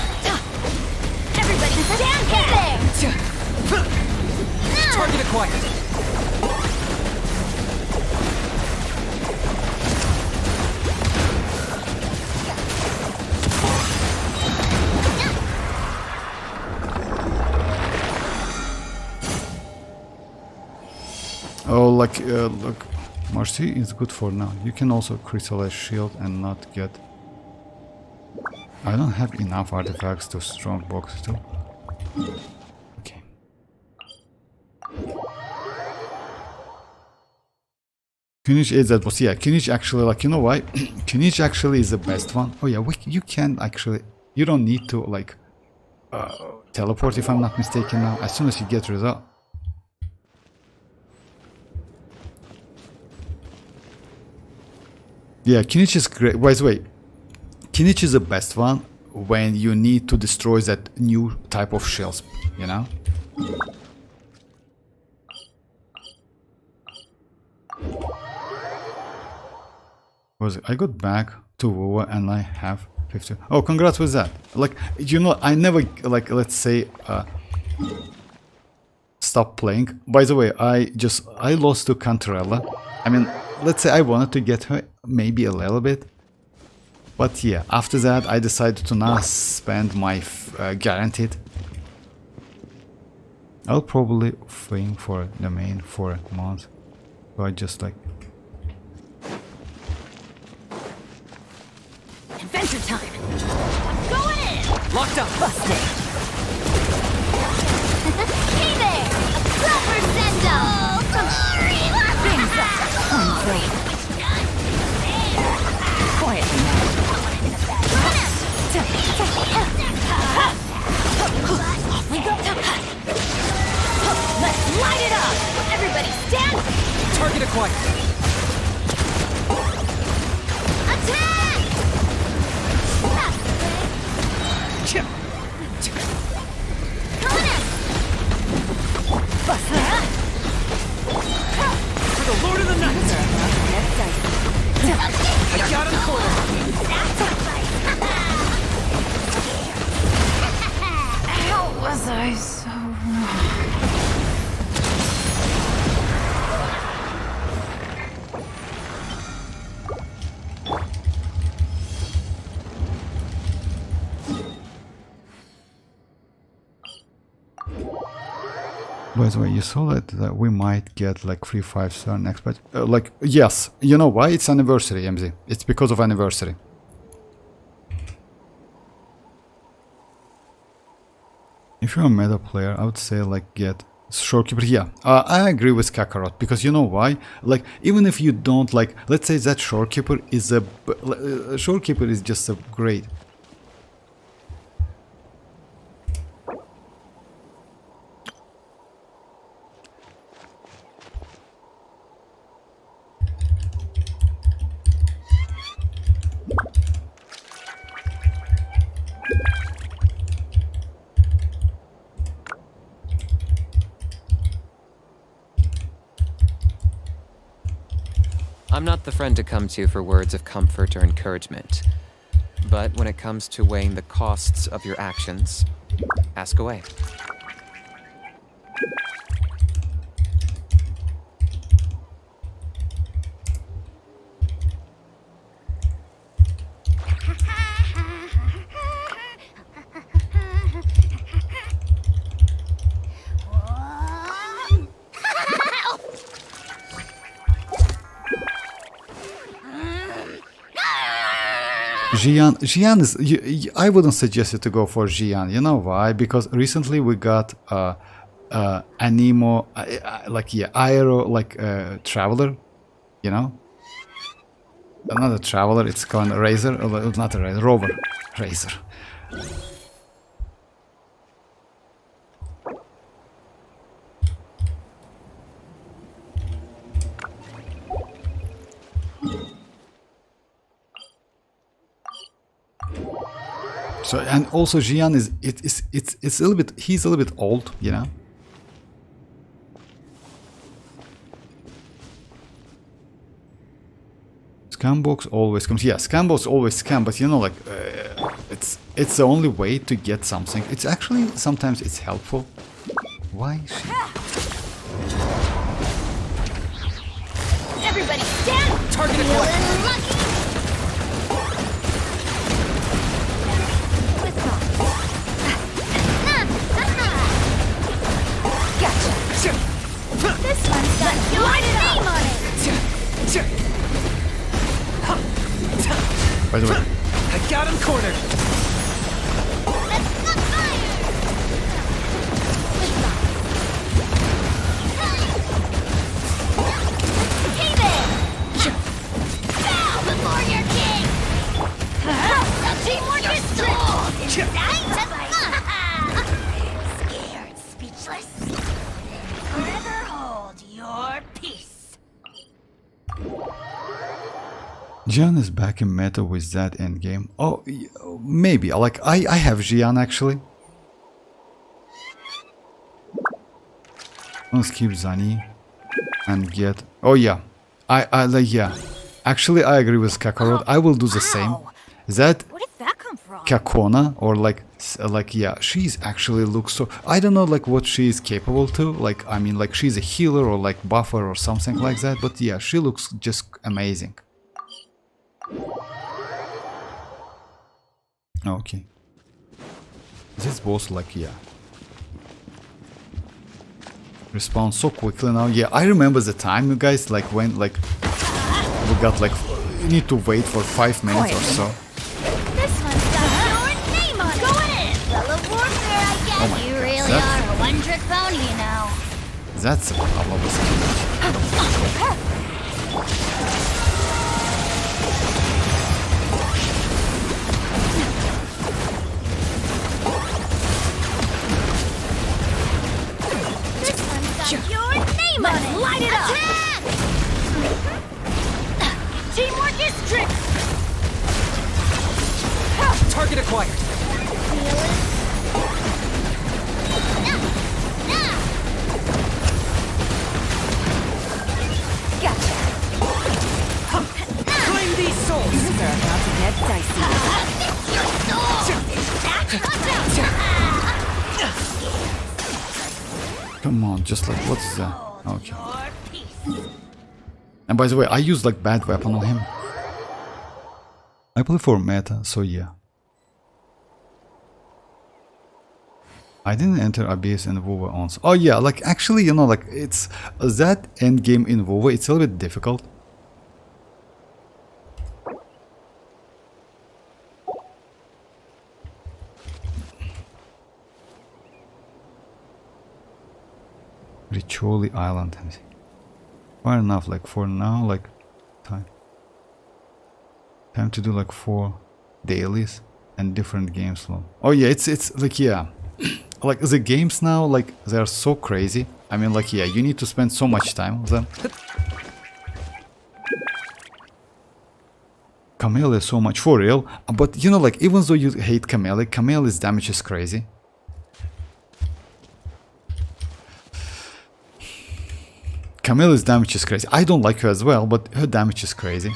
Oh, like, look, Mercy is good for now. You can also crystallize shield and not get... I don't have enough artifacts to strong box too. Okay. Kinich is that boss. Yeah, Kinich actually, like, you know why? Kinich actually is the best one. Oh yeah, you can actually... You don't need to, like, teleport if I'm not mistaken now. As soon as you get result. Yeah, Kinich is great. By the way, Kinich is the best one when you need to destroy that new type of shells, you know? I got back to WuWa and I have 50. Oh, congrats with that. Like, you know, I never, like, let's say, stop playing. By the way, I lost to Cantarella. I mean, let's say I wanted to get her maybe a little bit. But yeah, after that I decided to not spend my guaranteed. I'll probably fling for the main for a month. So I just like... Adventure time! Going in! Locked up! Busted! Hey there! A proper send-off! Things up! Quietly now. Off we go! Let's light it up! Everybody stand! Target acquired! Attack! Coming in! Bust that! For the Lord of the Night! I got him cornered! How was I so wrong? By the way, you saw that we might get like 3 5-star next patch. Like, yes, you know why? It's anniversary, MZ. It's because of anniversary. If you're a meta player, I would say like get Shorekeeper. Yeah, I agree with Kakarot because you know why? Like, even if you don't like, let's say that Shorekeeper is Shorekeeper is just a great. I'm not the friend to come to for words of comfort or encouragement. But when it comes to weighing the costs of your actions, ask away. Xian is... I wouldn't suggest you to go for Xian. You know why? Because recently we got Anemo, like, yeah, Aero, like, Traveler, you know? Not a Traveler, it's called a Razor, not a Razor, Rover. Razor. So, and also Xian is it's a little bit, he's a little bit old, you know. Scambox always comes. Yeah, Scambox always scam, but you know, like, it's the only way to get something. It's actually sometimes it's helpful. Why is she? Everybody stand! Target acquired! Lucky! Gotcha! This one's done. Light By the way, I got him cornered. Hey there! Bow before your king! The teamwork is sold! Scared, speechless? Forever hold your peace! Jian is back in meta with that endgame. Oh, maybe. Like, I have Jian actually. Let's keep Zani and get... Oh yeah. I like, yeah. Actually, I agree with Kakarot. I will do the same. That Where did that come from? Kakona, or like, yeah, she's actually looks so... I don't know, like, what she is capable to. Like, I mean, like, she's a healer or, like, buffer or something like that. But yeah, she looks just amazing. Okay. This boss, like, yeah. Respawn so quickly now. Yeah, I remember the time, you guys, like, when, like, we got, like, you need to wait for 5 minutes or so. This one's got your name on it! Go in! Well, of warfare, I guess. Oh my You God, really are a one-trick pony, you know. That's a problem with kinich. This one's got your name on it! Light it up! Attack! Teamwork is strict! Target acquired. Gotcha! Claim these souls. Things are about to get dicey. Your soul! Come on, just like, what's that? Okay. And by the way, I use like bad weapon on him. I play for meta, so yeah. I didn't enter Abyss and WuWa ons. Oh yeah, like actually, you know, like it's that end game in WuWa, it's a little bit difficult. Ritually Island. Fair enough, like for now, like time to do like 4 dailies and different games flow. Oh yeah, it's like, yeah. Like the games now, like they're so crazy. I mean, like, yeah, you need to spend so much time with them. Camille is so much for real, but you know, like, even though you hate Camille's damage is crazy. Camille's damage is crazy. I don't like her as well, but her damage is crazy.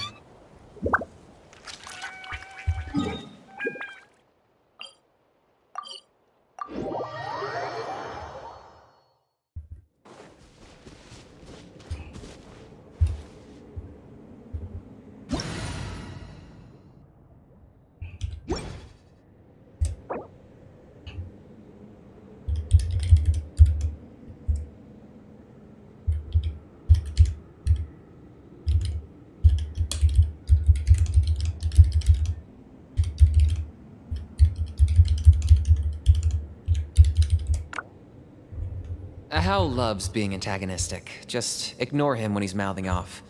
Hao loves being antagonistic. Just ignore him when he's mouthing off.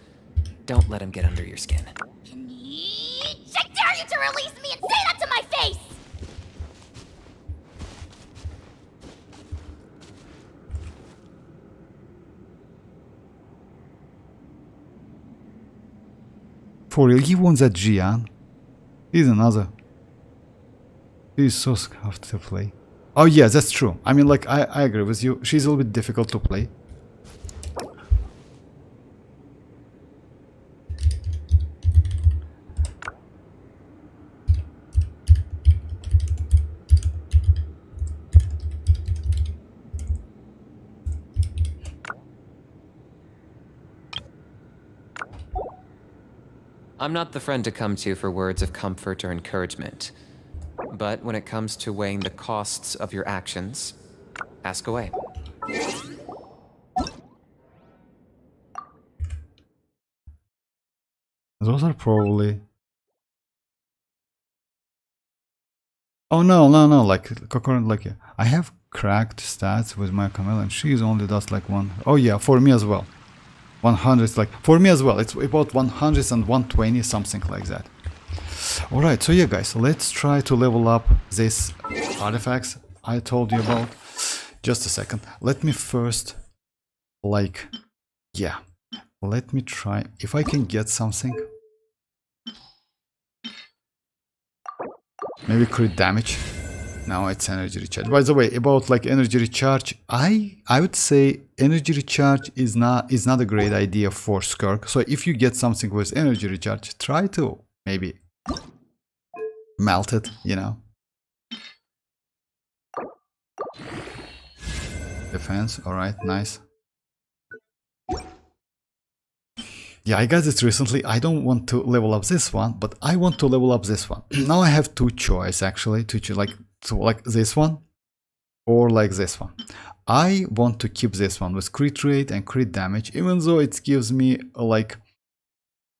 Don't let him get under your skin. Kinich! I dare you to release me and say that to my face! For real, he wants that Jian. He's another. He's so scuffed to play. Oh yeah, that's true. I mean, like, I agree with you. She's a little bit difficult to play. I'm not the friend to come to for words of comfort or encouragement. But when it comes to weighing the costs of your actions, ask away. Those are probably Oh no, like Cocoon, like yeah. I have cracked stats with my Camille and she only does like one. Oh yeah, for me as well. 100, like for me as well. It's about 100 and 120, something like that. Alright, so yeah guys, let's try to level up these artifacts I told you about. Just a second. Let me first, like, yeah. Let me try if I can get something. Maybe crit damage. Now it's energy recharge. By the way, about like energy recharge, I would say energy recharge is not a great idea for Skirk. So if you get something with energy recharge, try to maybe melt it, you know. Defense, alright, nice. Yeah, I got it recently. I don't want to level up this one, but I want to level up this one. Now I have two choices actually, like this one or like this one. I want to keep this one with crit rate and crit damage, even though it gives me like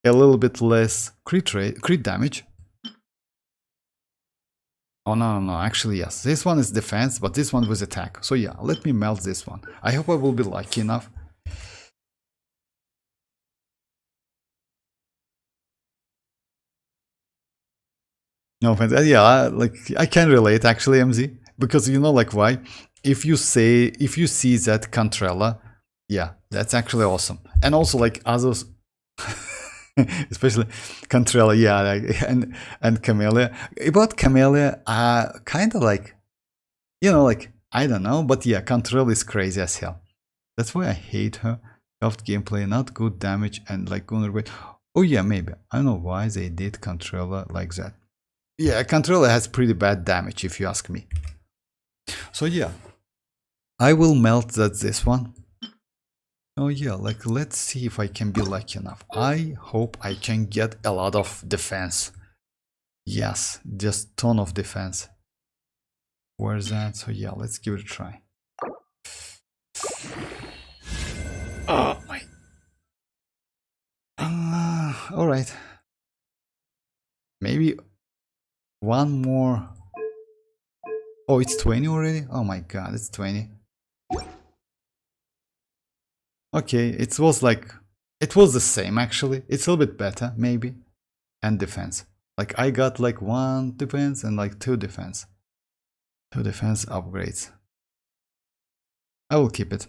a little bit less crit damage. Oh no, actually yes, this one is defense, but this one was attack. So yeah, let me melt this one. I hope I will be lucky enough. No offense. Yeah, like I can relate actually, MZ, because you know like why? If you see that Cantrella, yeah, that's actually awesome. And also like others, especially Cantrella, yeah, like, and Camellia. About Camellia, kind of like, you know, like I don't know, but yeah, Cantrella is crazy as hell. That's why I hate her. Soft gameplay, not good damage, and like Gunnar weight. Oh yeah, maybe I don't know why they did Cantrella like that. Yeah, Cantrella has pretty bad damage if you ask me. So yeah, I will melt this one. Oh yeah, like let's see if I can be lucky enough. I hope I can get a lot of defense. Yes, just ton of defense. Where's that? So yeah, let's give it a try. Oh my. Alright. Maybe one more. Oh, it's 20 already? Oh my god, it's 20. Okay, it was the same actually. It's a little bit better, maybe. And defense. Like I got like 1 defense and like 2 defense. 2 defense upgrades. I will keep it.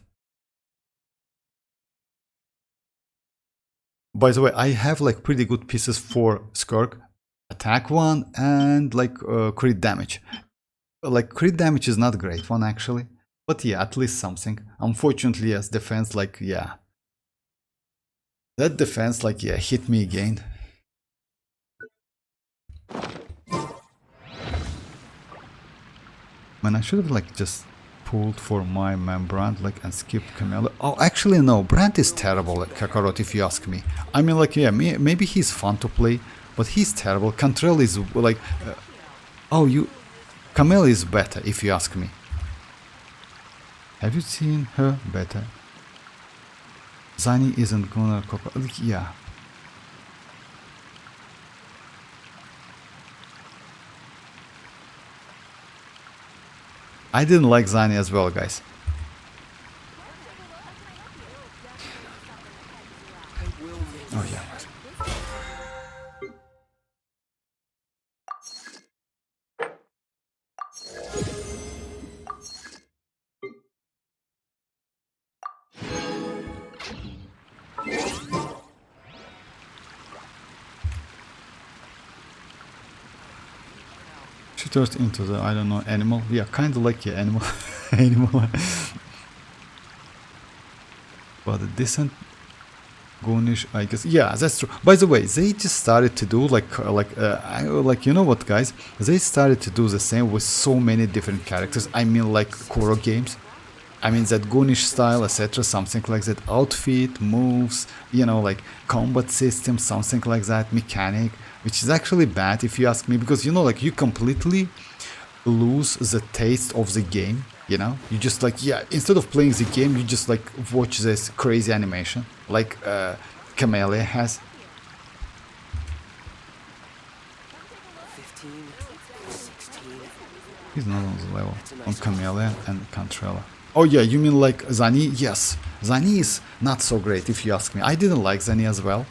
By the way, I have like pretty good pieces for Skirk. Attack 1 and like crit damage. Like crit damage is not a great one actually. But yeah, at least something. Unfortunately, yes, defense, like, yeah. That defense, like, yeah, hit me again. Man, I should have, like, just pulled for my Brand, like, and skipped Camilla. Oh, actually, no, Brand is terrible, like, Kakarot, if you ask me. I mean, like, yeah, maybe he's fun to play, but he's terrible. Cantrell is, like, Camilla is better, if you ask me. Have you seen her better? Zani isn't gonna yeah. I didn't like Zani as well, guys. Oh yeah. She turns into the, I don't know, animal. Yeah, kind of like, yeah, animal. Animal. But a decent Gonish, I guess. Yeah, that's true. By the way, they just started to do like you know what, guys? They started to do the same with so many different characters. I mean, like Kuro games. I mean, that Gonish style, etc. Something like that. Outfit, moves, you know, like combat system, something like that. Mechanic, which is actually bad if you ask me, because, you know, like you completely lose the taste of the game. You know, you just like, yeah, instead of playing the game, you just like watch this crazy animation like Camellia has. 15, 16, He's not on the level. On Camellia and Cantrella. Oh yeah, you mean like Zani? Yes. Zani is not so great if you ask me. I didn't like Zani as well.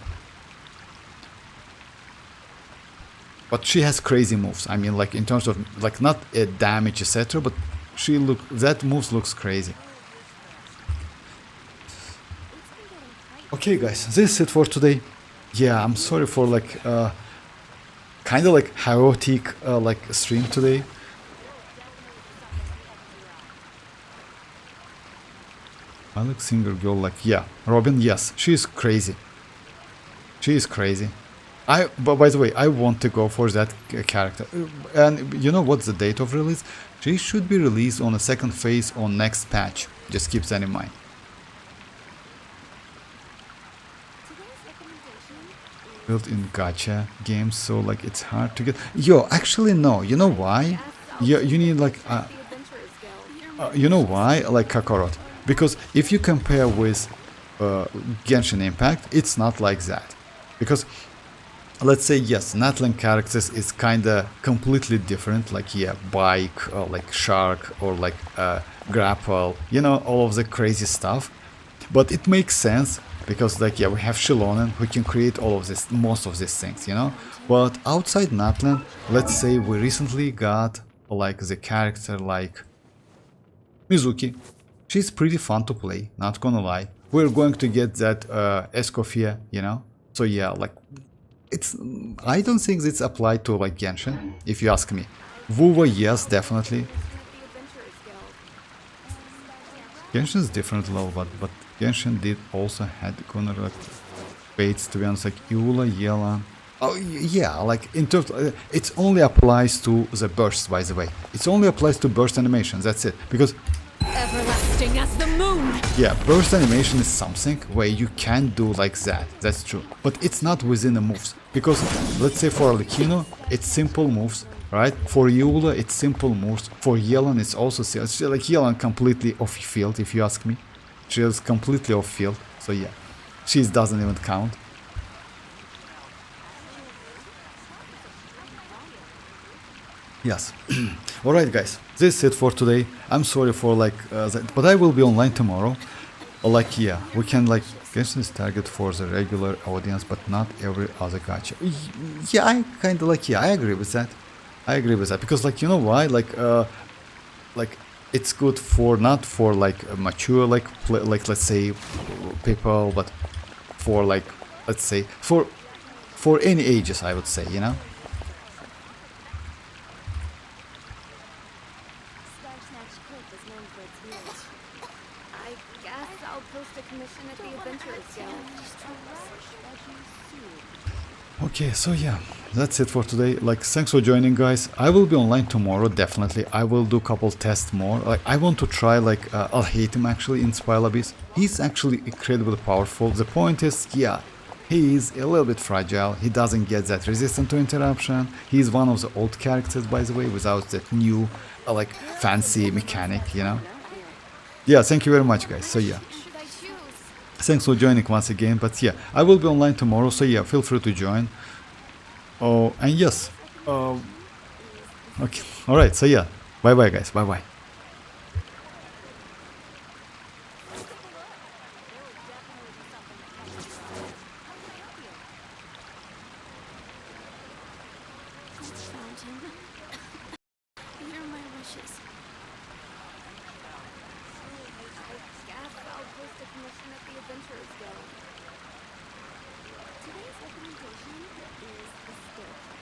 But she has crazy moves. I mean, like in terms of like not a damage, etc. But that moves looks crazy. Okay, guys, this is it for today. Yeah, I'm sorry for like kind of like chaotic like stream today. I like singer girl, like yeah, Robin. Yes, she's crazy. She is crazy. But by the way, I want to go for that character. And you know what's the date of release? She should be released on the second phase on next patch. Just keep that in mind. Built in gacha games, so like it's hard to get. Yo, actually no. You know why? You need like you know why? Like Kakarot. Because if you compare with Genshin Impact, it's not like that. Because let's say yes, natlan characters is kinda completely different. Like yeah, bike or like shark or like grapple. You know, all of the crazy stuff. But it makes sense. Because like yeah, we have Xilonen who can create all of this, most of these things, you know. But outside natlan, let's say we recently got like the character like Mizuki. She's pretty fun to play, not gonna lie. We're going to get that Escoffier, you know. So yeah, like it's. I don't think it's applied to like Genshin, if you ask me. WuWa, yes, definitely. Genshin's different level, but Genshin did also had gonna like baits, to be honest, like Eula, Yela. Oh yeah, like in terms it only applies to the bursts, by the way. It only applies to burst animations, that's it. Because Everlasting as the moon. yeah, burst animation is something where you can do like that, that's true. But it's not within the moves. Because let's say for arlecchino, it's simple moves, right? For Eula, it's simple moves. For Yelan, it's also like Yelan completely off field, if you ask me. She is completely off field, so yeah, she doesn't even count. Yes. Alright guys, this is it for today. I'm sorry for like that, but I will be online tomorrow. Like yeah, we can like Genshin is target for the regular audience, but not every other gacha. Yeah, I kind of like yeah, I agree with that. I agree with that because like you know why like it's good for not for like mature like let's say people, but for like let's say for any ages, I would say, you know. I guess I'll post a commission at the Adventurers Guild. Okay, so yeah, that's it for today. Like, thanks for joining, guys. I will be online tomorrow, definitely. I will do a couple tests more. Like, I want to try, like, I'll hate him actually in Spile Abyss. He's actually incredibly powerful. The point is, yeah, he is a little bit fragile. He doesn't get that resistance to interruption. He's one of the old characters, by the way, without that new, like, fancy mechanic, you know? Yeah, thank you very much, guys. So yeah. Thanks for joining once again, but yeah, I will be online tomorrow, so yeah, feel free to join. Oh, and yes, okay, alright, so yeah, bye bye guys, bye bye. Today's recommendation is a stick.